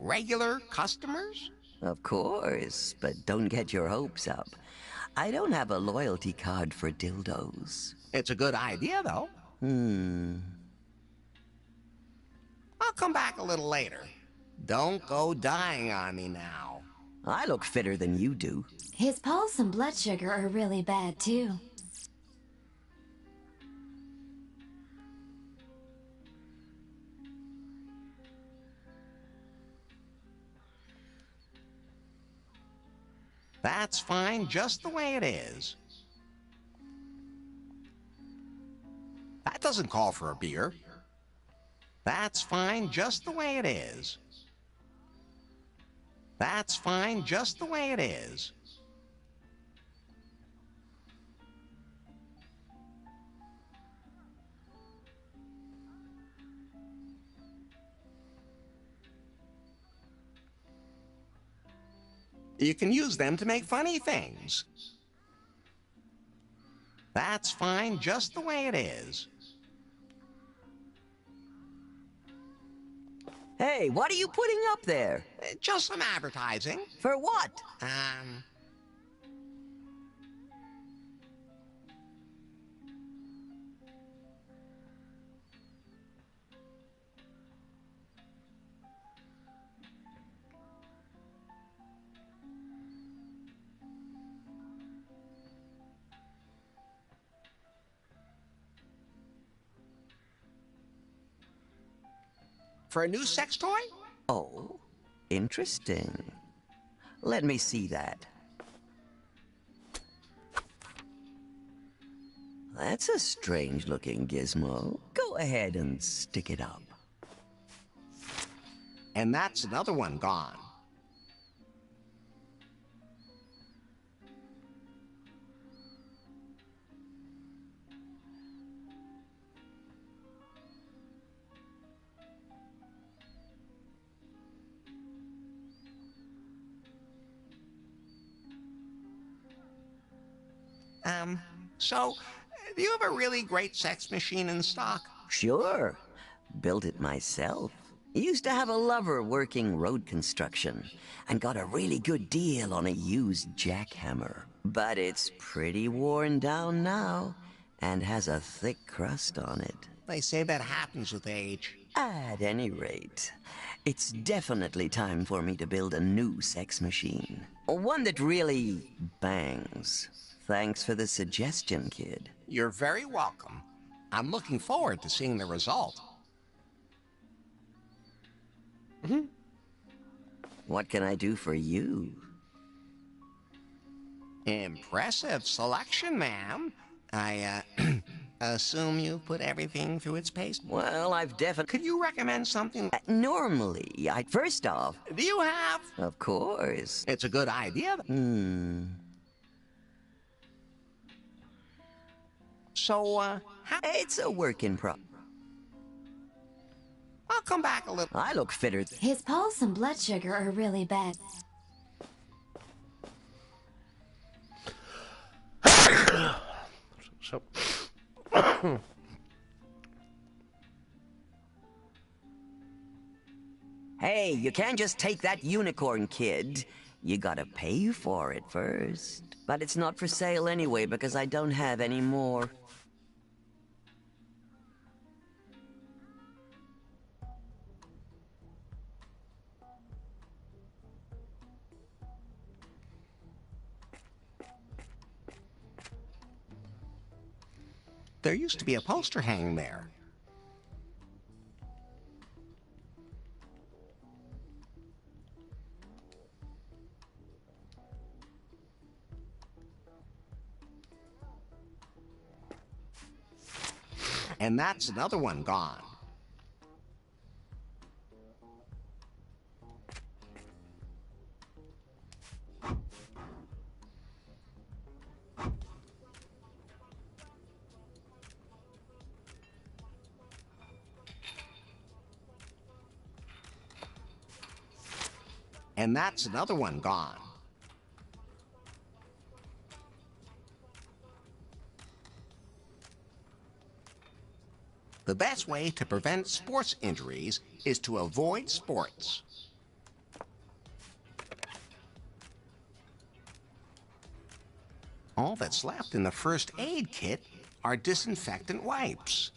regular customers? Of course, but don't get your hopes up. I don't have a loyalty card for dildos. It's a good idea, though. I'll come back a little later. Don't go dying on me now. I look fitter than you do. His pulse and blood sugar are really bad, too. That's fine just the way it is. That doesn't call for a beer. That's fine just the way it is. That's fine just the way it is. You can use them to make funny things. That's fine just the way it is. Hey, what are you putting up there? Just some advertising. For what? For a new sex toy? Oh, interesting. Let me see that. That's a strange-looking gizmo. Go ahead and stick it up. And that's another one gone. So, do you have a really great sex machine in stock? Sure. Built it myself. Used to have a lover working road construction and got a really good deal on a used jackhammer. But it's pretty worn down now and has a thick crust on it. They say that happens with age. At any rate, it's definitely time for me to build a new sex machine. One that really bangs. Thanks for the suggestion, kid. You're very welcome. I'm looking forward to seeing the result. What can I do for you? Impressive selection, ma'am. I, assume you put everything through its paces? Well, I've definitely... Could you recommend something? Normally, first off... Do you have? Of course. It's a good idea. So, It's a work in progress. I'll come back a little. I look fitter. His pulse and blood sugar are really bad. Hey, you can't just take that unicorn, kid. You gotta pay for it first. But it's not for sale anyway because I don't have any more. There used to be a poster hanging there. And that's another one gone. And that's another one gone. The best way to prevent sports injuries is to avoid sports. All that's left in the first aid kit are disinfectant wipes.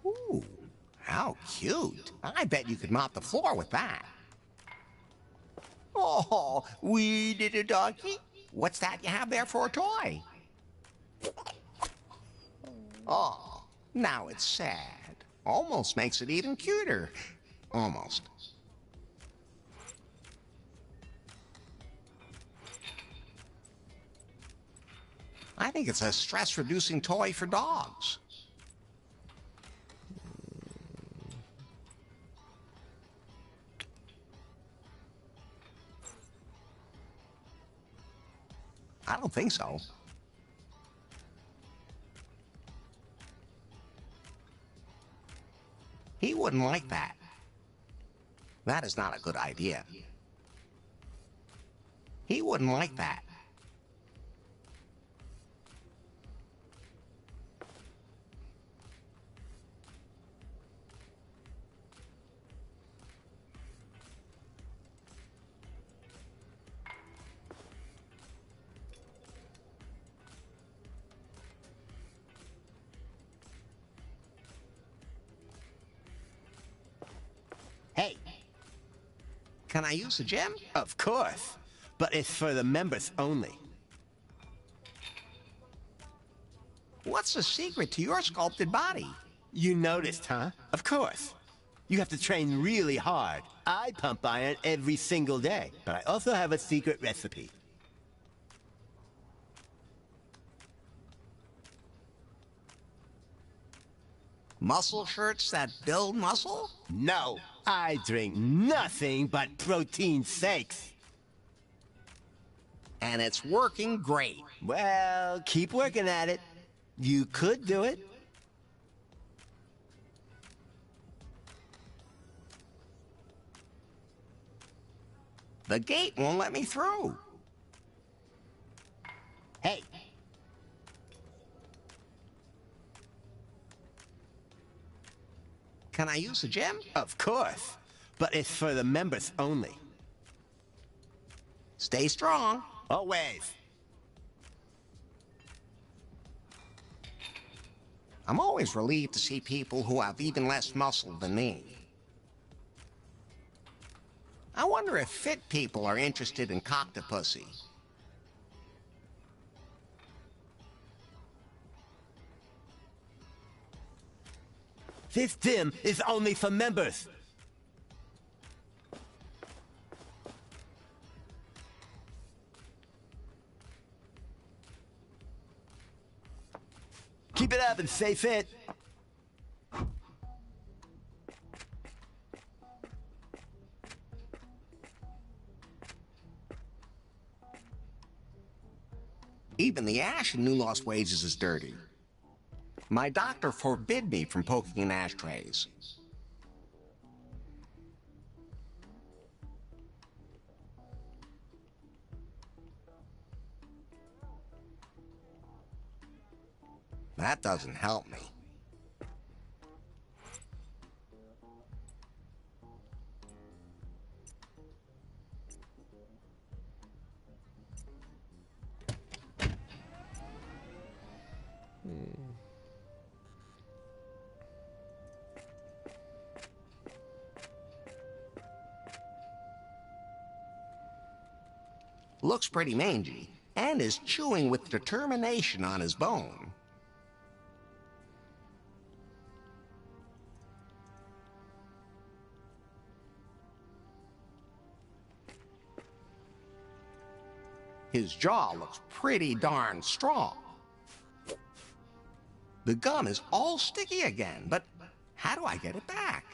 Ooh, how cute. I bet you could mop the floor with that. Oh, wee little doggy. What's that you have there for a toy? Oh, now it's sad. Almost makes it even cuter. Almost. I think it's a stress-reducing toy for dogs. I don't think so. He wouldn't like that. That is not a good idea. He wouldn't like that. Hey, can I use the gem? Of course, but it's for the members only. What's the secret to your sculpted body? You noticed, huh? Of course. You have to train really hard. I pump iron every single day, but I also have a secret recipe. Muscle shirts that build muscle? No, I drink nothing but protein shakes. And it's working great. Well, keep working at it. You could do it. The gate won't let me through. Hey. Can I use the gem? Of course, but it's for the members only. Stay strong. Always. I'm always relieved to see people who have even less muscle than me. I wonder if fit people are interested in coctopussy. This gym is only for members. Keep it up and stay fit. Even the ash in New Lost Wages is dirty. My doctor forbid me from poking in ashtrays. That doesn't help me. Looks pretty mangy, and is chewing with determination on his bone. His jaw looks pretty darn strong. The gum is all sticky again, but how do I get it back?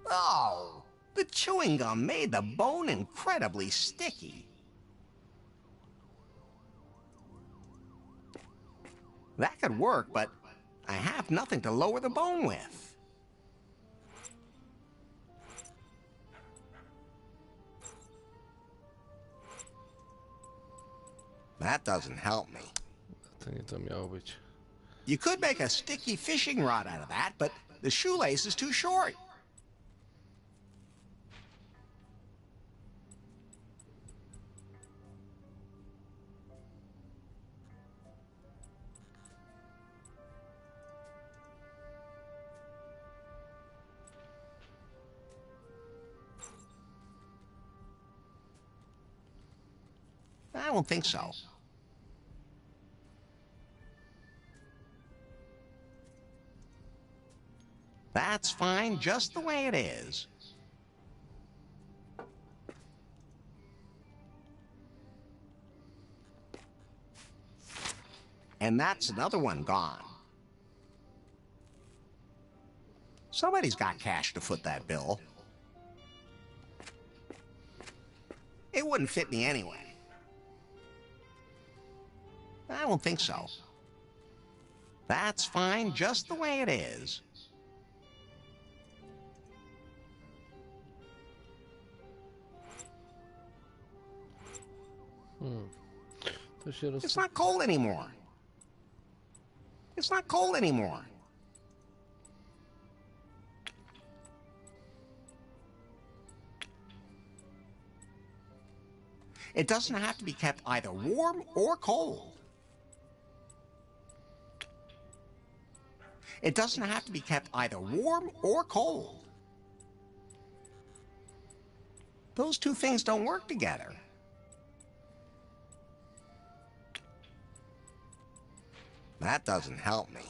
Oh, the chewing gum made the bone incredibly sticky. That could work, but I have nothing to lower the bone with. That doesn't help me. To nie to miało być. You could make a sticky fishing rod out of that, but the shoelace is too short. I don't think so. That's fine just the way it is. And that's another one gone. Somebody's got cash to foot that bill. It wouldn't fit me anyway. I don't think so. That's fine just the way it is. To się It's not cold anymore. It's not cold anymore. It doesn't have to be kept either warm or cold. It doesn't have to be kept either warm or cold. Those two things don't work together. That doesn't help me.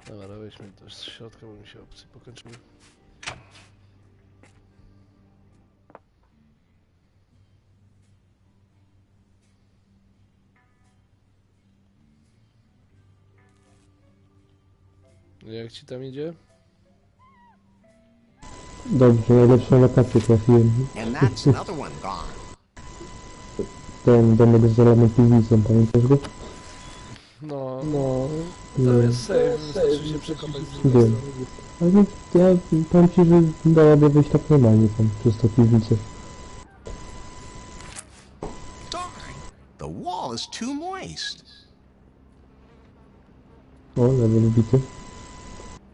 Dobra, weźmy to z środka, bo mi się opcje pokończyły. Jak ci tam idzie? Dobrze, najlepszą wakację trafiłem. And that's another one gone. Ten domek z zalaną piwnicą, pamiętasz go? No, No, to jest save, wystarczy się przekopać z drugiej wiem. strony. Ale ja powiem ci, że dałoby wyjść tak normalnie tam, przez tą piwnicę. Darn, the wall is too moist. O, level bity.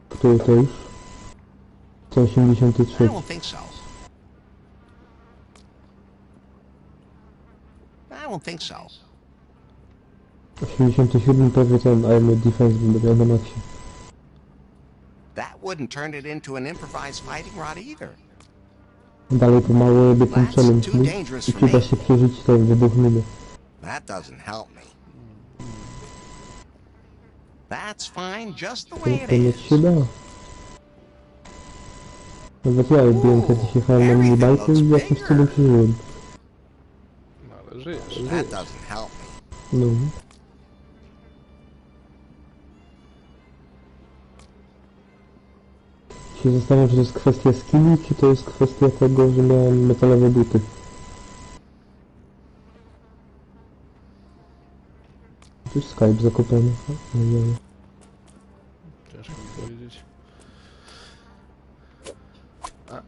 Który to już? 183. I don't think so. I don't think so. 87 prawie ten armor defense będę miał na maksie. That wouldn't turn it into an improvised fighting rod either. Dalej pomału robię ten challenge i przyda się przeżyć ten wybuch miny. That doesn't help me. That's fine just the To way it ponoć is. się da. Nawet ja robiłem kiedyś, jechałem na minibajkę i jakimś cudem przeżyłem. No ale żyjesz. That doesn't help me. No. Się zastanawiam, czy to jest kwestia skilli, czy to jest kwestia tego, że miałem metalowe buty. Tu jest Skype zakopany. Ojej. Ciężko mi powiedzieć. A,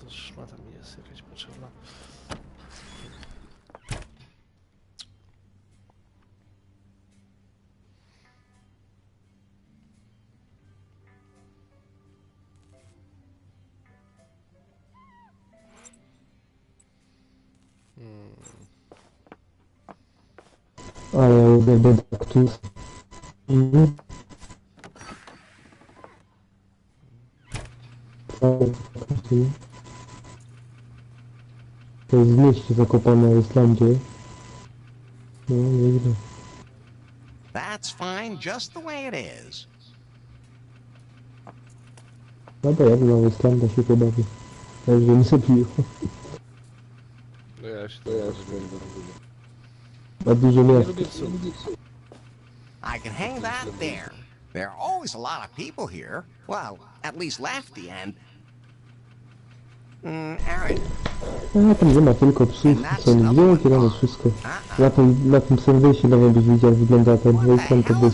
to szmata mi jest jakaś potrzebna. Ale ja uwielbiam kaktus. To jest w mieście zakopane na Islandzie. No, nieźle. That's fine just the way it is. Dobra, ja bym na Islandę się pobawię. Ja już bym sobie No ja się to nie lubię. na duże Nie miasto. lubię psów. I can hang that there. There are always a lot of people here. Well, at least Lefty and... Aaron. A tam nie ma tylko psów, są wielkie nawet wszystko. Na tym serwisie nawet byś widział, jak wygląda ten Wasteland, to by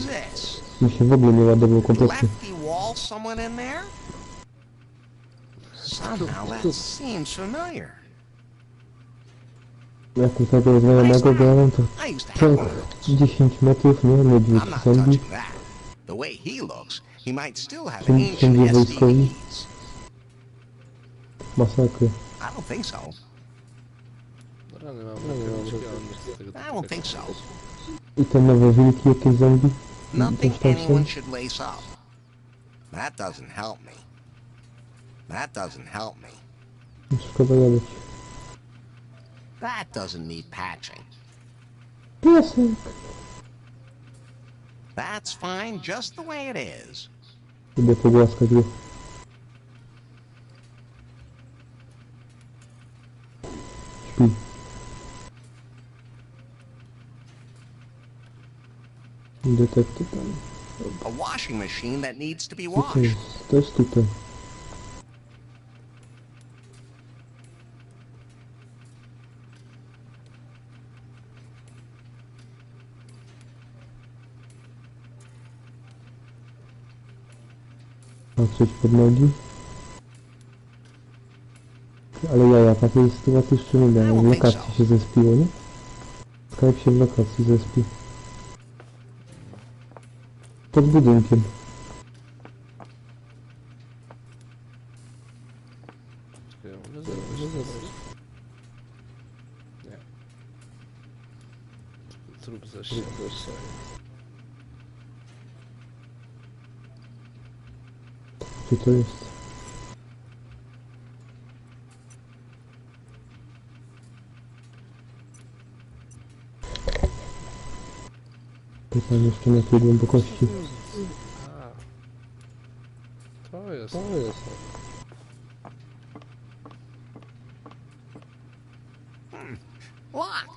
mi się w ogóle nie ładował kompletnie. Lefty wall someone in there? Somehow that seems familiar. Jak tu tego znajomego grałem, to tak 10 metrów, nie? Niedźwiedź I'm not zombie. touching that. The way he looks, he might still have Wszędzie ancient wojskowi. STDs. Masakry. I don't think so. Rany mam, I don't think so. I te nowe wilki, jakieś zombie? Nothing Też tam są? anyone should lace up. That doesn't help me. That doesn't help me. Szkoda jadać. That doesn't need patching. Piesek! That's fine just the way it is. Idę pogłaskać go. Śpi. Detektyw tam. A washing machine that needs to be Co to washed. jest? To jest tutaj. Patrzeć pod nogi. Ale jaja, takiej sytuacji jeszcze nie miałem. W lokacji się zespiło, nie? Skype się w lokacji zespi. Pod budynkiem. Czekaj, ja mogę zebrać. Nie. Zrób zasięg. Gdzie to jest? Pytam jeszcze na jakiej głębokości. To jest. Locked.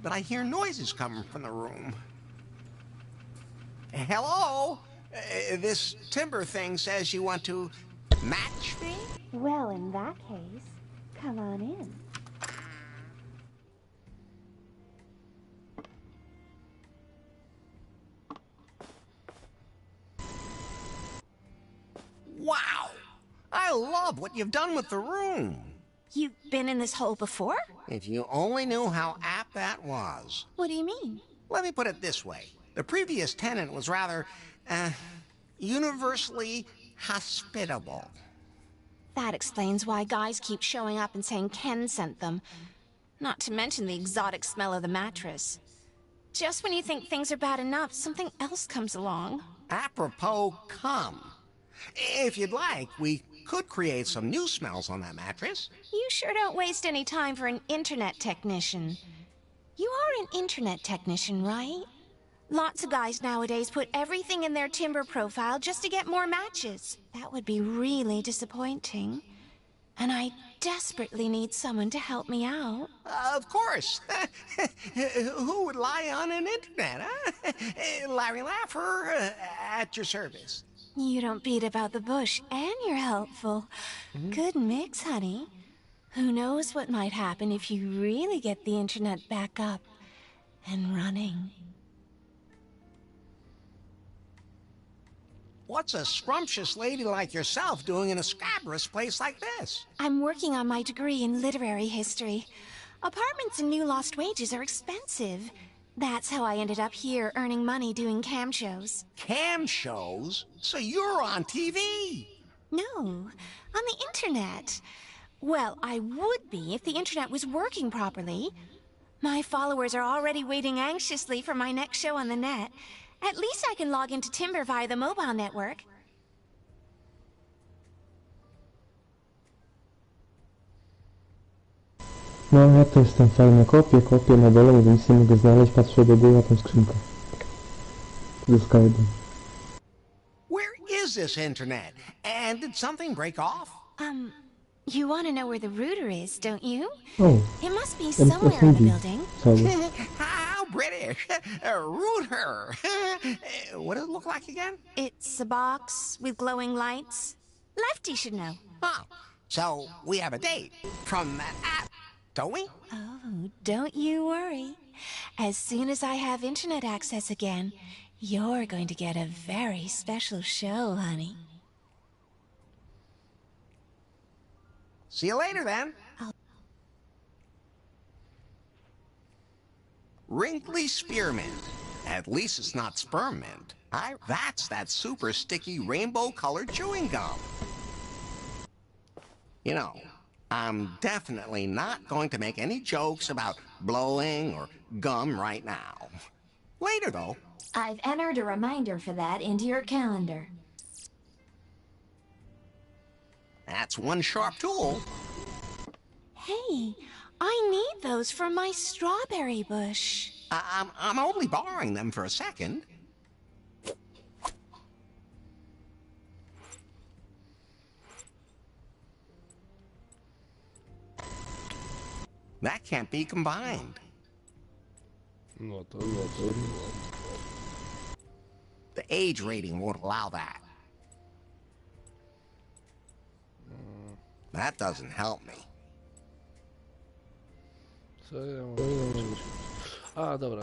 But I hear noises coming from the room. Hello? This timber thing says you want to match me? Well, in that case, come on in. Wow! I love what you've done with the room. You've been in this hole before? If you only knew how apt that was. What do you mean? Let me put it this way. The previous tenant was rather, universally hospitable. That explains why guys keep showing up and saying Ken sent them. Not to mention the exotic smell of the mattress. Just when you think things are bad enough, something else comes along. Apropos come. If you'd like, we could create some new smells on that mattress. You sure don't waste any time for an internet technician. You are an internet technician, right? Lots of guys nowadays put everything in their timber profile just to get more matches. That would be really disappointing. And I desperately need someone to help me out. Of course. Who would lie on an internet, huh? Larry Laffer, at your service. You don't beat about the bush, and you're helpful. Good mix, honey. Who knows what might happen if you really get the internet back up and running. What's a scrumptious lady like yourself doing in a scabrous place like this? I'm working on my degree in literary history. Apartments in New Lost Wages are expensive. That's how I ended up here earning money doing cam shows. Cam shows? So you're on TV? No, on the internet. Well, I would be if the internet was working properly. My followers are already waiting anxiously for my next show on the net. At least I can log into Timber via the mobile network. No, ja to jestem fajny. Kopię na dole, mówię, nic nie mogę znaleźć, patrzę do góry, a tam skrzynka. Zyska 1. Where is this internet? And did something break off? You want to know where the router is, don't you? Oh. It must be somewhere in the building. How British! A router! What does it look like again? It's a box with glowing lights. Lefty should know. Oh, so we have a date from that app, don't we? Oh, don't you worry. As soon as I have internet access again, you're going to get a very special show, honey. See you later, then. Wrinkly spearmint. At least it's not spearmint. That's that super sticky rainbow-colored chewing gum. You know, I'm definitely not going to make any jokes about blowing or gum right now. Later, though. I've entered a reminder for that into your calendar. That's one sharp tool. Hey, I need those for my strawberry bush. I'm only borrowing them for a second. That can't be combined. The age rating won't allow that. That doesn't help me. Co ja mam zrobić? A, dobra.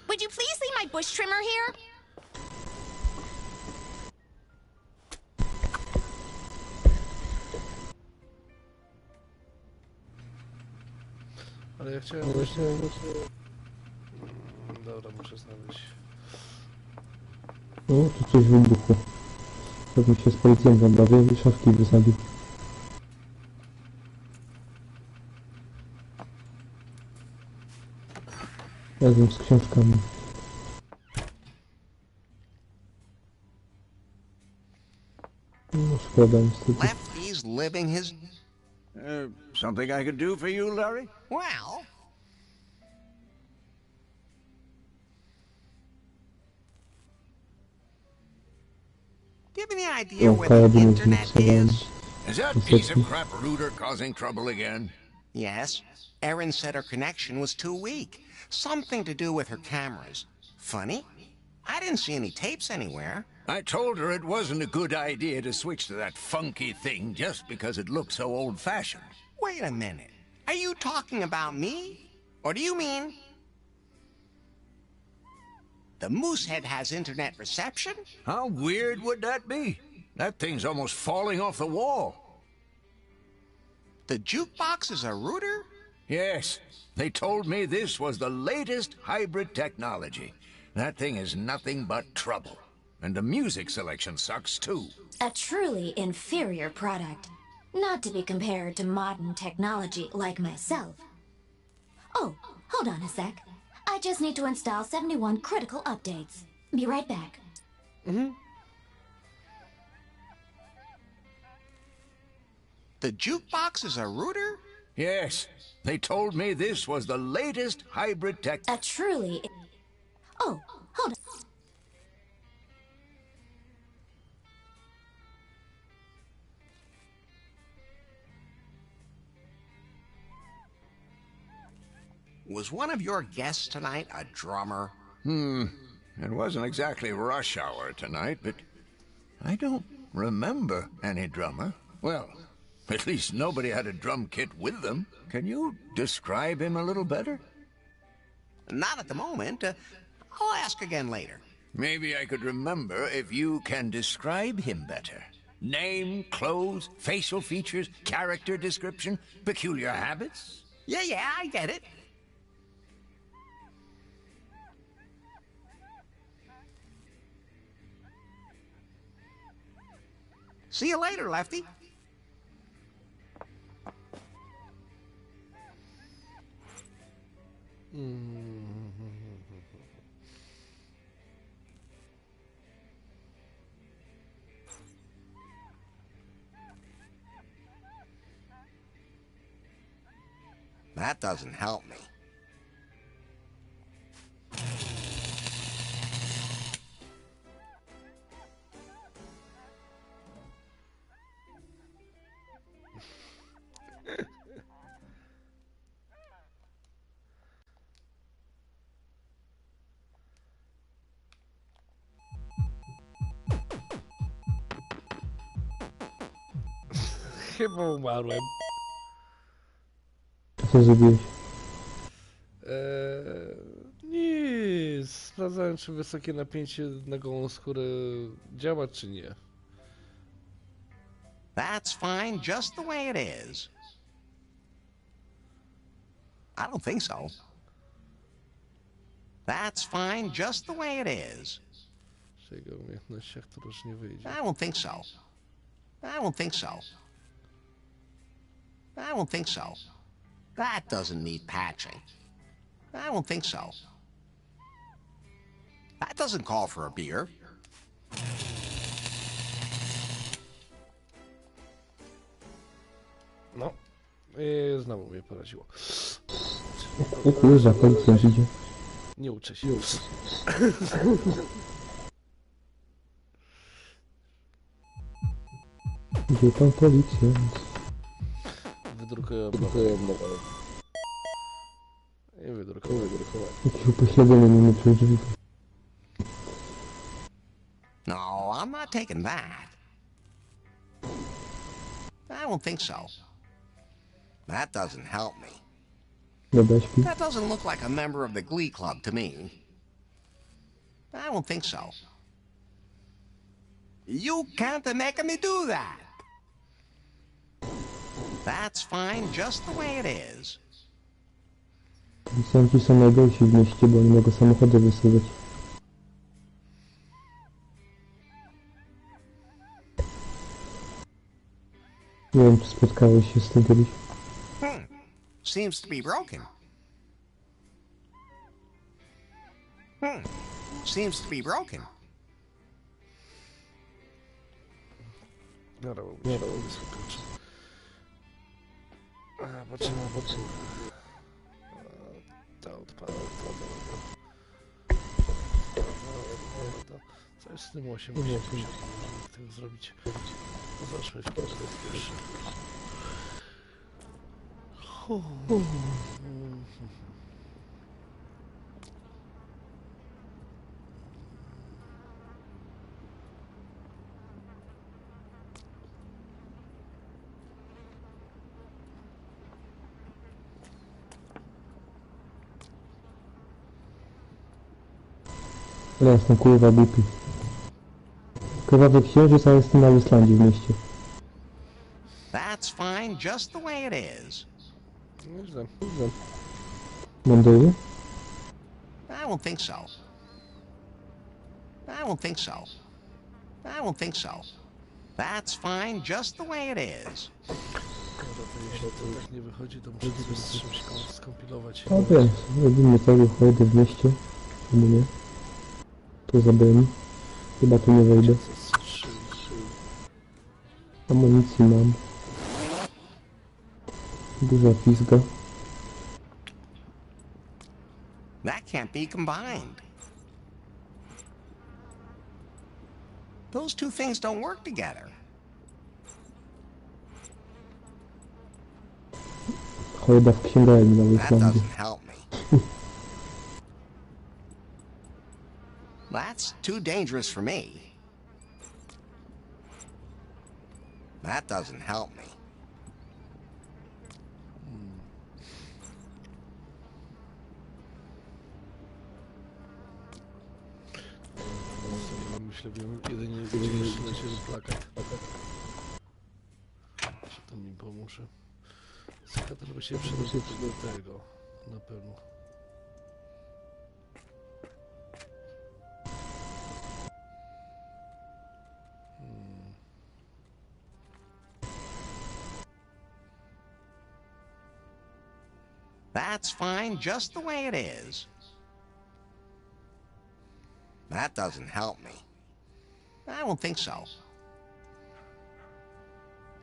Would you please leave my bush trimmer here? Ale ja chciałem... Dobra, muszę znaleźć. O, tu coś wybuchło. Pewnie się z policjantem bawię i szafki wysadził. Razem z książkami. No, szkoda niestety. Lefty's living his... Something I could do for you, Larry? Well... Do you have any idea where the internet is? Is that piece of crap router causing trouble again? Yes. Erin said her connection was too weak. Something to do with her cameras. Funny. I didn't see any tapes anywhere. I told her it wasn't a good idea to switch to that funky thing just because it looked so old-fashioned. Wait a minute. Are you talking about me? Or do you mean... the Moosehead has internet reception? How weird would that be? That thing's almost falling off the wall. The jukebox is a router? Yes. They told me this was the latest hybrid technology. That thing is nothing but trouble. And the music selection sucks too. A truly inferior product. Not to be compared to modern technology like myself. Oh, hold on a sec. I just need to install 71 critical updates. Be right back. The jukebox is a router? Yes. They told me this was the latest hybrid tech... A truly... Oh, hold on. Was one of your guests tonight a drummer? It wasn't exactly rush hour tonight, but I don't remember any drummer. Well, at least nobody had a drum kit with them. Can you describe him a little better? Not at the moment. I'll ask again later. Maybe I could remember if you can describe him better. Name, clothes, facial features, character description, peculiar habits? Yeah, I get it. See you later, Lefty. That doesn't help me. Chyba umarłem. Co zrobiłeś? Nic. Sprawdzałem, czy wysokie napięcie na gołą skórę działa, czy nie. That's fine just the way it is. I don't think so. That's fine just the way it is. W jego umiejętnościach to już nie wyjdzie. I don't think so. I don't think so. I don't think so. That doesn't need patching. I don't think so. That doesn't call for a beer. No. I znowu mnie poraziło. O kurwa, policjant idzie. Nie uczę się. Gdzie pan policjant? Wydrukuję obnowę. I wydrukować. Jakie upośledzenie nie mnie przez drzwi. No, I'm not taking that. I don't think so. That doesn't help me. Dobra, śpi. That doesn't look like a member of the Glee Club to me. I don't think so. You can't make me do that. That's fine just the way it is. Policjanci są najgorsi w mieście, bo nie mogą samochody wysyłać. Nie wiem, czy spotkałeś się z tym kiedyś. Seems to be broken. Seems to be broken. Nie robię wysokoczy. Poczekaj. To odpada. Coś z tym 8 musimy tego zrobić. Zobaczmy w pierwszy. Ja jestem kurwa głupi. Krwawy księżyc, a jestem na Islandii w mieście. That's fine just the way it is. Nieźle. Mądry? I don't think so. I don't think so. I don't think so. That's fine just the way it is. Jeśli to tak nie wychodzi, to muszę sobie z czymś skompilować. A wiem, robimy tego, chodzę w mieście. Czemu nie? Tu zabroni. Chyba tu nie wejdę. Amunicji mam. Duża pizga. That can't be combined. Those two things don't work together. Choroba w księgarni na That Islandii. doesn't help me. That's too dangerous for me. That doesn't help me. Myślę, jedynie leci plakat. Czy to mi pomoże? Skater by się przydał do tego. Na pewno. That's fine just the way it is. That doesn't help me. I don't think so.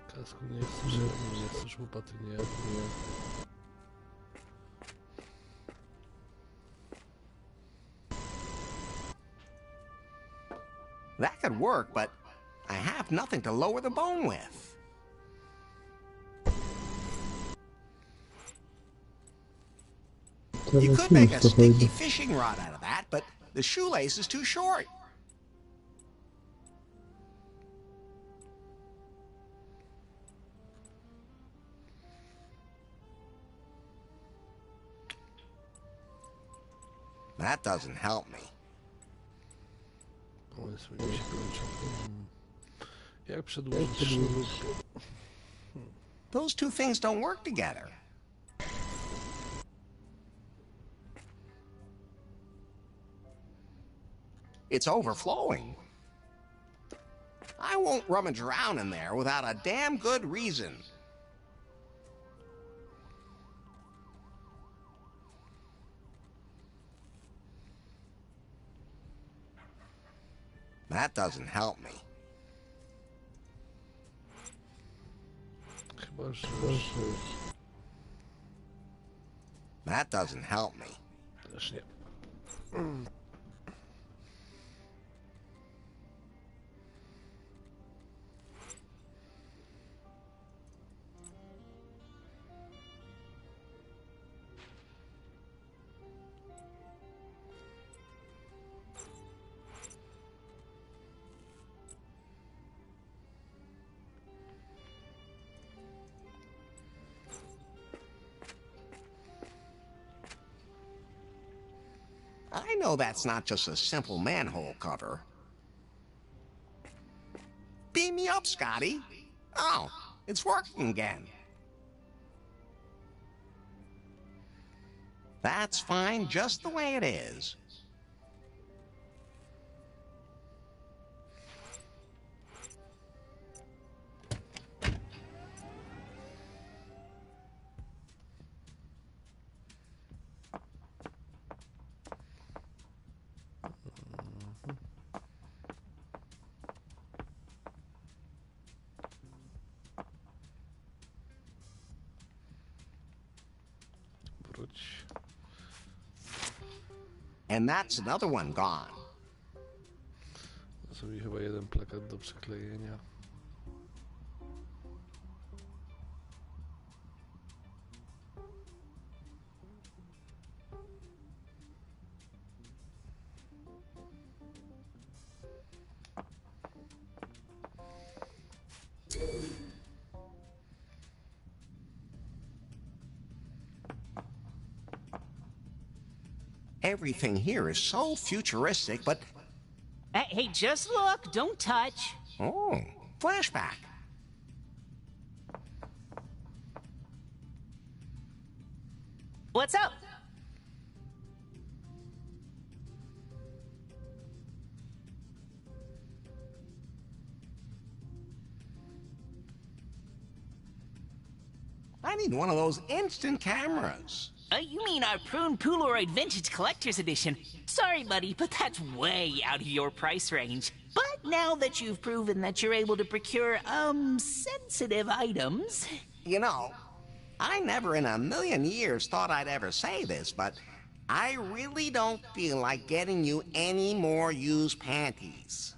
Kasku nie chcesz, nie chcesz łopaty, nie. That could work, but I have nothing to lower the bone with. You could make a sticky fishing rod out of that, but the shoelace is too short. That doesn't help me. Jak przedłużyć sznurówkę? Those two things don't work together. It's overflowing. I won't rummage around in there without a damn good reason. That doesn't help me. Chyba, że... That doesn't help me. Też nie. I know that's not just a simple manhole cover. Beam me up, Scotty. Oh, it's working again. That's fine just the way it is. And that's another one gone. Zrobię chyba jeden plakat do przyklejenia. Everything here is so futuristic, but... Hey, just look, don't touch. Oh, flashback. What's up? I need one of those instant cameras. You mean our Prune Polaroid Vintage Collector's Edition? Sorry, buddy, but that's way out of your price range. But now that you've proven that you're able to procure, sensitive items... You know, I never in a million years thought I'd ever say this, but I really don't feel like getting you any more used panties.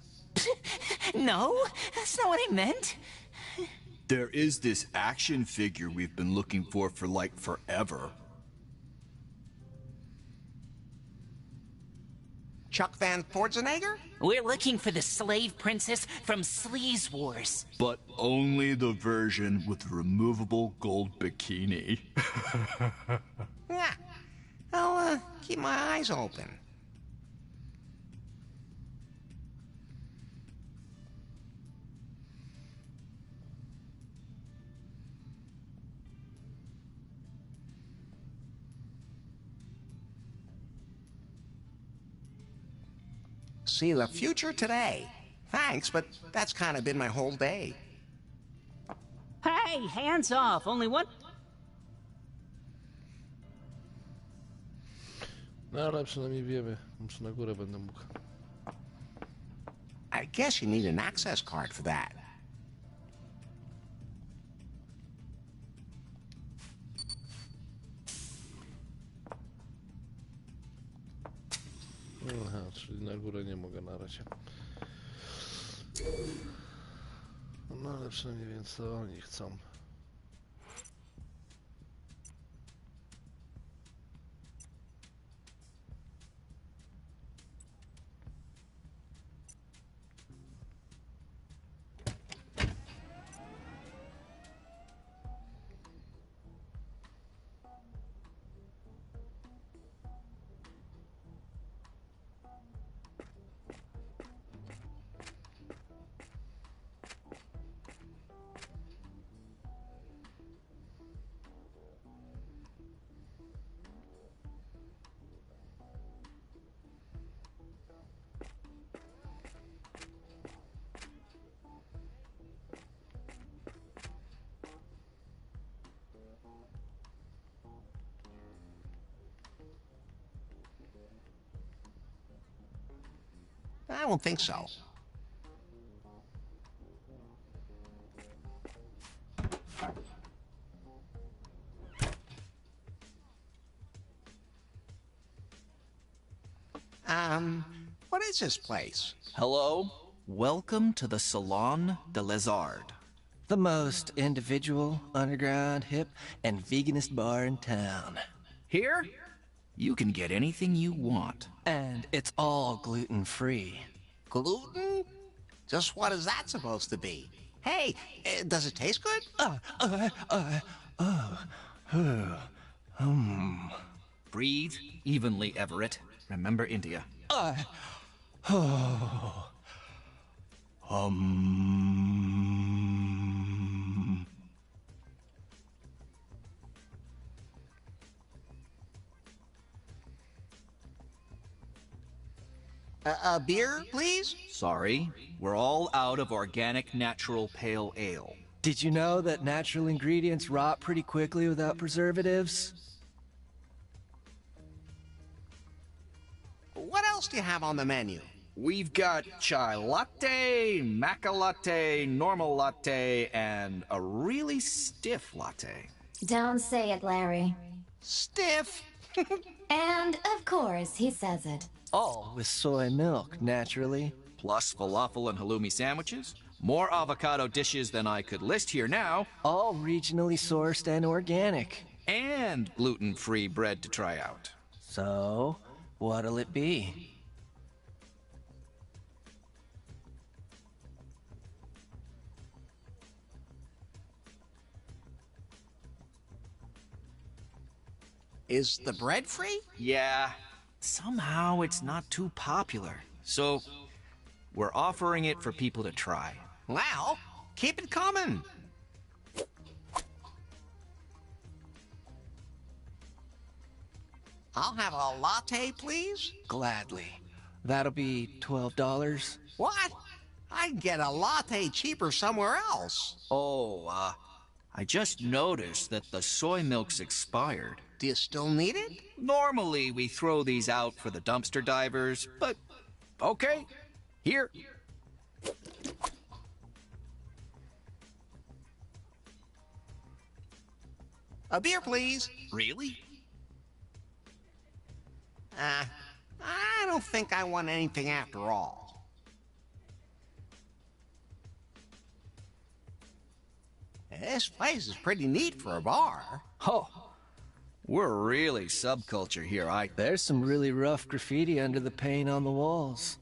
No, that's not what I meant. There is this action figure we've been looking for like forever. Chuck Van Forzenegger? We're looking for the slave princess from Sleaze Wars. But only the version with removable gold bikini. Yeah, I'll keep my eyes open. See the future today. Thanks, but that's kind of been my whole day. Hey, hands off. Only one... No ale przynajmniej wiemy. Muszę na górę będę mógł. I guess you need an access card for that. Aha, czyli na górę nie mogę na razie. No ale przynajmniej wiem co oni chcą. I don't think so. What is this place? Hello? Welcome to the Salon de Lézard. The most individual, underground, hip, and veganist bar in town. Here, you can get anything you want. And it's all gluten-free. Gluten? Just what is that supposed to be? Hey, does it taste good? Breathe evenly, Everett. Remember India. A beer, please? Sorry, we're all out of organic natural pale ale. Did you know that natural ingredients rot pretty quickly without preservatives? What else do you have on the menu? We've got chai latte, maca latte, normal latte, and a really stiff latte. Don't say it, Larry. Stiff? And, of course, he says it. All with soy milk, naturally. Plus falafel and halloumi sandwiches. More avocado dishes than I could list here now. All regionally sourced and organic. And gluten-free bread to try out. So, what'll it be? Is the bread free? Yeah. Somehow it's not too popular. So, we're offering it for people to try. Well, keep it coming. I'll have a latte, please. Gladly. That'll be $12. What? I'd get a latte cheaper somewhere else. Oh, I just noticed that the soy milk's expired. Do you still need it? Normally, we throw these out for the dumpster divers, but okay, here. A beer, please. Really? I don't think I want anything after all. This place is pretty neat for a bar. Oh, we're really subculture here. There's some really rough graffiti under the paint on the walls.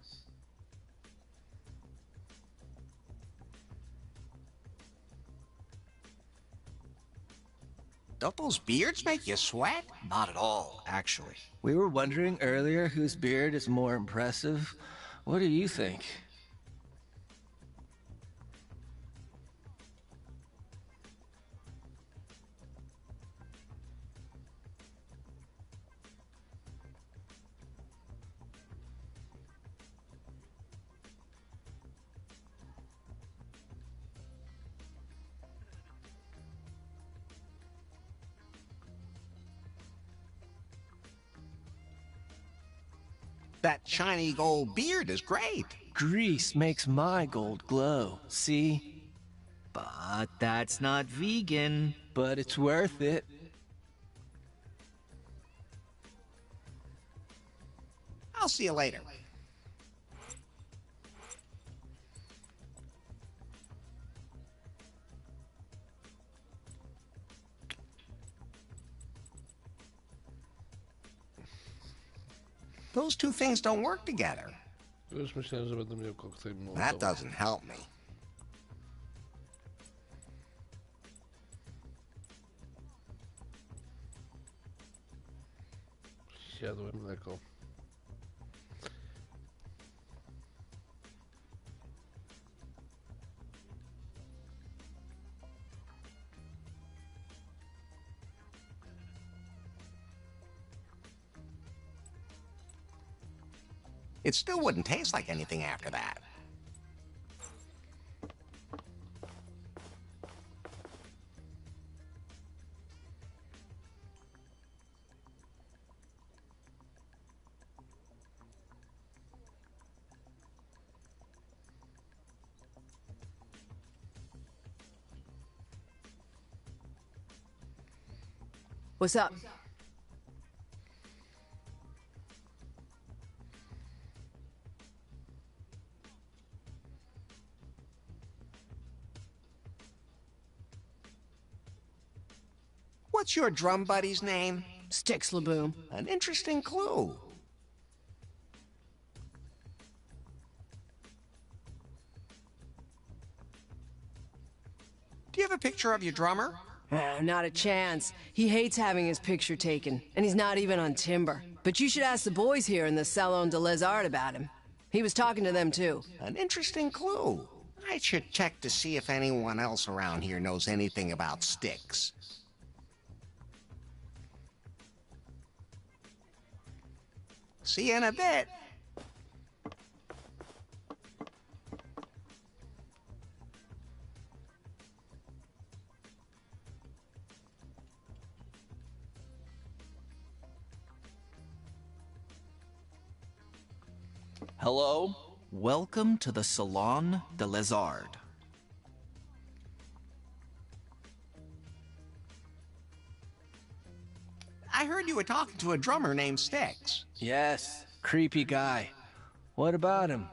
Don't those beards make you sweat? Not at all, actually. We were wondering earlier whose beard is more impressive. What do you think? That shiny gold beard is great. Grease makes my gold glow, see? But that's not vegan. But it's worth it. I'll see you later. Those two things don't work together. Już myślałem, że będę miał koktajl That Mołotowa. doesn't help me. Jadłem mleko. It still wouldn't taste like anything after that. What's up? What's your drum buddy's name? Sticks Laboom. An interesting clue. Do you have a picture of your drummer? Not a chance. He hates having his picture taken, and he's not even on timber. But you should ask the boys here in the Salon de les Arts about him. He was talking to them too. An interesting clue. I should check to see if anyone else around here knows anything about sticks. See you in a bit. Hello? Welcome to the Salon de les Arts. I heard you were talking to a drummer named Sticks. Yes, creepy guy. What about him?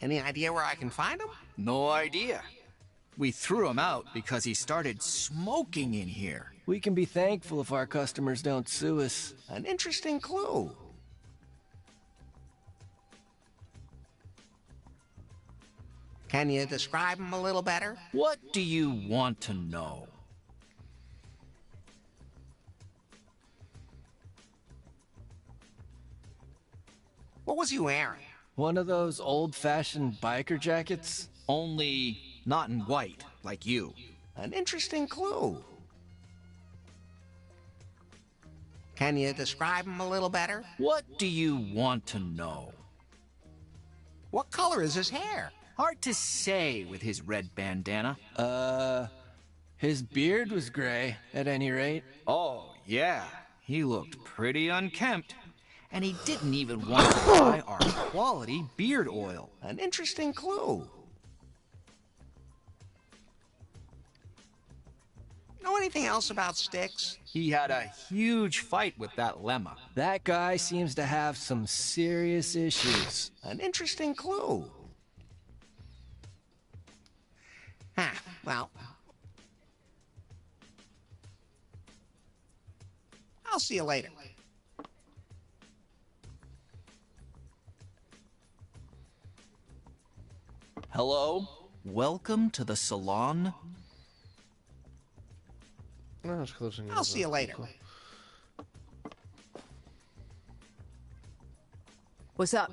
Any idea where I can find him? No idea. We threw him out because he started smoking in here. We can be thankful if our customers don't sue us. An interesting clue. Can you describe him a little better? What do you want to know? What was he wearing? One of those old-fashioned biker jackets? Only not in white, like you. An interesting clue. Can you describe him a little better? What do you want to know? What color is his hair? Hard to say with his red bandana. His beard was gray, at any rate. Oh, yeah. He looked pretty unkempt. And he didn't even want to buy our quality beard oil. An interesting clue. Know anything else about Sticks? He had a huge fight with that lemma. That guy seems to have some serious issues. An interesting clue. Well, I'll see you later. Hello? Welcome to the Salon. No, szkoda, że nie I'll see you later. What's up?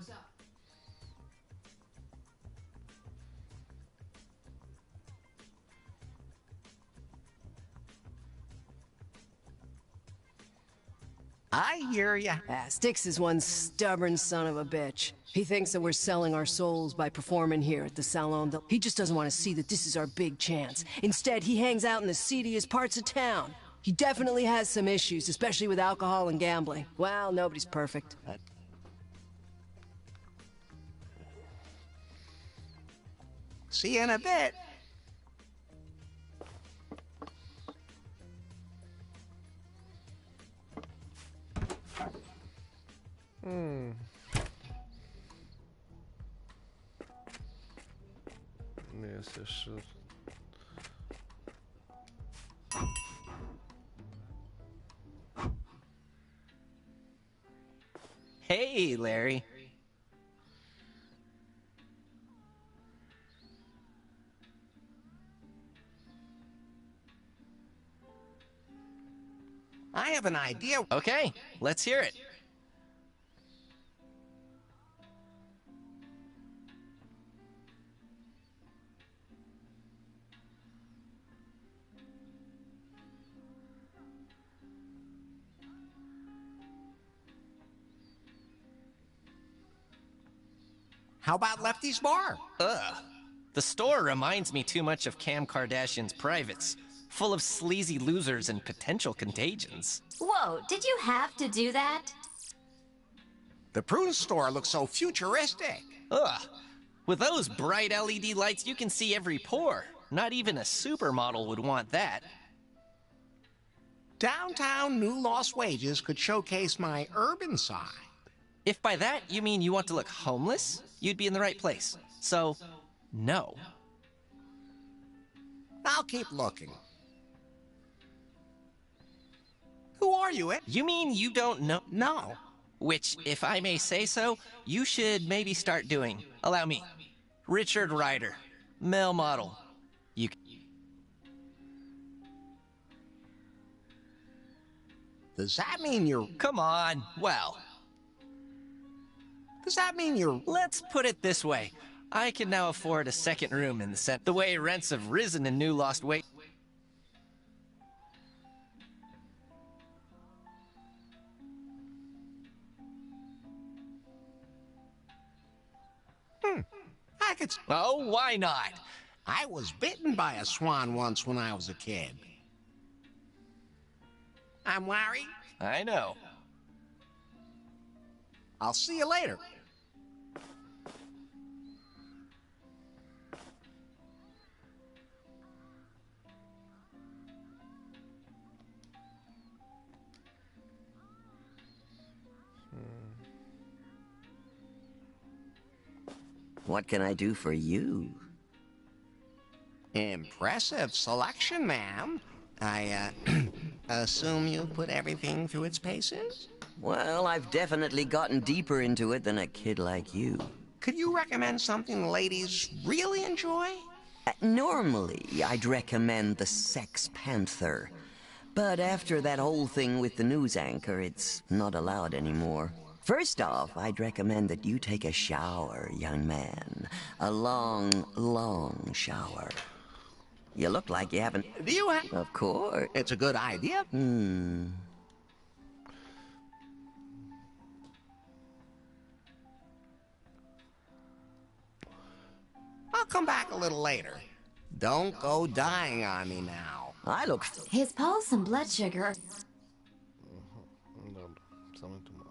I hear ya. Styx is one stubborn son of a bitch. He thinks that we're selling our souls by performing here at the Salon. He just doesn't want to see that this is our big chance. Instead, he hangs out in the seediest parts of town. He definitely has some issues, especially with alcohol and gambling. Well, nobody's perfect. See you in a bit. Nie jest jeszcze... Hey, Larry. I have an idea. Okay, let's hear it. How about Lefty's Bar? Ugh. The store reminds me too much of Cam Kardashian's privates, full of sleazy losers and potential contagions. Whoa, did you have to do that? The Prune store looks so futuristic. Ugh. With those bright LED lights, you can see every pore. Not even a supermodel would want that. Downtown New Lost Wages could showcase my urban side. If by that you mean you want to look homeless, you'd be in the right place. So, no. I'll keep looking. Who are you, Ed? You mean you don't know? No. Which, if I may say so, you should maybe start doing. Allow me. Richard Ryder, male model. You. Does that mean you're... Come on, well. Does that mean you're... Let's put it this way. I can now afford a second room in the set. The way rents have risen in New Lost Wages. I could... Oh, why not? I was bitten by a swan once when I was a kid. I'm Larry. I know. I'll see you later. What can I do for you? Impressive selection, ma'am. I, assume you put everything through its paces? Well, I've definitely gotten deeper into it than a kid like you. Could you recommend something ladies really enjoy? Normally, I'd recommend the Sex Panther. But after that whole thing with the news anchor, it's not allowed anymore. First off, I'd recommend that you take a shower, young man. A long, long shower. You look like you haven't... Do you have... Of course. It's a good idea. I'll come back a little later. Don't go dying on me now. I look... His pulse and blood sugar... Dobra, co my tu mamy?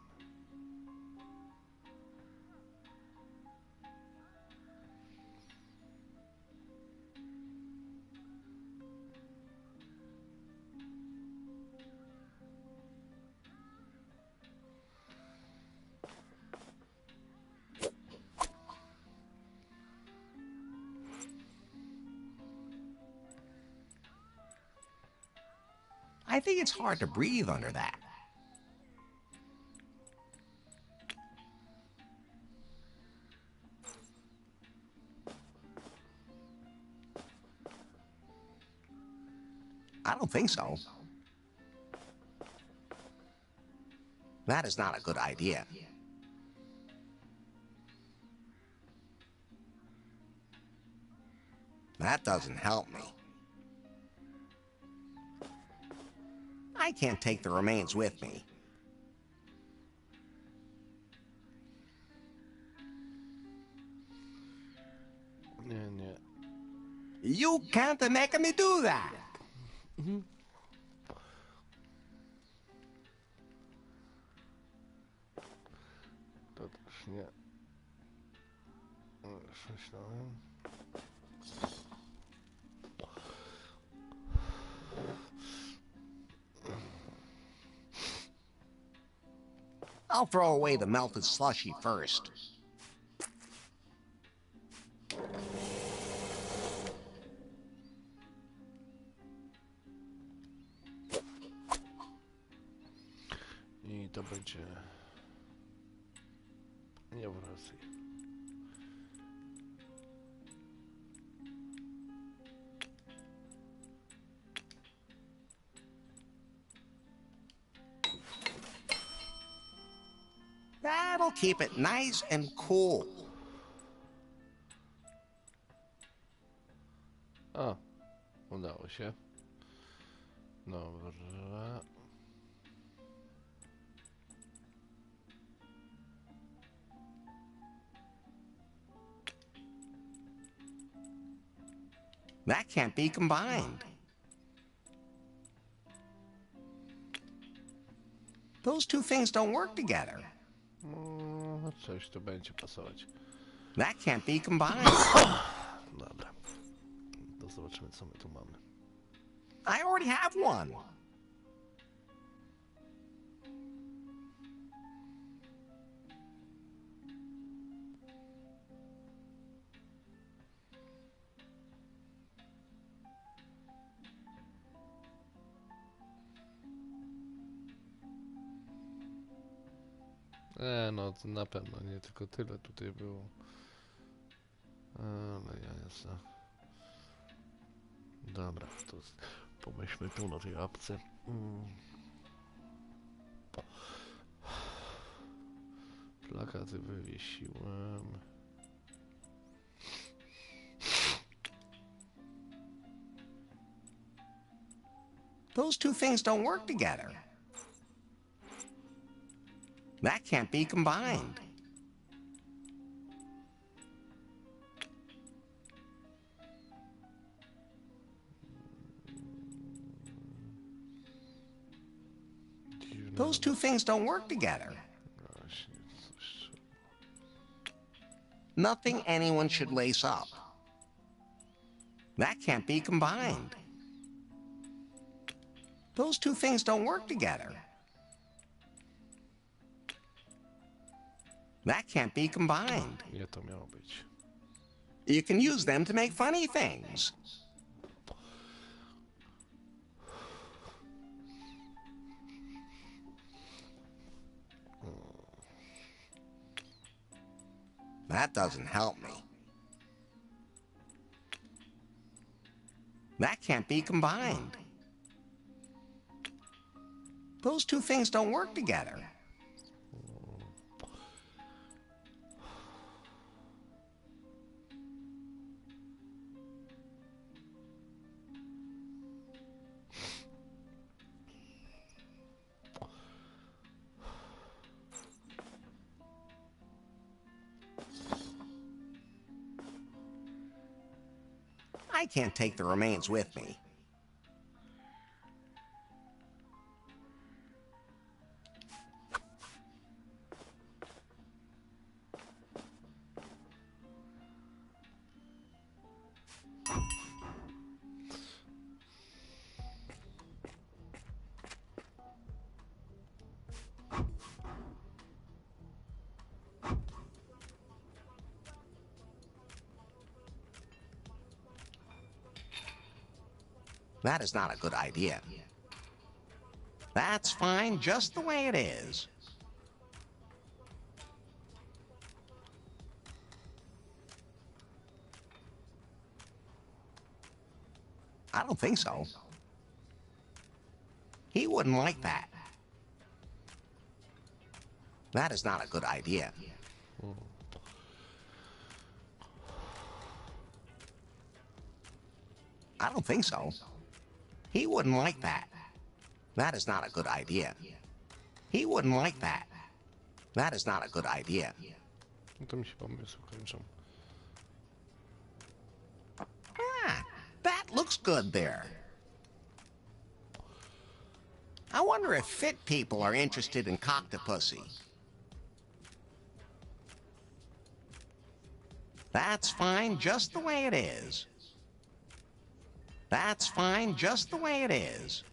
I think it's hard to breathe under that. I don't think so. That is not a good idea. That doesn't help me. I can't take the remains with me. You can't make me do that. To też nie. Już myślałem. I'll throw away the melted slushy first. I to będzie... Nie w Rosji. That'll keep it nice and cool. A, udało się. Dobra. That can't be combined. Those two things don't work together. No, coś tu będzie pasować. That can't be combined. Dobra. To zobaczymy, co my tu mamy. I already have one. No to na pewno nie tylko tyle tutaj było. Ale ja jasne. Dobra, to pomyślmy tu na tej apce. Plakaty wywiesiłem. Those two things don't work together. That can't be combined. Those two things don't work together. Nothing anyone should lace up. That can't be combined. Those two things don't work together. That can't be combined. Nie to miało być. You can use them to make funny things. That doesn't help me. That can't be combined. Those two things don't work together. I can't take the remains with me. That is not a good idea. That's fine just the way it is. I don't think so. He wouldn't like that. That is not a good idea. I don't think so. He wouldn't like that. That is not a good idea. He wouldn't like that. That is not a good idea. No to mi się pomysły kończą. good there. I wonder if fit people are interested in coctopussy. That's fine just the way it is. That's fine just the way it is.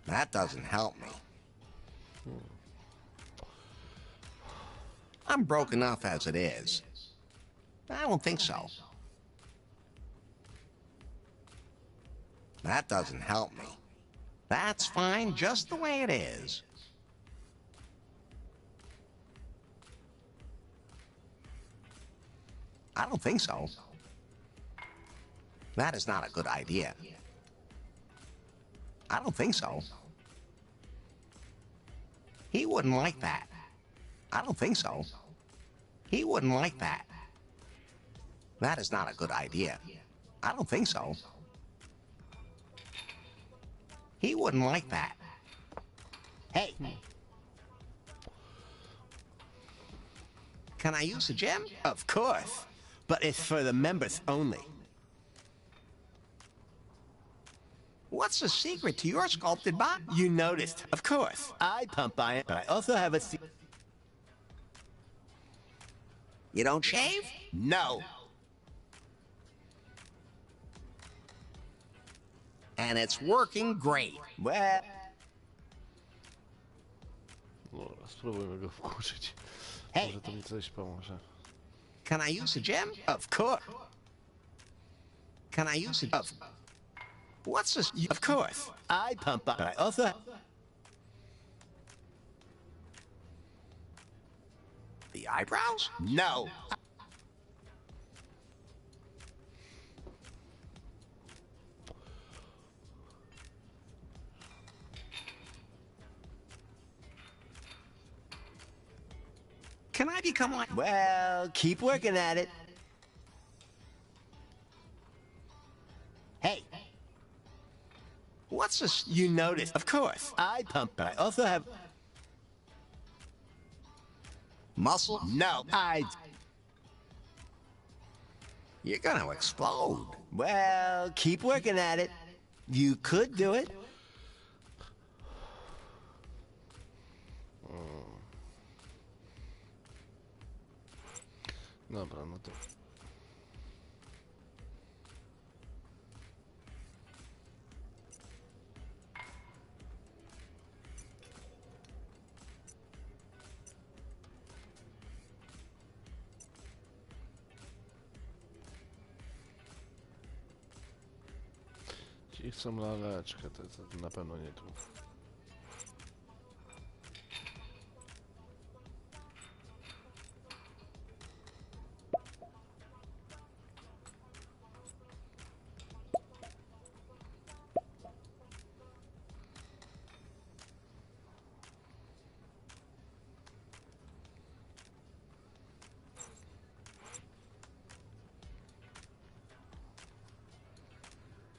That doesn't help me. I'm broke enough as it is. I don't think so. That doesn't help me. That's fine just the way it is. I don't think so. That is not a good idea. I don't think so. He wouldn't like that. I don't think so. He wouldn't like that. That is not a good idea. I don't think so. He wouldn't like that. Hey. Can I use the gem? Of course. But it's for the members only. What's the secret to your sculpted body? You noticed. Of course. I pump iron, but I also have a You don't shave? No. And it's working great. Well... Dobra, spróbujmy go wkurzyć. Hey. Może to mi coś pomoże. Can I use the gem? Of course. Can I use it? What's this? Of course. I pump up, but I also... The eyebrows? No. Can I become like... Well, keep working at it. Hey. What's this? You noticed. Of course. I pump, but I also have... Muscle? No. You're gonna explode. Well, keep working at it. You could do it. Dobra, no to... Ci chcą laleczkę, to na pewno nie tu.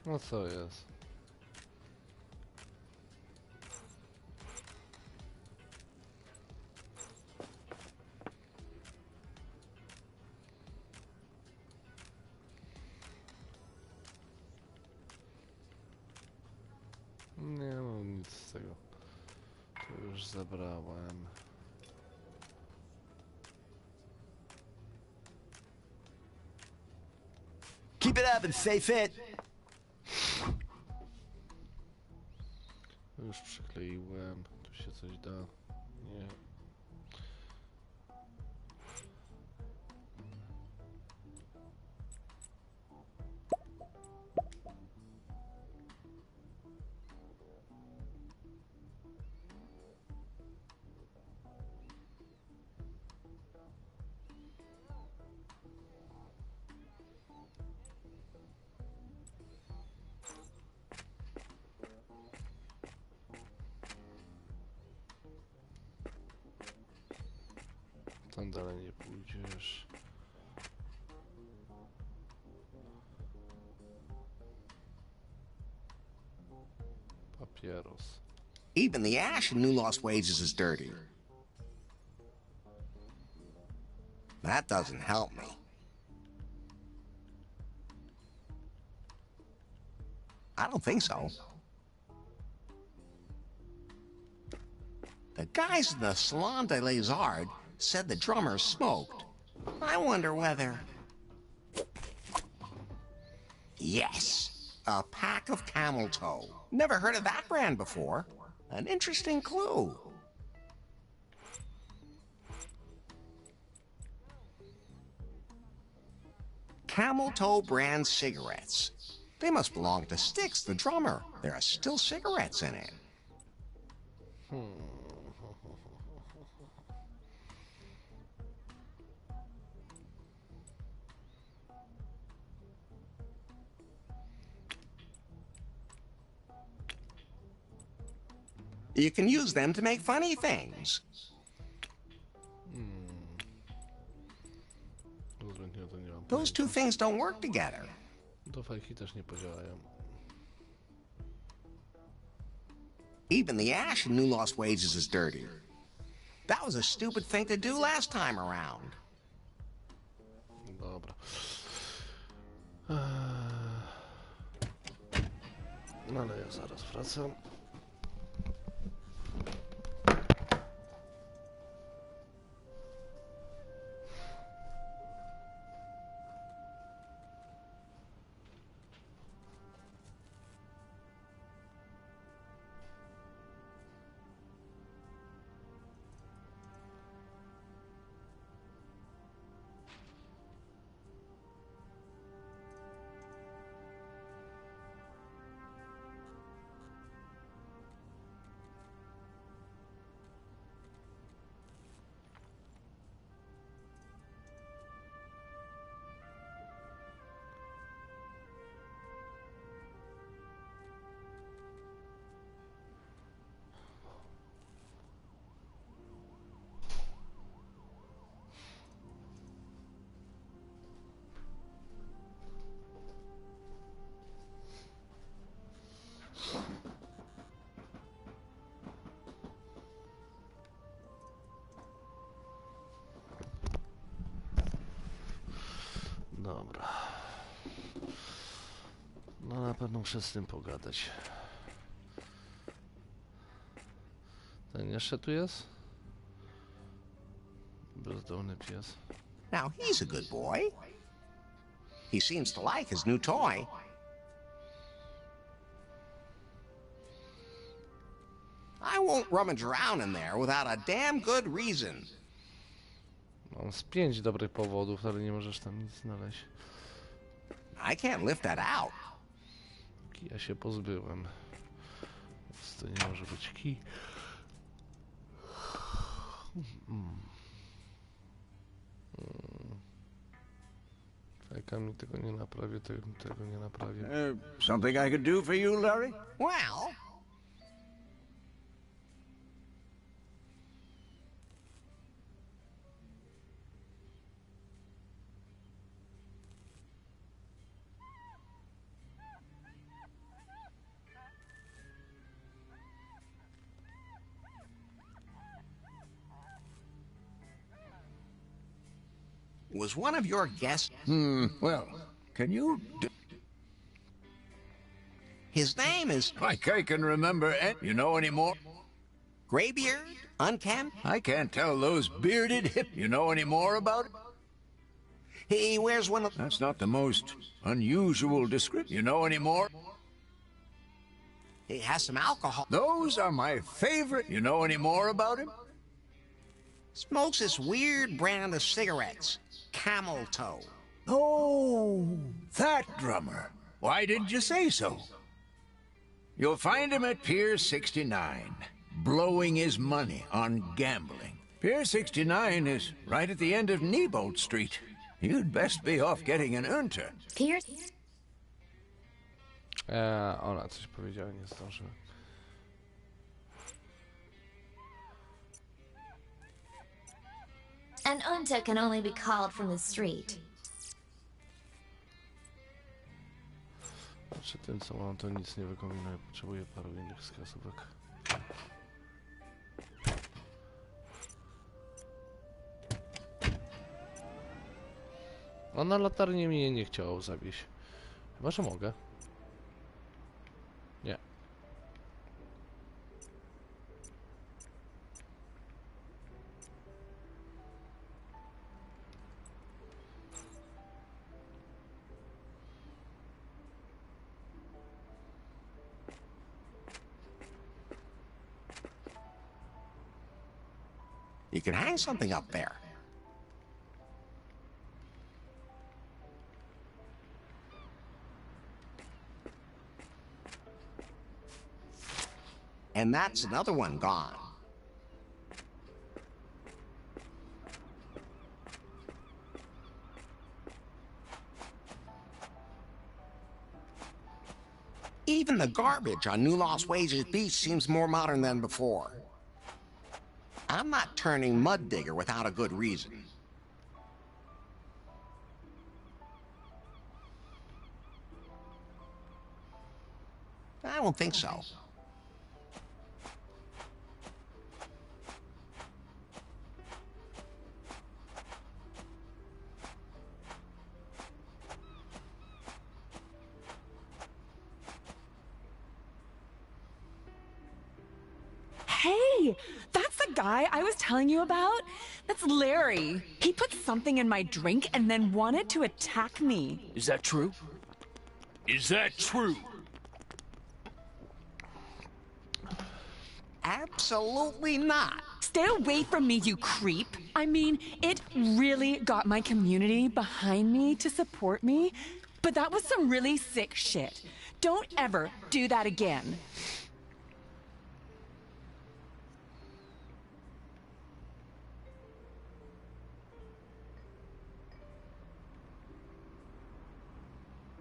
No co jest? Nie mam nic z tego. To już zabrałem. Keep it up and stay fit. Już przykleiłem. Tu się coś da. Nie. Tam dalej nie pójdziesz. Papieros. Even the ash in New Lost Wages is dirty. That doesn't help me. I don't think so. The guys in the Salon de Les Arts said the drummer smoked. I wonder whether... Yes, a pack of Camel Toe. Never heard of that brand before. An interesting clue. Camel Toe brand cigarettes. They must belong to Styx, the drummer. There are still cigarettes in it. You can use them to make funny things. Those two things don't work together. To fajki też nie podziałają. Even the ash in New Lost Wages is dirty. That was a stupid thing to do last time around. Dobra. No ale ja zaraz wracam. Dobra. No na pewno muszę z tym pogadać. Ten jeszcze tu jest? Bezdomny pies. Now he's a good boy. He seems to like his new toy. I won't rummage around in there without a damn good reason. Mam z 5 dobrych powodów, ale nie możesz tam nic znaleźć. I can't lift that out. Kija się pozbyłem. Więc to nie może być kij. Fajka mi tego nie naprawię, tego nie naprawię. Something I could do for you, Larry? Well... Was one of your guests... Well, can you... His name is... Like I can remember you know any more? Graybeard? Unkempt? I can't tell those bearded hip... You know any more about it? He wears one of... That's not the most unusual description. You know any more? He has some alcohol. Those are my favorite. You know any more about him? Smokes this weird brand of cigarettes. Camel Toe. Oh, that drummer. Why didn't you say so? You'll find him at Pier 69, blowing his money on gambling. Pier 69 is right at the end of Neibolt Street. You'd best be off getting an Unter. Pier... Ona coś powiedziała, nie zdążyłem. An unta can only be called from the street. Przy tym co mam to nic nie wykombinuje, potrzebuję paru innych wskazówek. A na latarnię mnie nie chciało zawieść. Chyba, że mogę. Nie. You can hang something up there. And that's another one gone. Even the garbage on New Lost Wages Beach seems more modern than before. I'm not turning mud digger without a good reason. I don't think so. Hey, that's the guy I was telling you about? That's Larry. He put something in my drink and then wanted to attack me. Is that true? Is that true? Absolutely not. Stay away from me, you creep. I mean, it really got my community behind me to support me, but that was some really sick shit. Don't ever do that again.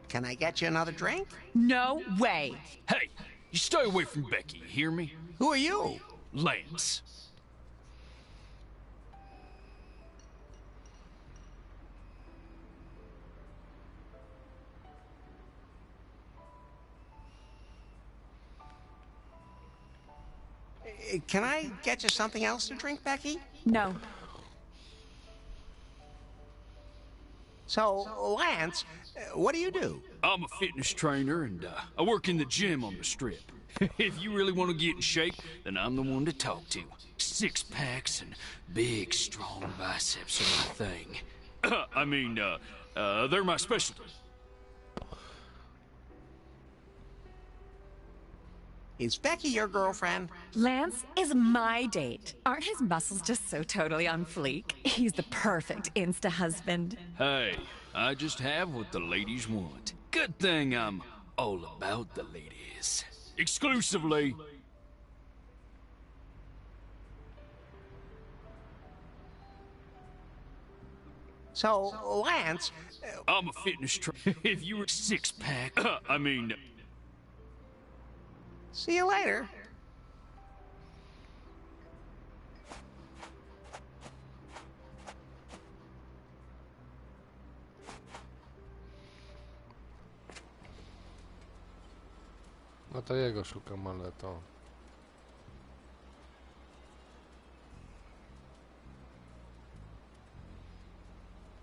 Can I get you another drink? No way. Hey, you stay away from Becky, you hear me? Who are you? Lance. Can I get you something else to drink, Becky? No. So, Lance, what do you do? I'm a fitness trainer, and I work in the gym on the strip. If you really want to get in shape, then I'm the one to talk to. Six packs and big, strong biceps are my thing. I mean, they're my specialty. Is Becky your girlfriend? Lance is my date. Aren't his muscles just so totally on fleek? He's the perfect insta-husband. Hey, I just have what the ladies want. Good thing I'm all about the ladies. Exclusively. So, Lance... I'm a fitness trainer. If you were six-pack, I mean... See you later. No to jego szukam, ale to...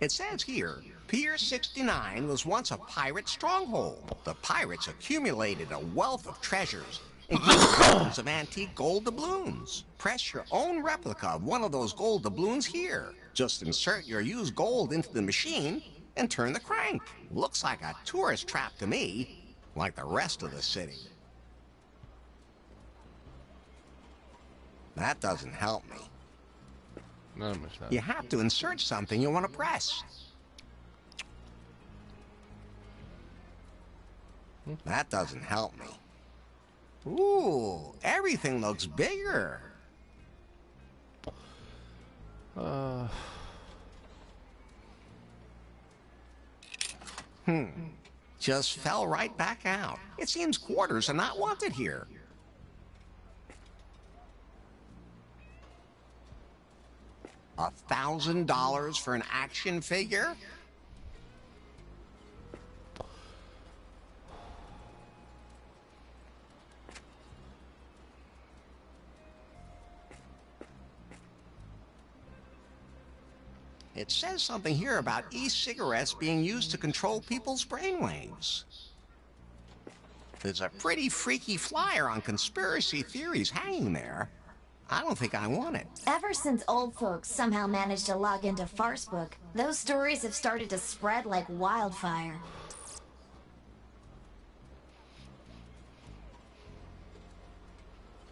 It says here, Pier 69 was once a pirate stronghold. The pirates accumulated a wealth of treasures, including tons of antique gold doubloons. Press your own replica of one of those gold doubloons here. Just insert your used gold into the machine and turn the crank. Looks like a tourist trap to me, like the rest of the city. That doesn't help me. No myślę. You have to insert something you want to press. That doesn't help me. Ooh, everything looks bigger. Just fell right back out. It seems quarters are not wanted here. $1,000 for an action figure? It says something here about e-cigarettes being used to control people's brainwaves. There's a pretty freaky flyer on conspiracy theories hanging there. I don't think I want it. Ever since old folks somehow managed to log into Farcebook, those stories have started to spread like wildfire.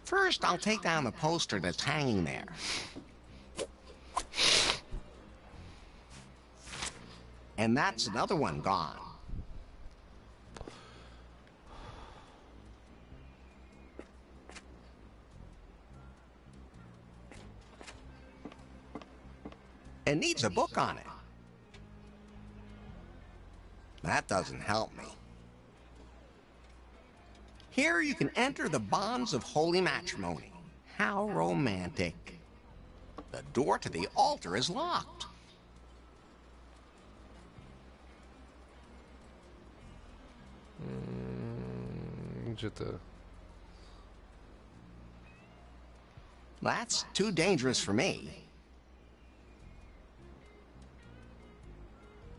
First, I'll take down the poster that's hanging there. And that's another one gone. It needs a book on it. That doesn't help me. Here you can enter the bonds of holy matrimony. How romantic. The door to the altar is locked. Gdzie te? That's too dangerous for me.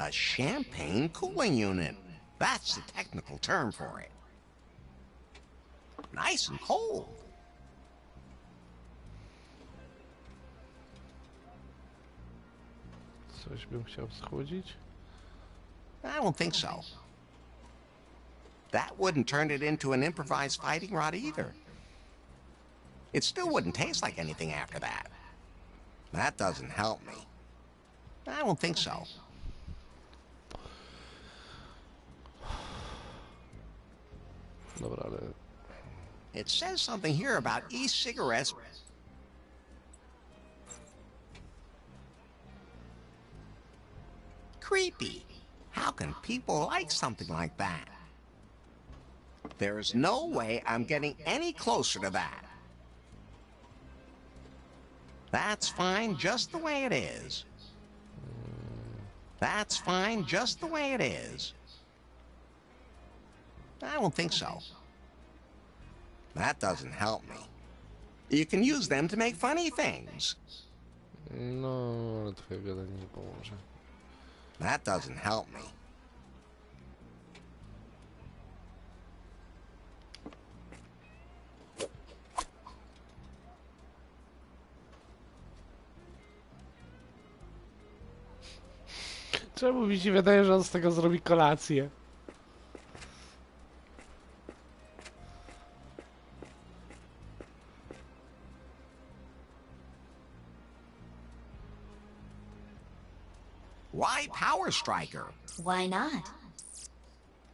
A champagne cooling unit. That's the technical term for it. Nice and cold. Coś bym chciał schłodzić? I don't think so. That wouldn't turn it into an improvised fighting rod either. It still wouldn't taste like anything after that. That doesn't help me. I don't think so. Dobra, ale... It says something here about e-cigarettes. Creepy. How can people like something like that? There's no way I'm getting any closer to that. That's fine just the way it is. That's fine just the way it is. I don't think so. That doesn't help me. You can use them to make funny things. No, ale twoje gadanie nie pomoże. That doesn't help me. Czemu mi się wydaje, że on z tego zrobi kolację? Why Power Striker? Why not?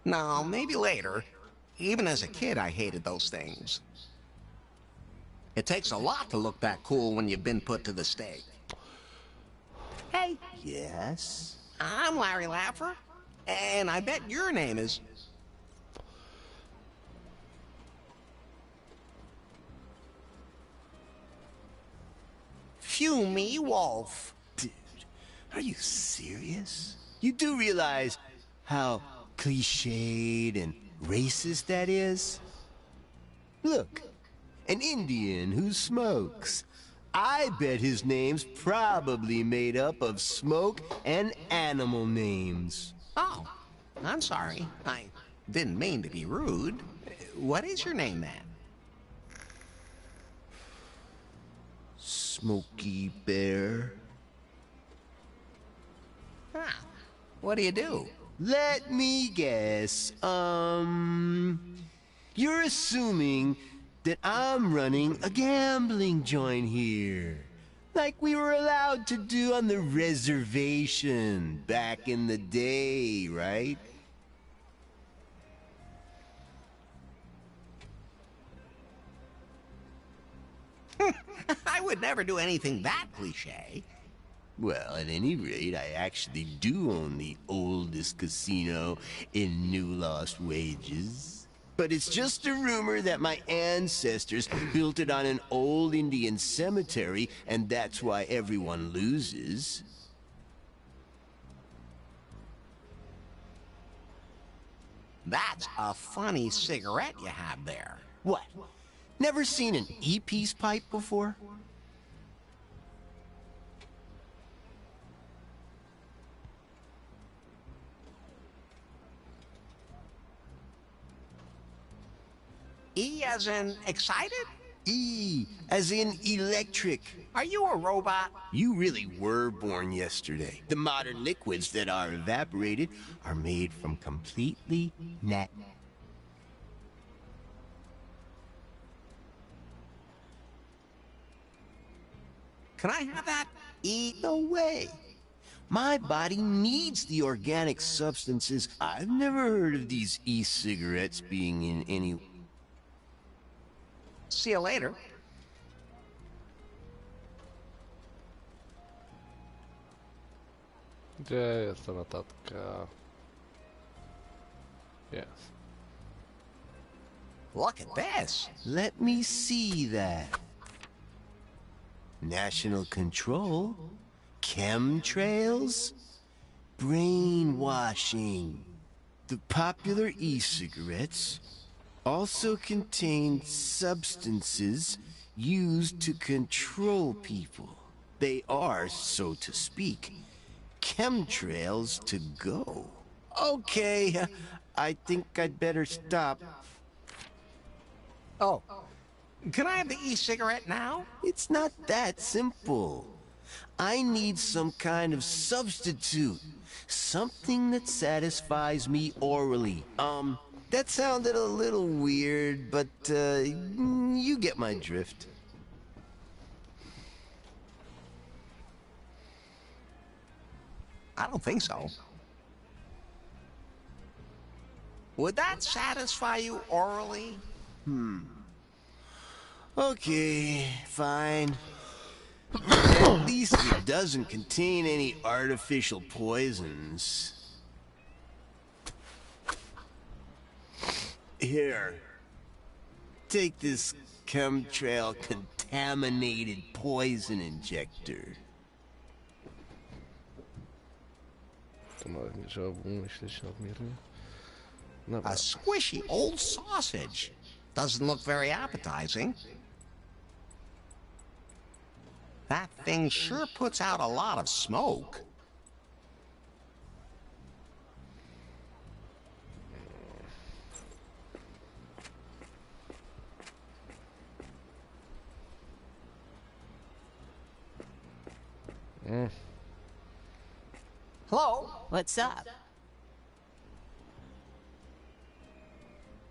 No, maybe later. Even as a kid, I hated those things. It takes a lot to look that cool when you've been put to the stake. Hey. Yes? I'm Larry Laffer, and I bet your name is... Fumi Wolf. Dude, are you serious? You do realize how cliched and racist that is? Look, an Indian who smokes. I bet his name's probably made up of smoke and animal names. Oh, I'm sorry. I didn't mean to be rude. What is your name, then? Smokey Bear. Ah, what do you do? Let me guess. You're assuming that I'm running a gambling joint here. Like we were allowed to do on the reservation back in the day, right? I would never do anything that cliche. Well, at any rate, I actually do own the oldest casino in New Lost Wages. But it's just a rumor that my ancestors built it on an old Indian cemetery, and that's why everyone loses. That's a funny cigarette you have there. What? Never seen an E-piece pipe before? as in excited? E, as in electric. Are you a robot? You really were born yesterday. The modern liquids that are evaporated are made from completely nat. Can I have that? No way. My body needs the organic substances. I've never heard of these e-cigarettes being in any... See you later. Gdzie jest ta notatka? Jest. Look at this. Let me see that. National control, chemtrails, brainwashing. The popular e-cigarettes also contain substances used to control people. They are, so to speak, chemtrails to go. Okay, I think I'd better stop. Oh, can I have the e-cigarette now? It's not that simple. I need some kind of substitute. Something that satisfies me orally. That sounded a little weird, but, you get my drift. I don't think so. Would that satisfy you orally? Okay, fine. At least it doesn't contain any artificial poisons. Here. Take this chemtrail contaminated poison injector. To nawet nie trzeba było myśleć nadmiernie. A squishy old sausage. Doesn't look very appetizing. That thing sure puts out a lot of smoke. Hello? What's up?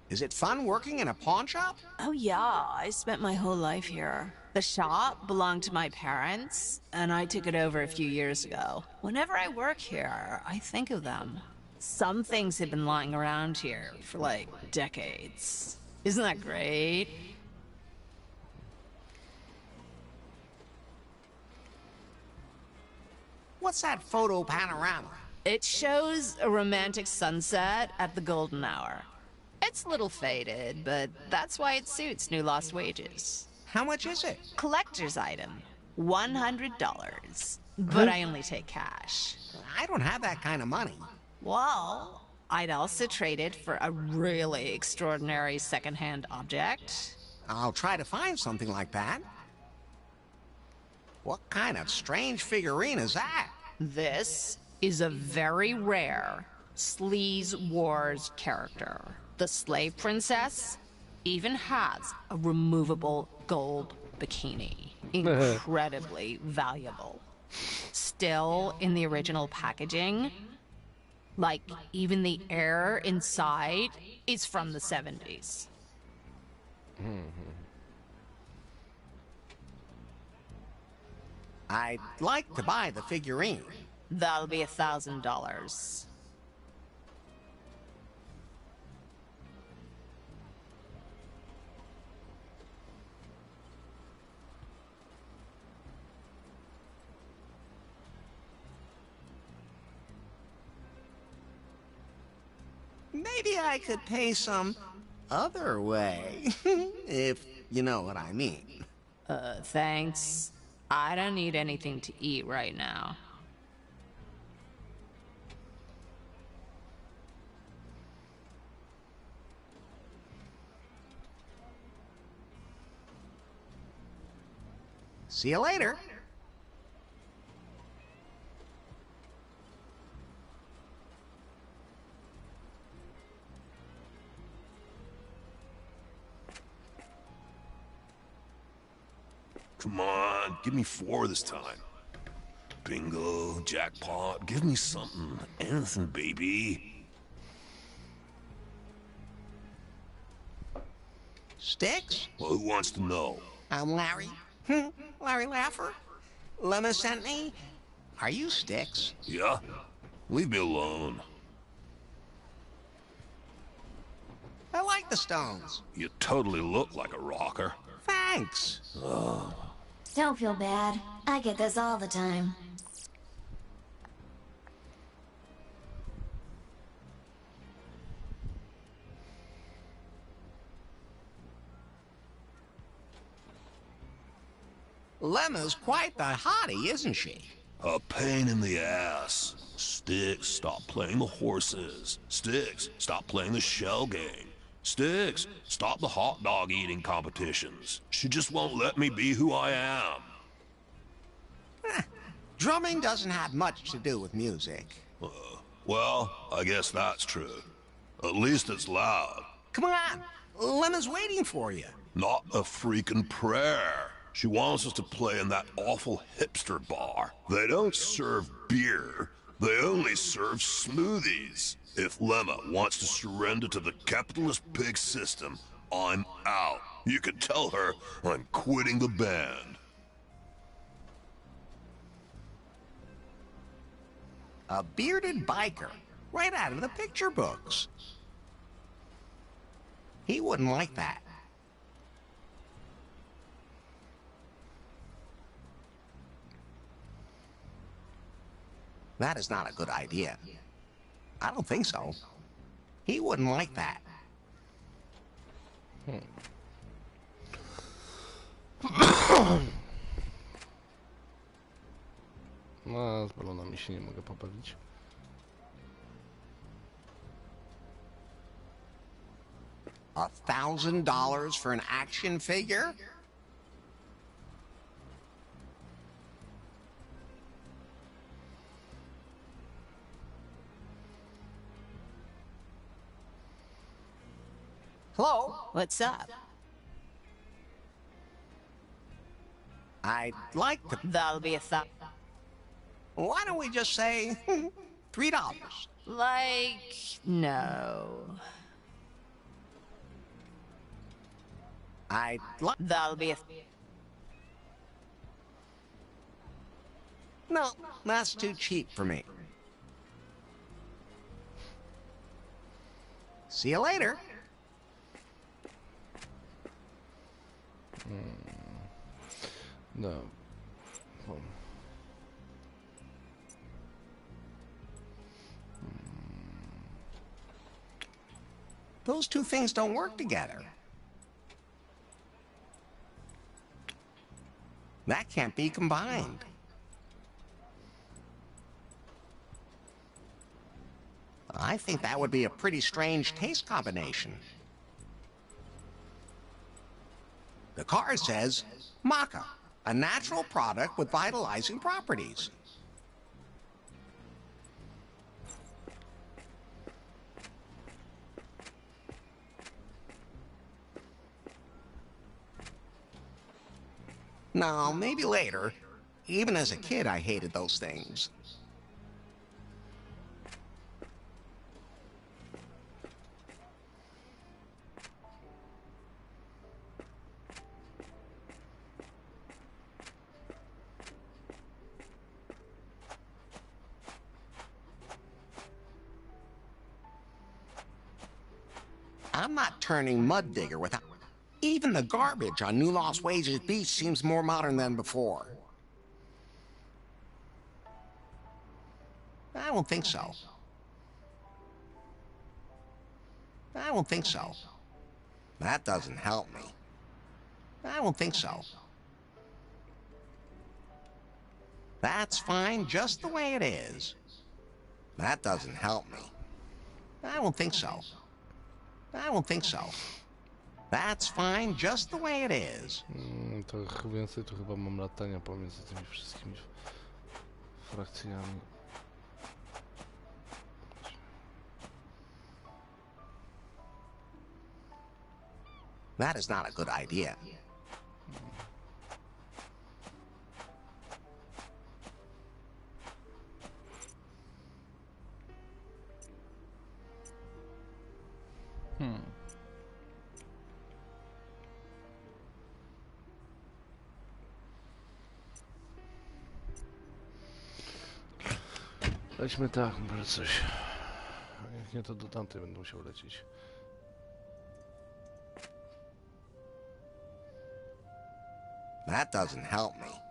Is it fun working in a pawn shop? Oh yeah, I spent my whole life here. The shop belonged to my parents, and I took it over a few years ago. Whenever I work here, I think of them. Some things have been lying around here for like decades. Isn't that great? What's that photo panorama? It shows a romantic sunset at the golden hour. It's a little faded, but that's why it suits new lost wages. How much is it? Collector's item. $100. But I only take cash. I don't have that kind of money. Well, I'd also trade it for a really extraordinary second-hand object. I'll try to find something like that. What kind of strange figurine is that? This is a very rare Sleaze Wars character. The slave princess even has a removable gold bikini. Incredibly valuable. Still in the original packaging. Like, even the air inside is from the 70s. I'd like to buy the figurine. That'll be $1,000. Maybe I could pay some other way, if you know what I mean. Thanks. I don't need anything to eat right now. See you later. Come on, give me 4 this time. Bingo, jackpot, give me something. Anything, baby. Sticks? Well, who wants to know? I'm Larry. Larry Laffer. Lemma sent me. Are you Sticks? Yeah? Leave me alone. I like the Stones. You totally look like a rocker. Thanks. Oh. Don't feel bad. I get this all the time. Lemma's quite the hottie, isn't she? A pain in the ass. Sticks, stop playing the horses. Sticks, stop playing the shell game. Sticks, stop the hot dog eating competitions. She just won't let me be who I am. Drumming doesn't have much to do with music. Well, I guess that's true. At least it's loud. Come on, Lemma's waiting for you. Not a freaking prayer. She wants us to play in that awful hipster bar. They don't serve beer. They only serve smoothies. If Lemma wants to surrender to the capitalist pig system, I'm out. You can tell her I'm quitting the band. A bearded biker, right out of the picture books. He wouldn't like that. That is not a good idea. I don't think so. He wouldn't like that. No, z balonami się nie mogę pobawić. $1,000 for an action figure? Hello? What's up? I'd like to... That'll be Why don't we just say $3? Like, no. I'd like... That'll be No, that's too cheap for me. See you later. No. Those two things don't work together. That can't be combined. I think that would be a pretty strange taste combination. The card says maca, a natural product with vitalizing properties. Now, maybe later. Even as a kid, I hated those things. I'm not turning mud digger without... Even the garbage on New Lost Wages Beach seems more modern than before. I don't think so. I don't think so. That doesn't help me. I don't think so. That's fine just the way it is. That doesn't help me. I don't think so. I don't think so. That's fine just the way it is. To więcej to chyba mam latania pomiędzy tymi wszystkimi frakcjami. That is not a good idea. Lećmy tak, może coś. Jak nie, to do tamtej będę musiał lecieć. That doesn't help me.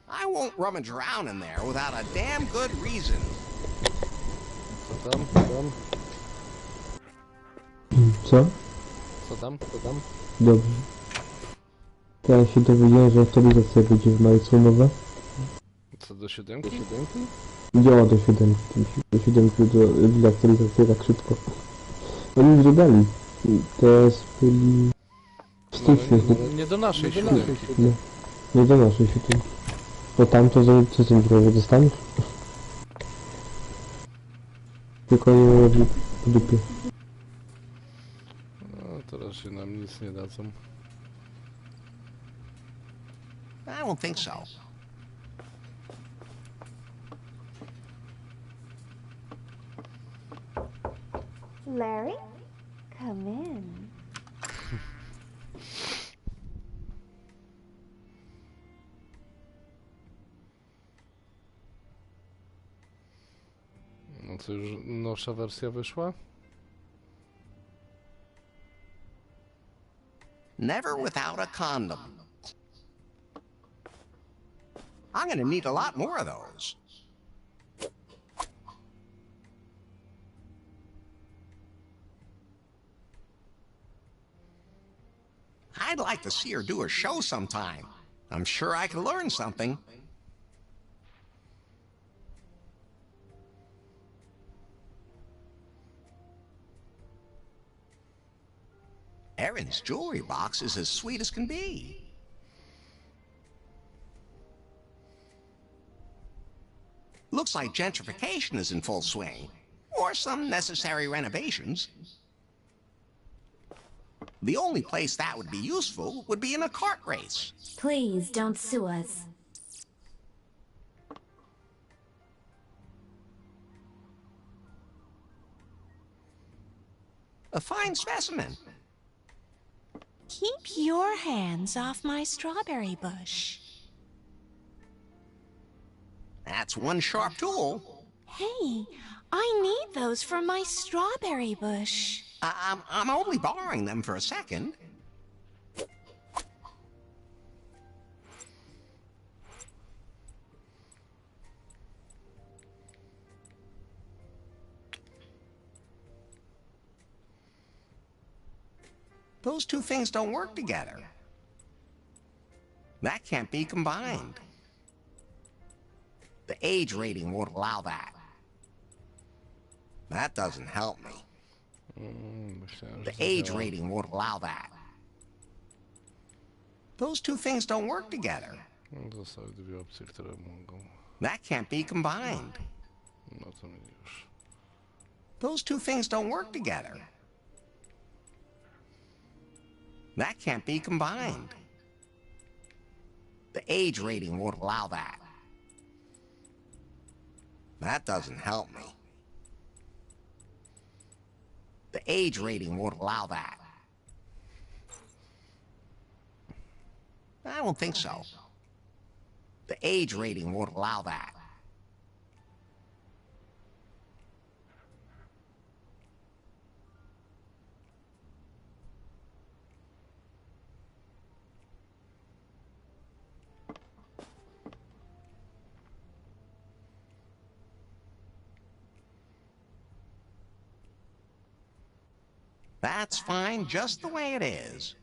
I won't rummage around in there without a damn good reason. Co tam? Co tam? Co? Co tam? Co tam? Dobrze. Teraz się dowiedziałem, że aktualizacja będzie w marcu nowa. Co do 7? Działa do 7. Do 7 do aktualizacja tak szybko. Oni już dodali. Teraz byli w styczniu. Nie do naszej 7. Nie do naszej 7. Bo tam to co z tym zrobię? Dostaniesz? Tylko nie robi w dupie. No, teraz się nam nic nie dadzą. I don't think so. Larry, come in. No co, już nowsza wersja wyszła? Never without a condom. I'm gonna need a lot more of those. I'd like to see her do a show sometime. I'm sure I could learn something. Erin's jewelry box is as sweet as can be. Looks like gentrification is in full swing, or some necessary renovations. The only place that would be useful would be in a kart race. Please don't sue us. A fine specimen. Keep your hands off my strawberry bush. That's one sharp tool. Hey, I need those for my strawberry bush. I'm only borrowing them for a second. Those two things don't work together. That can't be combined. The age rating won't allow that. That doesn't help me. The age rating won't allow that. Those two things don't work together. Zostały dwie opcje, które mogą. That can't be combined. No to już. Those two things don't work together. That can't be combined. The age rating won't allow that. That doesn't help me. The age rating won't allow that. I don't think so. The age rating won't allow that. That's fine just the way it is.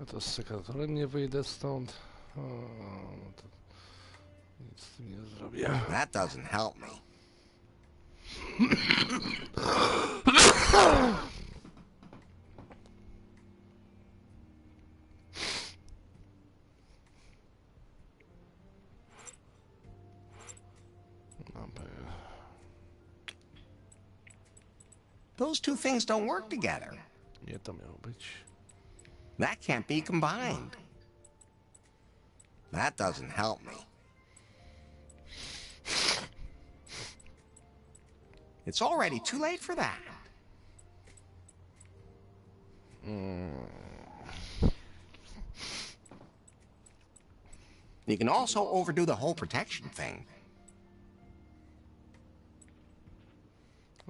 A to z sekatorem nie wyjdę stąd. O, no to nic z tym nie zrobię. That doesn't help me. Those two things don't work together. Nie to miało być. That can't be combined. That doesn't help me. It's already too late for that. You can also overdo the whole protection thing.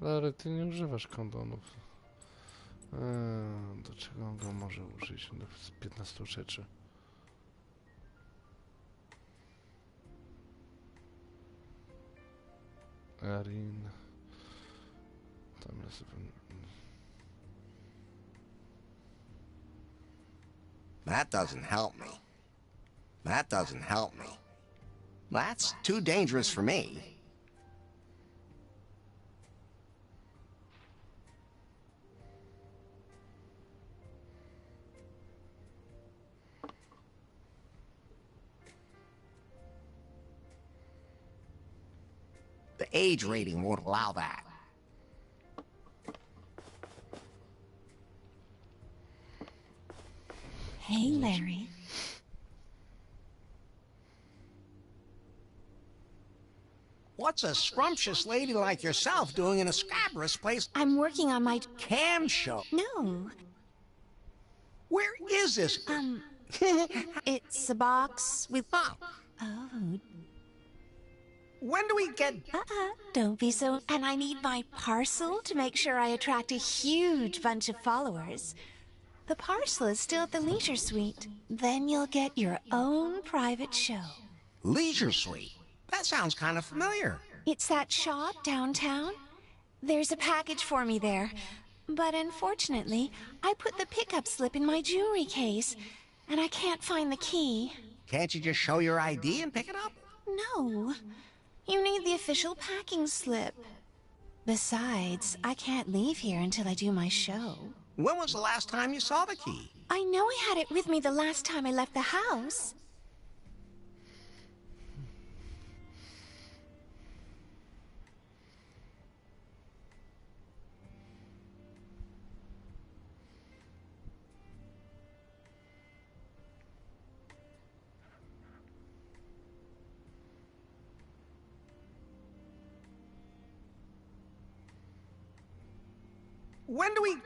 Ale ty nie używasz kondonów. Do czego on go może użyć? Z 15 rzeczy. Erin. Tam jest... That doesn't help me. That doesn't help me. That's too dangerous for me. The age rating won't allow that. Hey, Larry. What's a scrumptious lady like yourself doing in a scabrous place? I'm working on my cam show. No. Where is this? It's a box with... Oh. Oh. When do we get... Don't be so... And I need my parcel to make sure I attract a huge bunch of followers. The parcel is still at the Leisure Suite. Then you'll get your own private show. Leisure Suite? That sounds kind of familiar. It's that shop downtown. There's a package for me there. But unfortunately, I put the pickup slip in my jewelry case, and I can't find the key. Can't you just show your ID and pick it up? No. You need the official packing slip. Besides, I can't leave here until I do my show. When was the last time you saw the key? I know I had it with me the last time I left the house. When do we...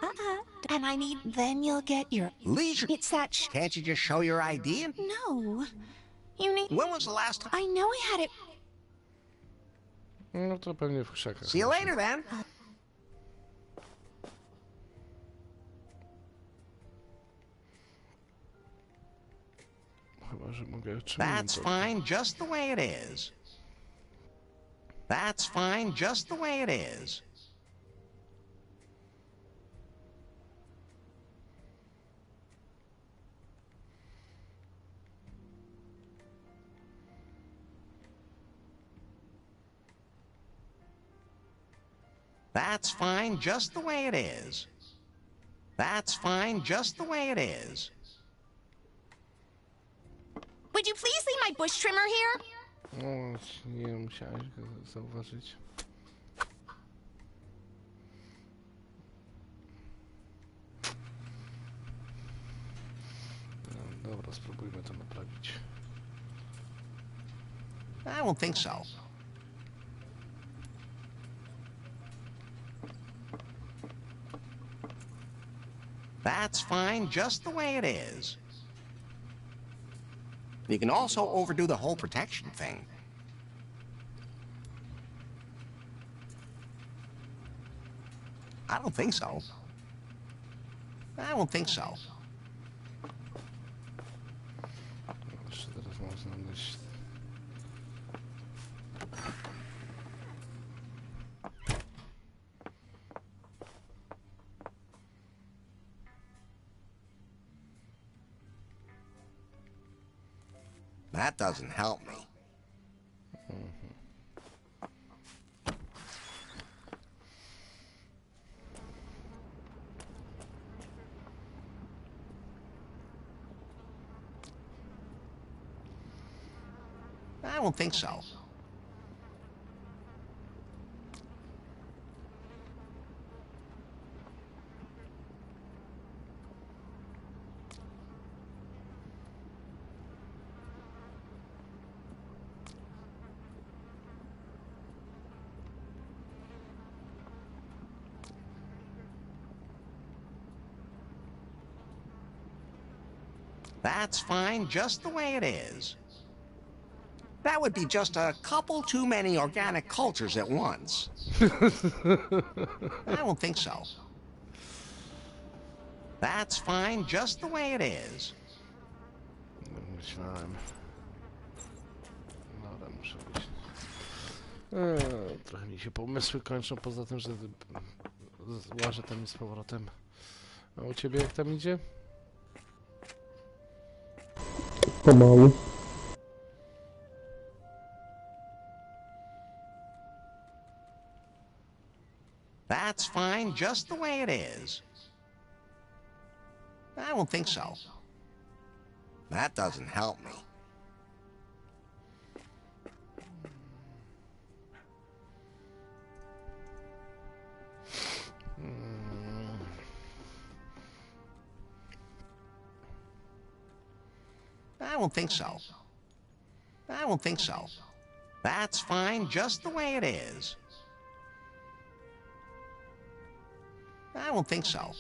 And I need... Then you'll get your... Leisure... It's that Can't you just show your ID and... No. You need... When was the last time... I know I had it... No to pewnie w krzakach. See you later, then. Chyba, że mogę That's fine just the way it is. That's fine just the way it is. That's fine just the way it is. That's fine just the way it is. Would you please leave my bush trimmer here? O, nie musiałeś go zauważyć. No, dobra, spróbujmy to naprawić. I don't think so. That's fine just the way it is. You can also overdo the whole protection thing. I don't think so. I don't think so. Jeszcze teraz mam znaleźć... That doesn't help me. I don't think so. That's fine just the way it is. That would be just a couple too many organic cultures at once. I don't think so. That's fine just the way it is. Myślałem. No ale muszę być. Trochę mi się pomysły kończą, poza tym, że łażę tam i z powrotem. A u ciebie jak tam idzie? Pomału. That's fine just the way it is. I don't think so. That doesn't help me. I don't think so. I don't think so. That's fine just the way it is. I don't think so.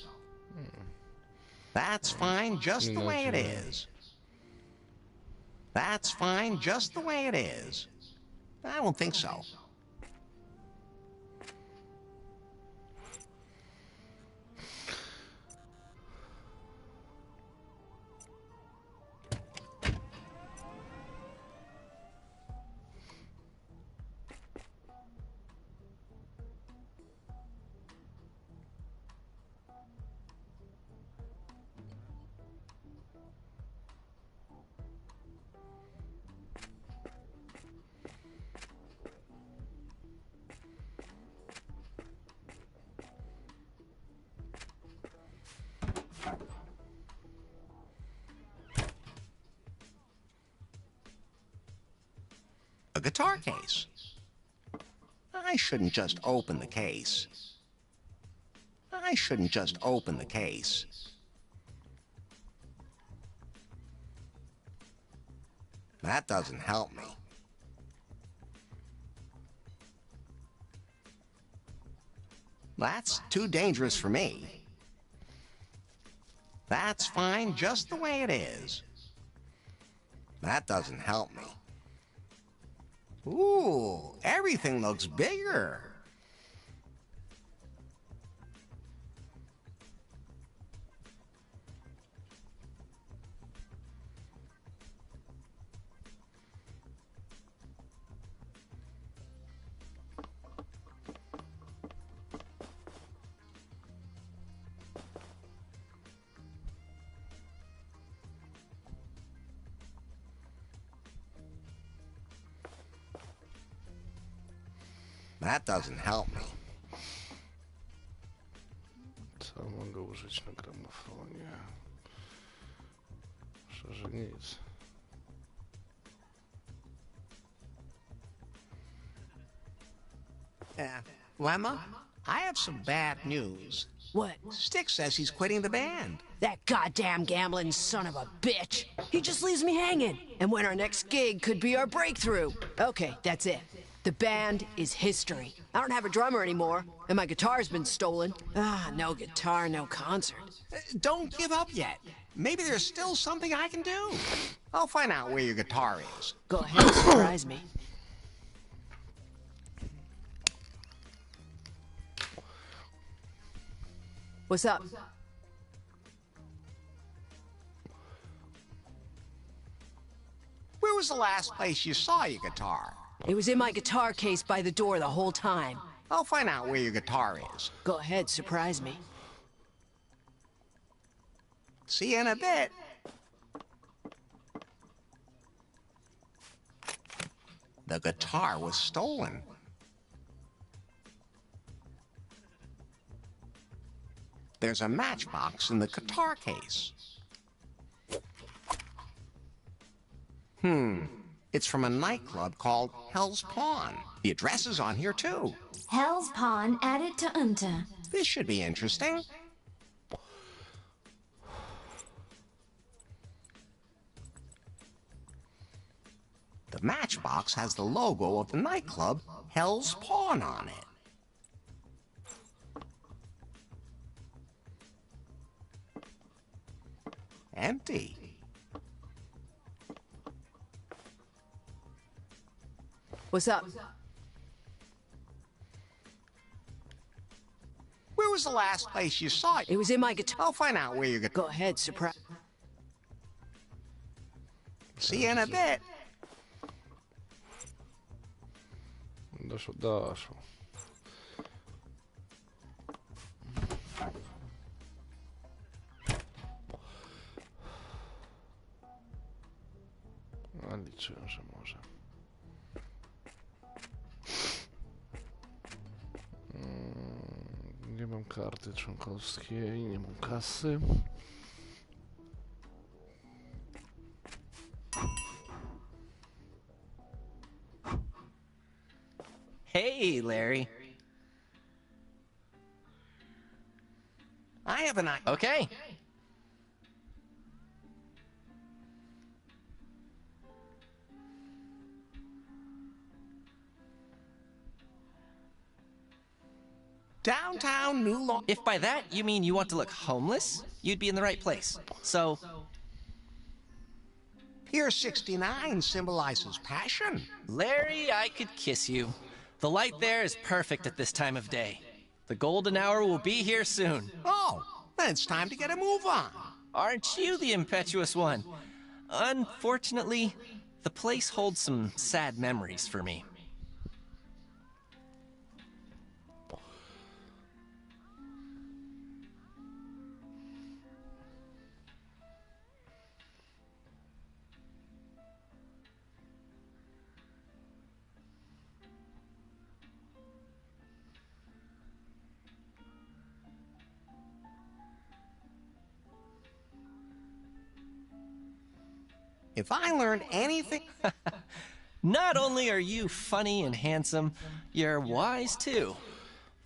That's fine just the way it is. That's fine just the way it is. I don't think so. A guitar case. I shouldn't just open the case. I shouldn't just open the case. That doesn't help me. That's too dangerous for me. That's fine just the way it is. That doesn't help me. Ooh, everything looks bigger. That doesn't help me. Co mogę użyć na gramofonie? Szczerze nic. Lemma, I have some bad news. What? Styx says he's quitting the band. That goddamn gambling son of a bitch. He just leaves me hanging. And when our next gig could be our breakthrough. Okay, that's it. The band is history. I don't have a drummer anymore, and my guitar's been stolen. Ah, no guitar, no concert. Don't give up yet. Maybe there's still something I can do. I'll find out where your guitar is. Go ahead, surprise me. What's up? Where was the last place you saw your guitar? It was in my guitar case by the door the whole time. I'll find out where your guitar is. Go ahead, surprise me. See you in a bit. The guitar was stolen. There's a matchbox in the guitar case. It's from a nightclub called Hell's Pawn. The address is on here, too. Hell's Pawn added to Unta. This should be interesting. The matchbox has the logo of the nightclub, Hell's Pawn, on it. Empty. What's up? Where was the last place you saw it? It was in my guitar. I'll find out where you're going. Go ahead, surprise. See you in a bit. Doszło. A liczyłem, że może. Nie mam karty członkowskiej, nie mam kasy. Hey, Larry. I have an idea. Okay. Downtown New Long. If by that you mean you want to look homeless, you'd be in the right place. So, Pier 69 symbolizes passion. Larry, I could kiss you. The light there is perfect at this time of day. The golden hour will be here soon. Oh, then it's time to get a move on. Aren't you the impetuous one? Unfortunately, the place holds some sad memories for me. If I learned anything... Not only are you funny and handsome, you're wise too.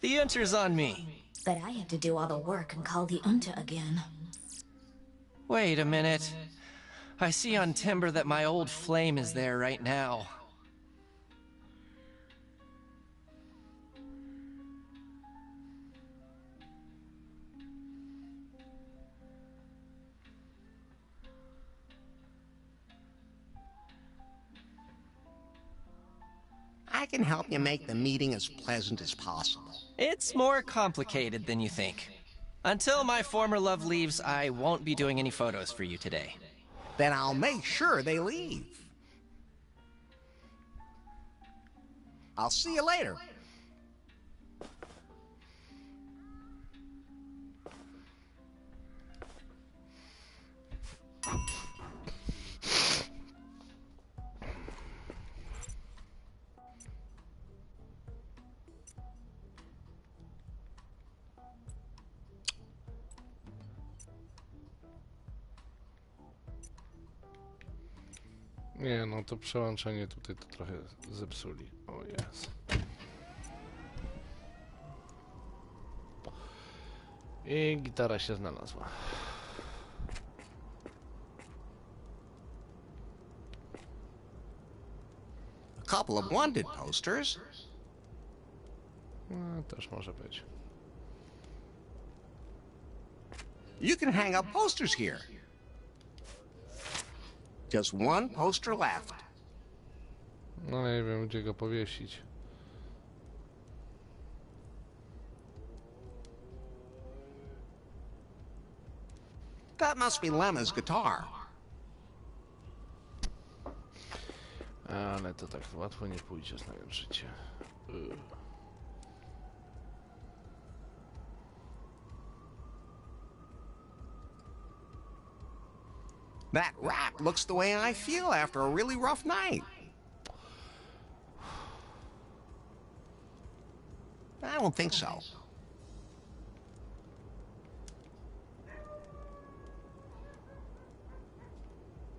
The unter's on me. But I have to do all the work and call the unta again. Wait a minute. I see on Timber that my old flame is there right now. I can help you make the meeting as pleasant as possible. It's more complicated than you think. Until my former love leaves, I won't be doing any photos for you today. Then I'll make sure they leave. I'll see you later. Nie, no to przełączenie tutaj to trochę zepsuli. O jest. I gitara się znalazła. A couple of wanted posters. No, też może być. You can hang up posters here. Just one poster left. No nie wiem, gdzie go powiesić. That must be Lemma's guitar. Ale to tak łatwo nie pójdzie, znając życie. That rap looks the way I feel after a really rough night. I don't think so.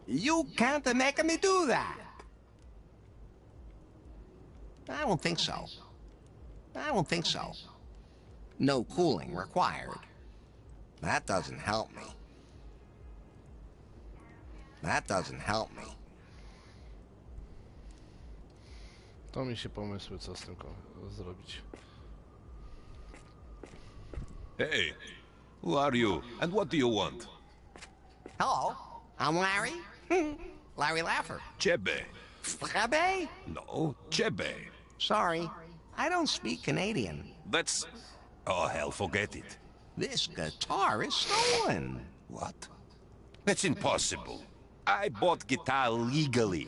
You can't make me do that. I don't think so. I don't think so. No cooling required. That doesn't help me. That doesn't help me. To mi się pomysły, co z tym zrobić. Hey, who are you and what do you want? Hello, I'm Larry. Larry Laffer. Ciebie. Frabe? No, chebe. Sorry, I don't speak Canadian. That's... Oh, hell, forget it. This guitar is stolen. What? That's impossible. I bought guitar legally.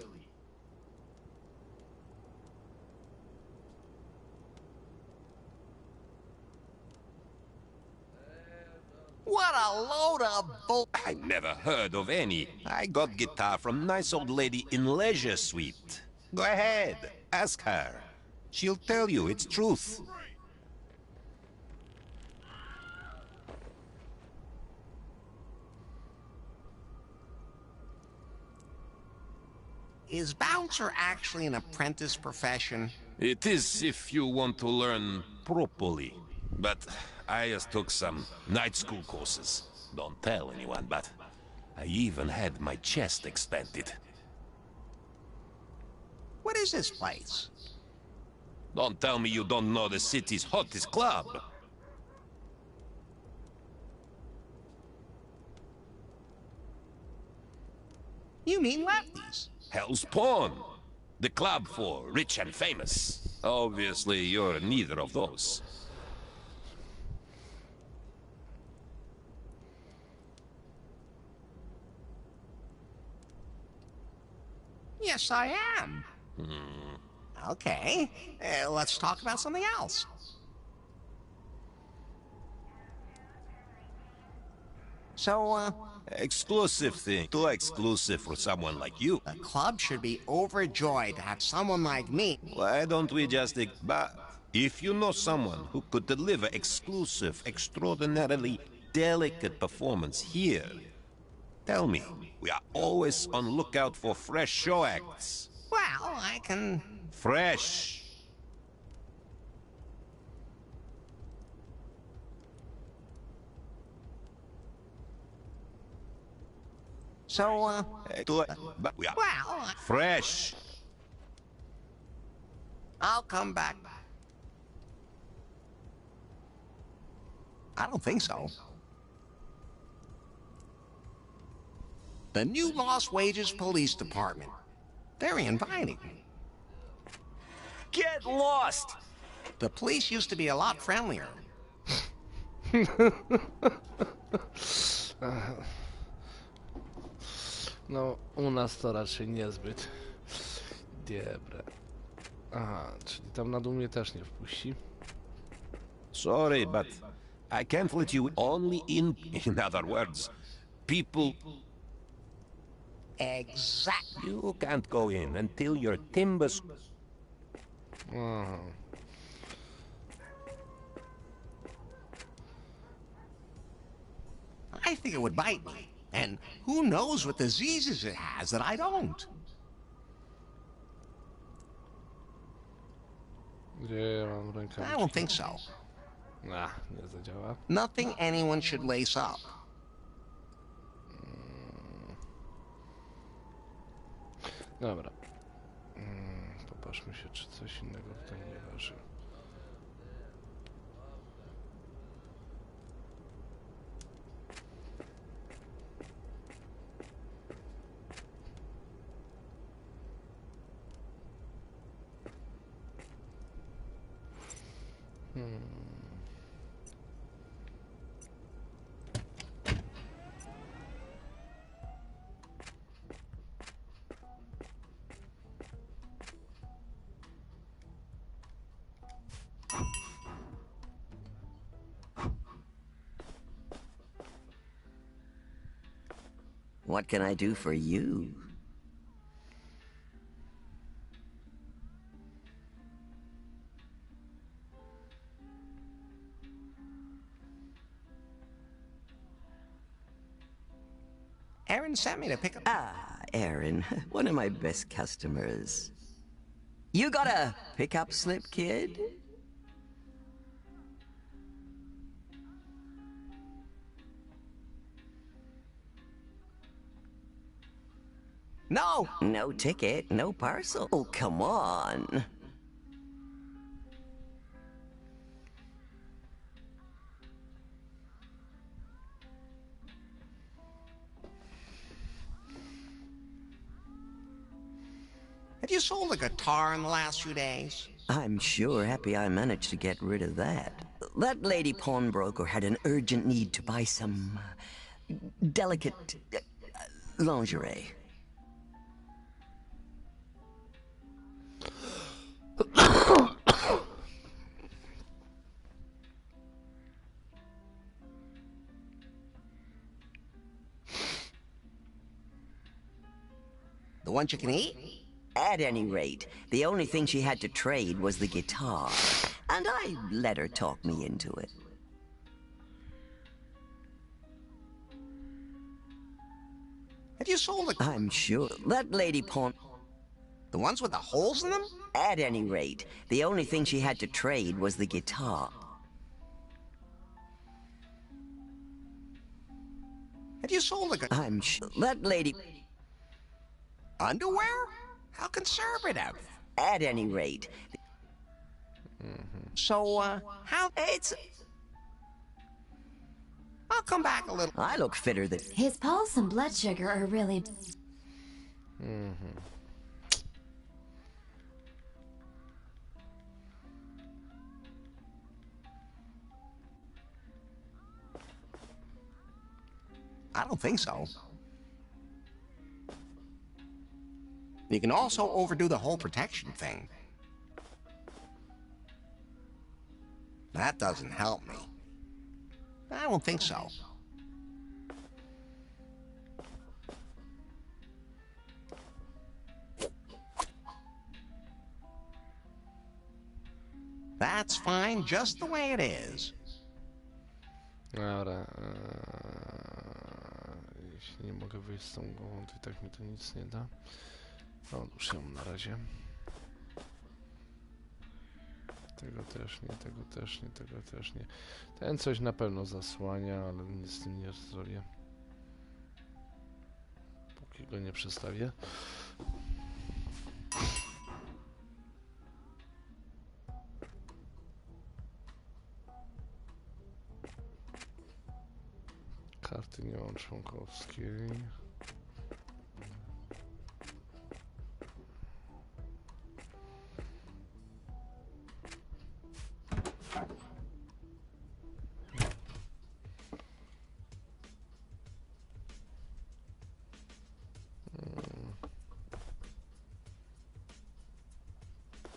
What a load of bull... I never heard of any. I got guitar from nice old lady in Leisure Suite. Go ahead, ask her. She'll tell you it's truth. Is bouncer actually an apprentice profession? It is if you want to learn properly. But I just took some night school courses. Don't tell anyone, but I even had my chest expanded. What is this place? Don't tell me you don't know the city's hottest club. You mean lefties? Hell's Pawn. The club for rich and famous. Obviously, you're neither of those. Yes, I am. Okay, let's talk about something else. So, Exclusive thing. Too exclusive for someone like you. the club should be overjoyed to have someone like me. Why don't we just... But if you know someone who could deliver exclusive, extraordinarily delicate performance here, tell me. We are always on lookout for fresh show acts. Well, I can... Fresh. So, But we are well, fresh. I'll come back. I don't think so. The new Lost Wages Police Department. Very inviting. Get lost! The police used to be a lot friendlier. No, u nas to raczej niezbyt. Dobra. Aha, czyli tam na dół mnie też nie wpuści. Sorry, but I can't let you only in... In other words, people... Exactly. You can't go in until your timbers... Aha. I think it would bite me. And who knows what diseases it has that I don't. Gdzie ja mam rękawiczki? I don't think so. Nie zadziała. Nothing anyone should lace up. Dobra. Popatrzmy się, czy coś innego tutaj nie waży. What can I do for you? Aaron sent me to pick up... Ah, Aaron, one of my best customers. You got a pickup slip, kid? No! No ticket, no parcel. Oh, come on. Have you sold a guitar in the last few days? I'm sure happy I managed to get rid of that. That lady pawnbroker had an urgent need to buy some delicate lingerie. The ones you can eat? At any rate, the only thing she had to trade was the guitar, and I let her talk me into it. Have you sold a... I'm sure that lady pawn... The ones with the holes in them? At any rate, the only thing she had to trade was the guitar. Have you sold a... I'm sure that lady... Underwear? How conservative. At any rate... So, how... It's... I'll come back a little... I look fitter than... His pulse and blood sugar are really... I don't think so. You can also overdo the whole protection thing. That doesn't help me. I don't think so. That's fine, just the way it is. Dobra. Jeśli nie mogę wyjść z tą głową, to i tak mi to nic nie da. Odłóż ją na razie. Tego też nie, tego też nie, tego też nie. Ten coś na pewno zasłania, ale nic z tym nie zrobię. Póki go nie przestawię. Karty nie mam członkowskiej.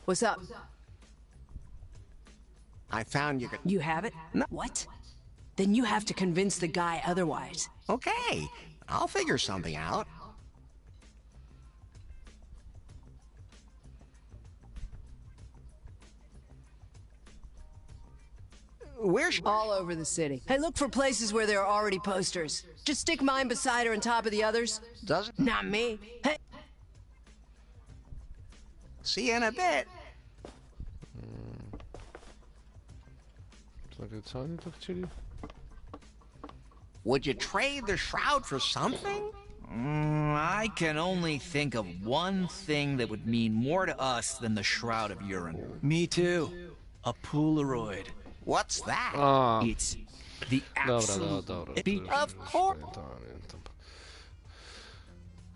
What's up? I found your... You have it? No. What? Then you have to convince the guy otherwise. Okay, I'll figure something out. Where's... All over the city. Hey, look for places where there are already posters. Just stick mine beside her on top of the others. Doesn't... Not me. Hey. See you in a bit. Czekaj, co oni tu chcieli? Would you trade the shroud for something? I can only think of one thing that would mean more to us than the shroud of urine. Me too. A Polaroid. What's that? It's the absolute... Of course.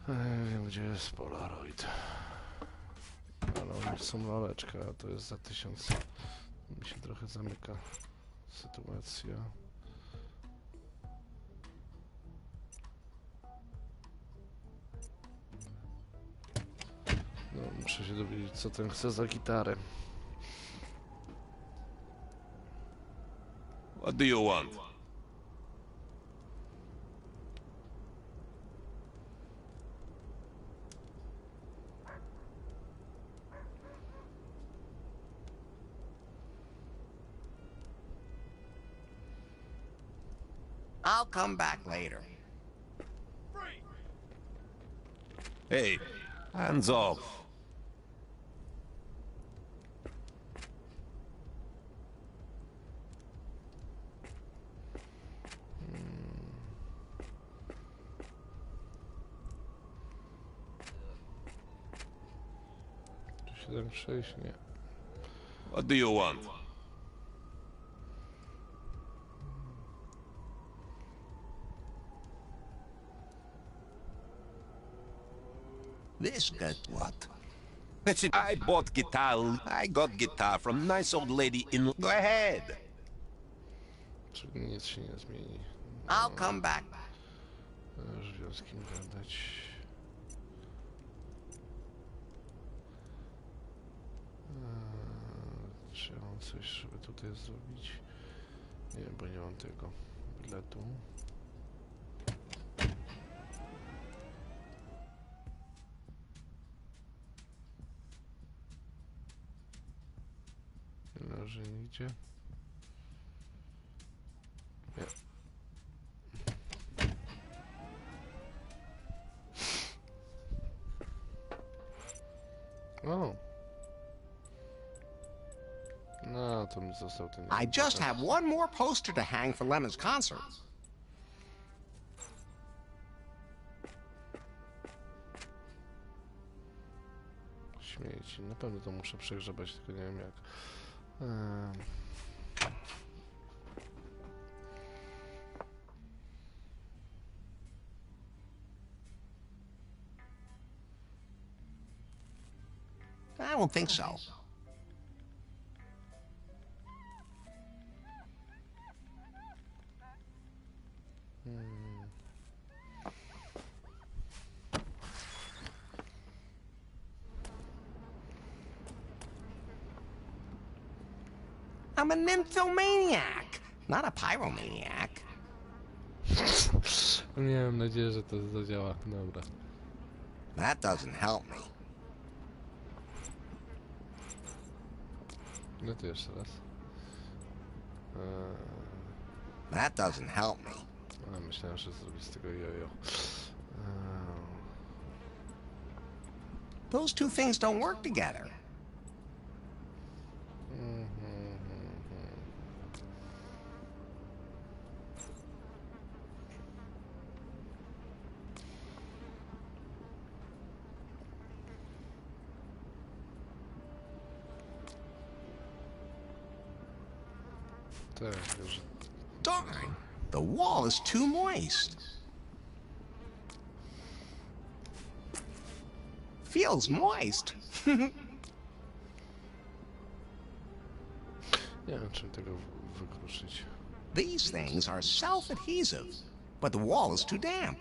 Wiem, gdzie jest Polaroid. Ale oni są laleczka, a to jest za 1000. Mi się trochę zamyka sytuacja. No, muszę się dowiedzieć, co ten chce za gitarę. What do you want? I'll come back later. Hey, hands off. Nie. What do you want? This got what? Listen, I bought guitar. I got guitar from nice old lady in... Go ahead. Czyli nic się nie zmieni. I'll come back. Aż wioski gadać. Czy mam coś, żeby tutaj zrobić? Nie, bo nie mam tego biletu. Nie leży nigdzie. Nie. O. No, to mi został ten... I just have one more poster to hang for Lemon's concert. Śmieci. Na pewno to muszę przegrzebać, tylko nie wiem jak. I don't think so. I'm a nymphomaniac, not a pyromaniac. Nie mam nadziei, że to zadziała. Dobra. That doesn't help me. No to jeszcze raz. That doesn't help me. Myślałem, że zrobić z tego jojo. Those two things don't work together. Tak, już. Darn, the wall is too moist. Feels moist. Nie wiem, czym tego wykruszyć. These things are self-adhesive, but the wall is too damp.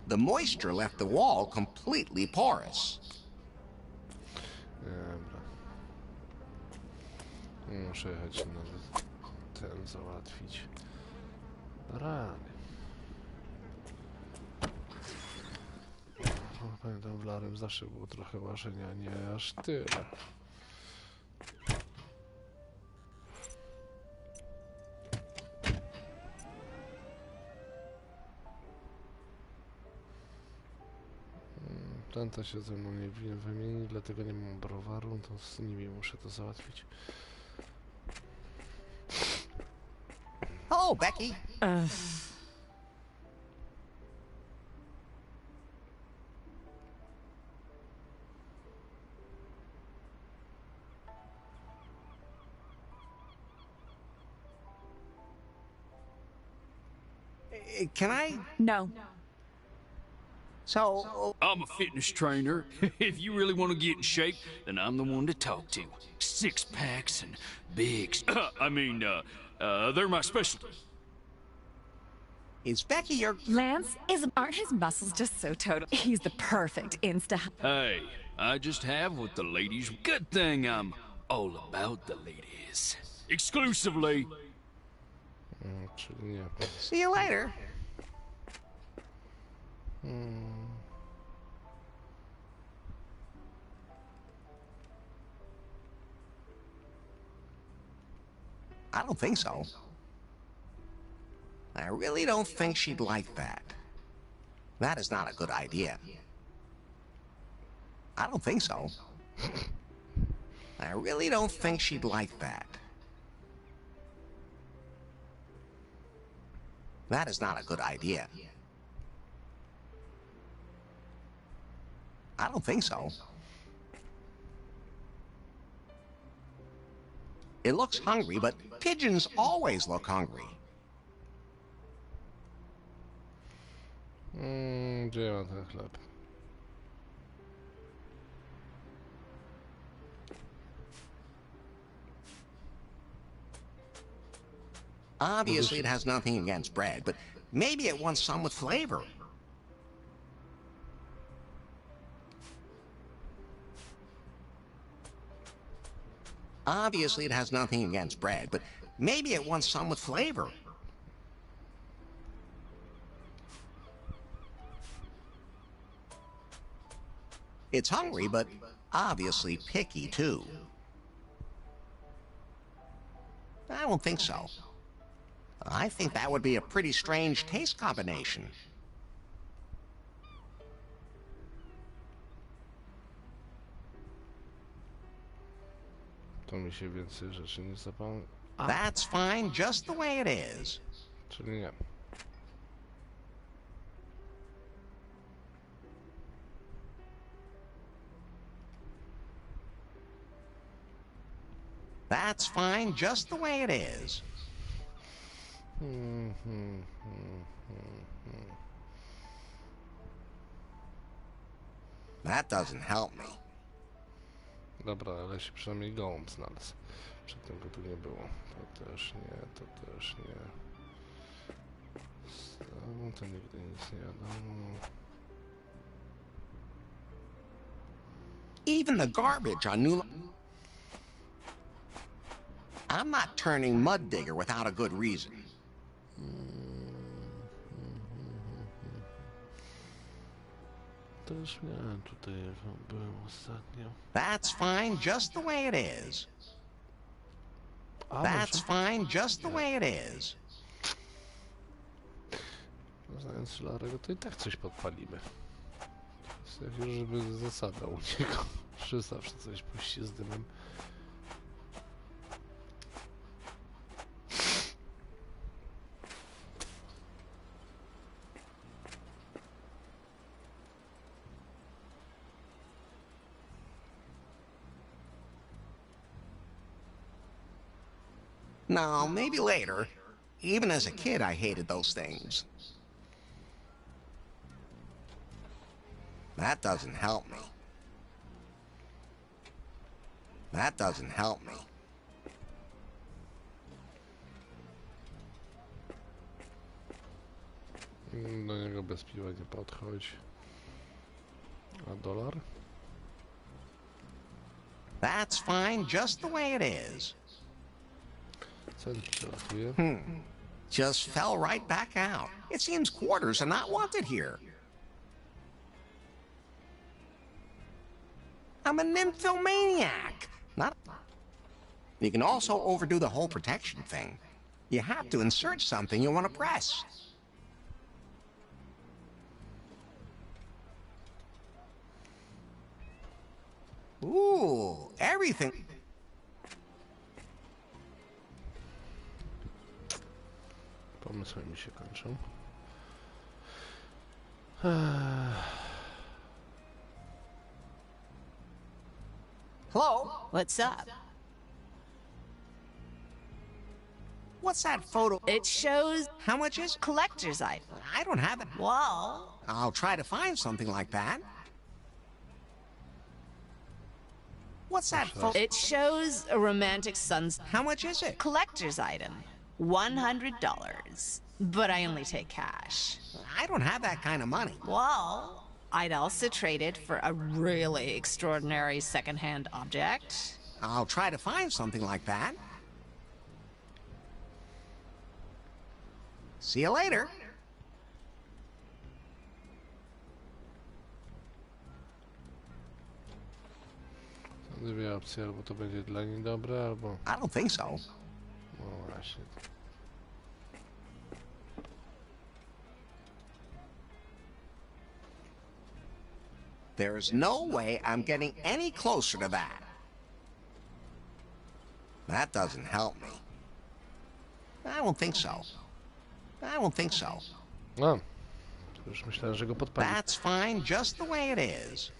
The moisture left the wall completely porous. Dobra. Muszę jechać na ten załatwić. Rany. Pamiętam, w Larym zawsze było trochę łażenia, nie aż tyle. Tanta się ze mną nie wymieni, dlatego nie mam browaru, to z nimi muszę to załatwić. Hello, Becky. Can I? No. So... I'm a fitness trainer. If you really want to get in shape, then I'm the one to talk to. Six packs and big... they're my specialty. Is Becky your... Lance, aren't his muscles just so total? He's the perfect Insta... Hey, I just have what the ladies... Good thing I'm all about the ladies. Exclusively. Czyli nie. See you later. I don't think so. I really don't think she'd like that. That is not a good idea. I don't think so. I really don't think she'd like that. That is not a good idea. I don't think so. It looks hungry, but pigeons always look hungry. Gdzie ja mam ten chleb? Obviously, it has nothing against bread, but maybe it wants some with flavor. Obviously, it has nothing against bread, but maybe it wants some with flavor. It's hungry, but obviously picky, too. I don't think so. I think that would be a pretty strange taste combination. To mi się więcej rzeczy nie zapamięta. That's fine, just the way it is. Czyli nie. That's fine, just the way it is. That doesn't help me. Dobra, ale się przynajmniej gołąb znalazł. Przedtem go tu nie było. To też nie, to też nie. To nigdy nic nie wiadomo. Even the garbage on New... I'm not turning mud digger without a good reason. Też miałem tutaj, jak byłem ostatnio. That's fine, just the way it is. That's fine, just the way it is. Znając Larego, to i tak coś podpalimy. Jak już żeby zasada u niego, że zawsze coś puści z dymem. No, maybe later. Even as a kid, I hated those things. That doesn't help me. That doesn't help me. Do niego bez piwa nie podchodź. A dolar? That's fine, just the way it is. Just fell right back out. It seems quarters are not wanted here. I'm a nymphomaniac. Not. You can also overdo the whole protection thing. You have to insert something you want to press. Ooh, everything. Pomysły mi się kończą. Hello? What's up? What's that photo? It shows... How much is it? Collector's item. I don't have it. Well... I'll try to find something like that. What's that photo? It shows a romantic sunset. How much is it? Collector's item. $100. But I only take cash. I don't have that kind of money. Well, I'd also trade it for a really extraordinary second-hand object. I'll try to find something like that. See you later. Są dwie opcje, albo to będzie dla niej dobre, albo... I don't think so. No właśnie. There's no way I'm getting any closer to that. That doesn't help me. I don't think so. I don't think so. No, już myślałem, że go podpali. That's fine, just the way it is.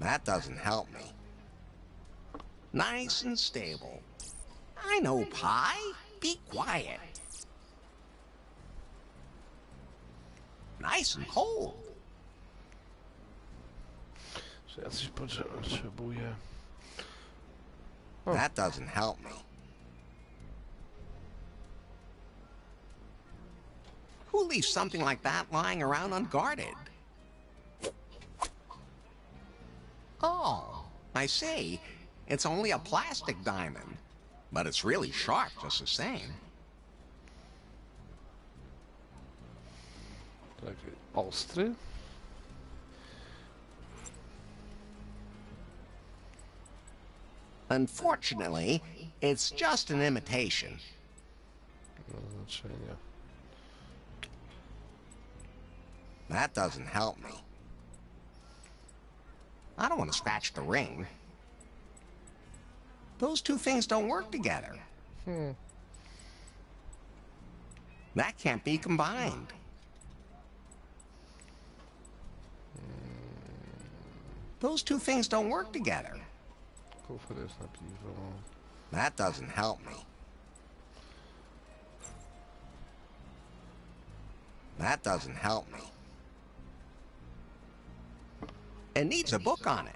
That doesn't help me. Nice and stable. I know, Pie. Be quiet. Nice and cold. Że ja coś potrzebuję. That doesn't help me. Who leaves something like that lying around unguarded? Oh, I see. It's only a plastic diamond, but it's really sharp just the same. Taki ostry. Unfortunately, it's just an imitation. No znaczenia. That doesn't help me. I don't want to scratch the ring. Those two things don't work together. That can't be combined. Those two things don't work together. Kufer jest na piwo. That doesn't help me. That doesn't help me. It needs a book on it.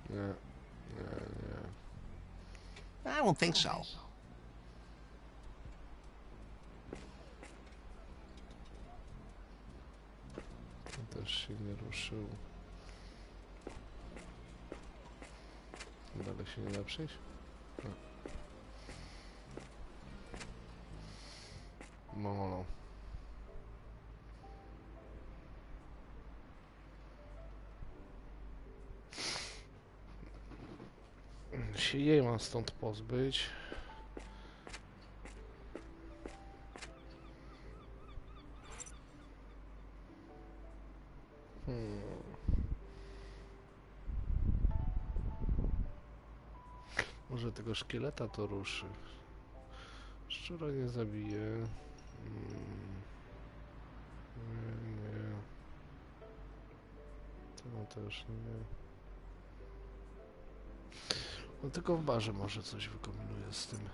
Nie. I don't think so. On też się nie ruszył. Dalej się nie da przejść? No. Się jej mam stąd pozbyć. Może tego szkieleta to ruszy. Szczura nie zabije. Nie. To też nie. No tylko w barze może coś wykombinuję z tym.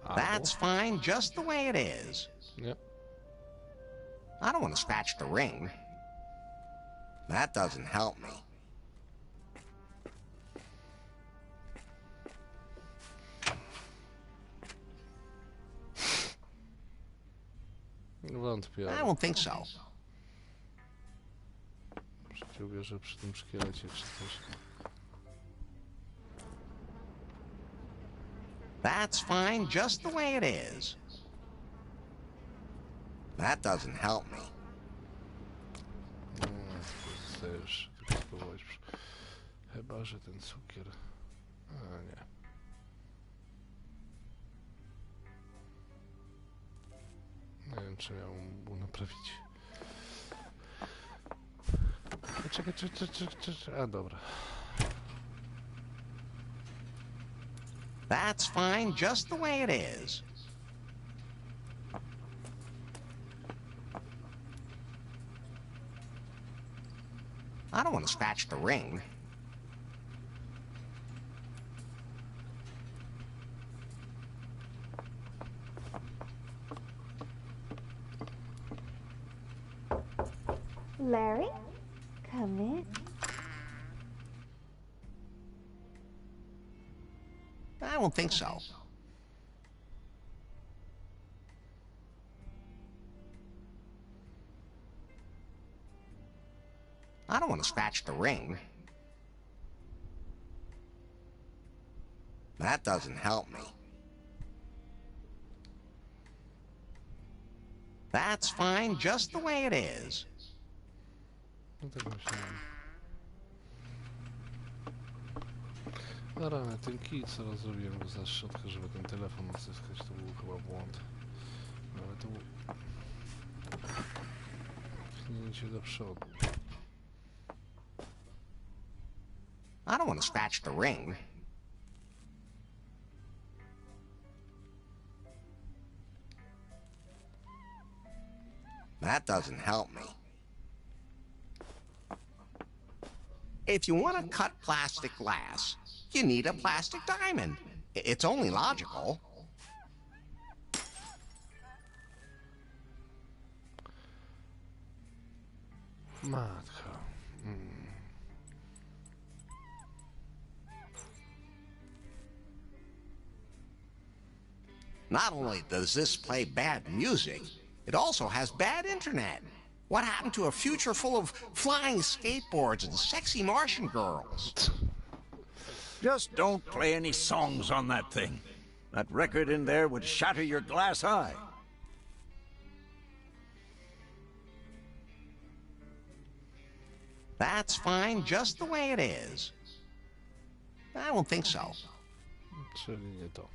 That's fine just the way it is. Yep. I don't want to scratch the ring. That doesn't help me. Wątpię. I don't think so. Przecież że przy tym szkielecie czy coś. That's fine just the way it is. That doesn't help me. Chcę już tylko spróbować. Chyba, że ten cukier... A nie. Nie wiem, czy miałem mu naprawić. Czekaj. A, dobra. That's fine just the way it is. I don't want to scratch the ring. Larry, come in. I don't think so. I don't want to scratch the ring. That doesn't help me. That's fine just the way it is. No tak myślałem. Rany, ten kij, co rozrobiłem go za szczotkę, żeby ten telefon odzyskać, to był chyba błąd. No, ale to było... pchnięcie do przodu. I don't want to scratch the ring. That doesn't help me. If you want to cut plastic glass, you need a plastic diamond. It's only logical. Matko. Not only does this play bad music, it also has bad internet. What happened to a future full of flying skateboards and sexy Martian girls? Just don't play any songs on that thing. That record in there would shatter your glass eye. That's fine just the way it is. I don't think so. Czyli nie to.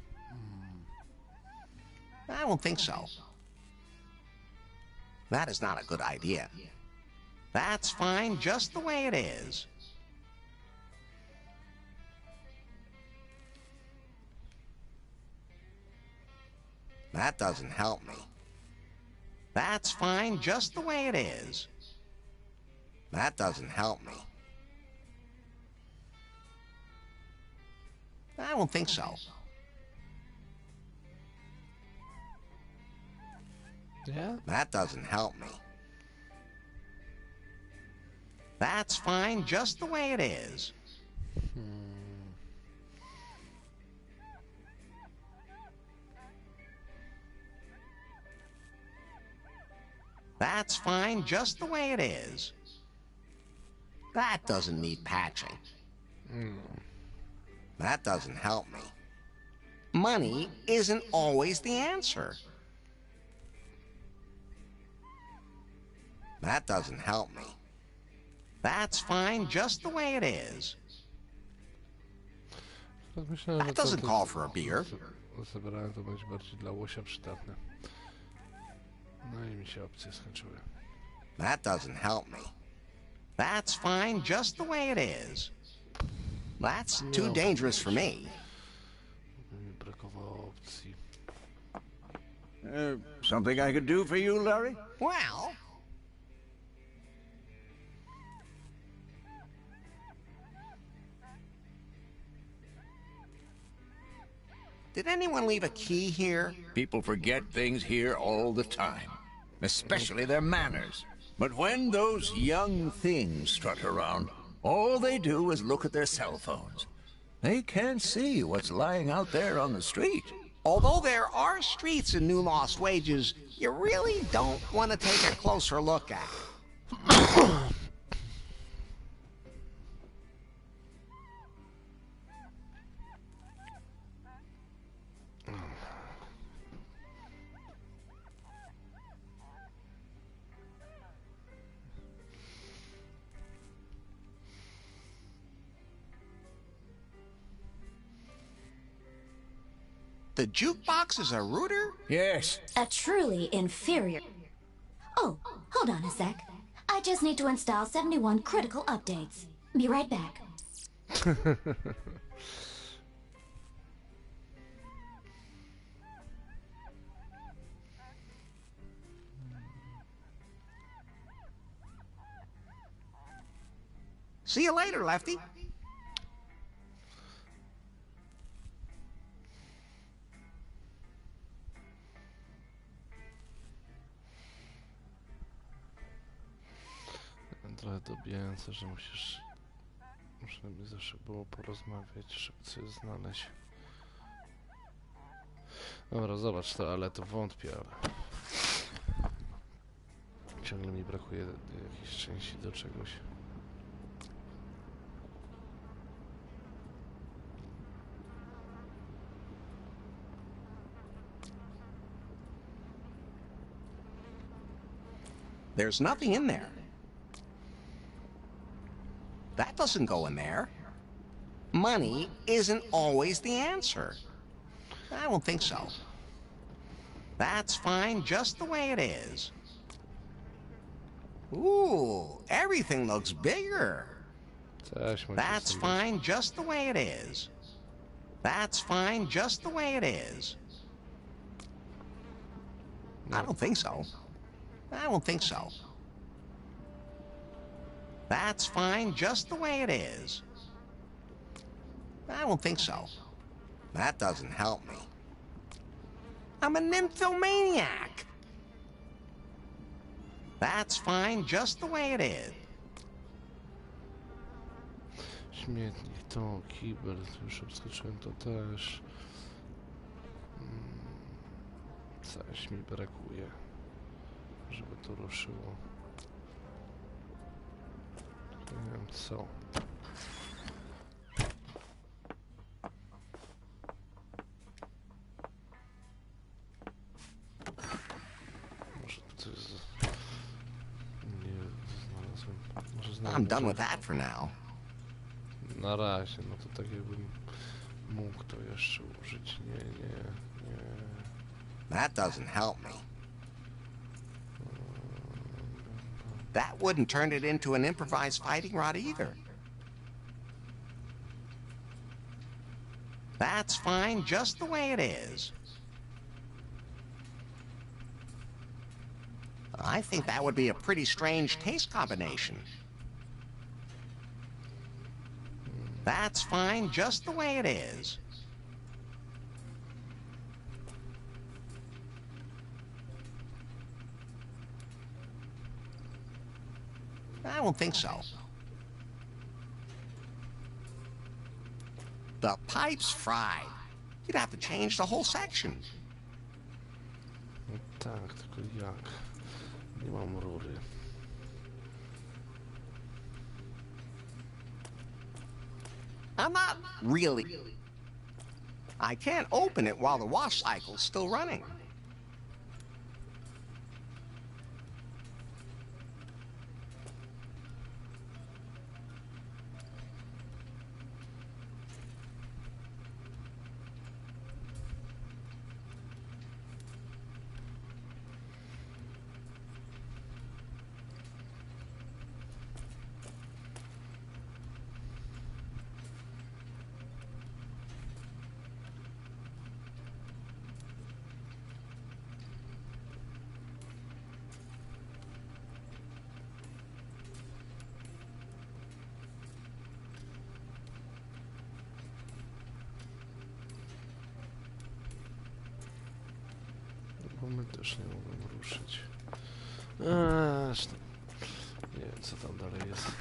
I don't think so. That is not a good idea. That's fine just the way it is. That doesn't help me. That's fine just the way it is. That doesn't help me. I don't think so. Yeah? That doesn't help me. That's fine just the way it is. That's fine just the way it is. That doesn't need patching. That doesn't help me. Money isn't always the answer. That doesn't help me. That's fine just the way it is. Myślałem, że That doesn't call for a beer. Zebrałem, to będzie bardziej dla łosia przydatne. No i mi się opcje skończyły. That doesn't help me. That's fine just the way it is. That's too dangerous for me. Mi brakowało opcji. Something I could do for you, Larry? Well... Did anyone leave a key here? People forget things here all the time, especially their manners. But when those young things strut around, all they do is look at their cell phones. They can't see what's lying out there on the street. Although there are streets in New Lost Wages, you really don't want to take a closer look at. The jukebox is a rooter? Yes. A truly inferior... Oh, hold on a sec. I just need to install 71 critical updates. Be right back. See you later, Lefty. Trochę dobijające, że musisz... Muszę mi zawsze było porozmawiać, żeby coś znaleźć. Dobra, zobacz to, ale to wątpię, ale... Ciągle mi brakuje jakiejś części do czegoś. There's nothing in there. That doesn't go in there. Money isn't always the answer. I don't think so. That's fine just the way it is. Ooh, everything looks bigger. That's fine just the way it is. That's fine just the way it is. I don't think so. I don't think so. That's fine just the way it is. I don't think so. That doesn't help me. I'm a nymphomaniac. That's fine just the way it is. Śmietnik to, kibel, już obskoczyłem to też. Coś mi brakuje, żeby to ruszyło. Nie wiem co. Może coś nie znalazłem. Może znajdę. I'm done with that for now. Na razie, no to tak jakbym mógł to jeszcze użyć. Nie. That doesn't help me. That wouldn't turn it into an improvised fighting rod either. That's fine just the way it is. I think that would be a pretty strange taste combination. That's fine just the way it is. I don't think so. The pipe's fried. You'd have to change the whole section. No tak, tylko jak? Nie mam rury. I'm not really. I can't open it while the wash cycle's still running. Bo my też nie mogłem ruszyć. Zresztą nie wiem co tam dalej jest.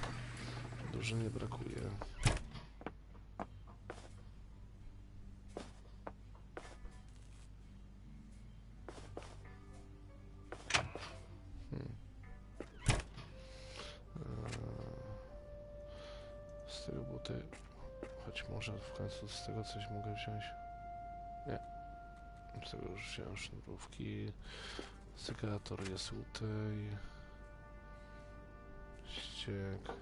Dużo nie brakuje. Z tego buty, choć może w końcu z tego coś mogę wziąć. Nie. Z tego już wziąłem sznurówki. Sekator jest tutaj. Ściek.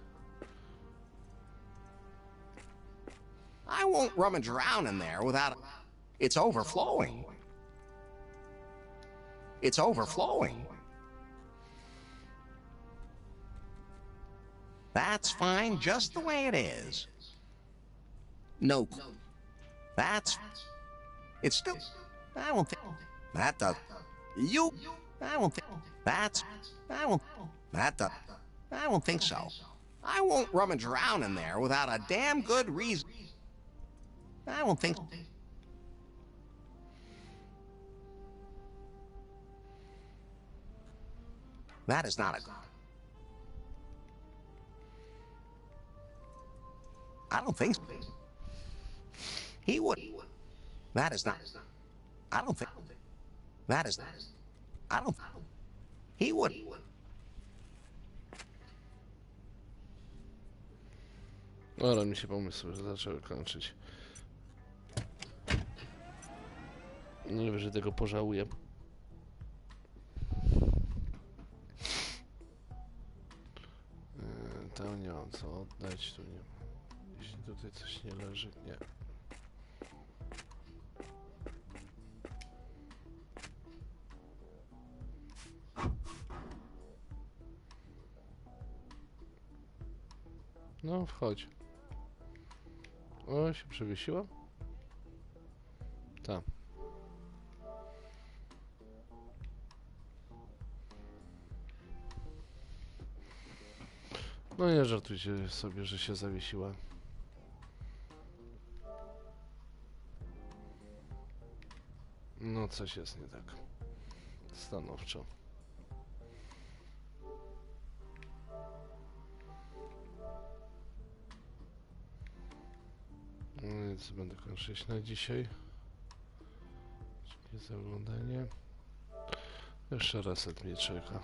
I won't rummage around in there without... It's overflowing. It's overflowing. That's fine just the way it is. No. That's... It's still... I don't think... That does... You... I don't think... That's... I don't... That does... I don't think so. I won't rummage around in there without a damn good reason. I don't think... That is not a... I don't think so. He would. That is not... I don't think... That is not... I don't... He would. Ale mi się pomysły zaczęły kończyć. Nie wiem, że tego pożałuję. Tam nie mam co oddać, tu nie. Jeśli tutaj coś nie leży, nie. No, wchodź. O, się przewiesiła? Tak. No nie żartujcie sobie, że się zawiesiła. No coś jest nie tak. Stanowczo. No więc będę kończyć na dzisiaj. Dzięki za oglądanie. Jeszcze reset mnie czeka.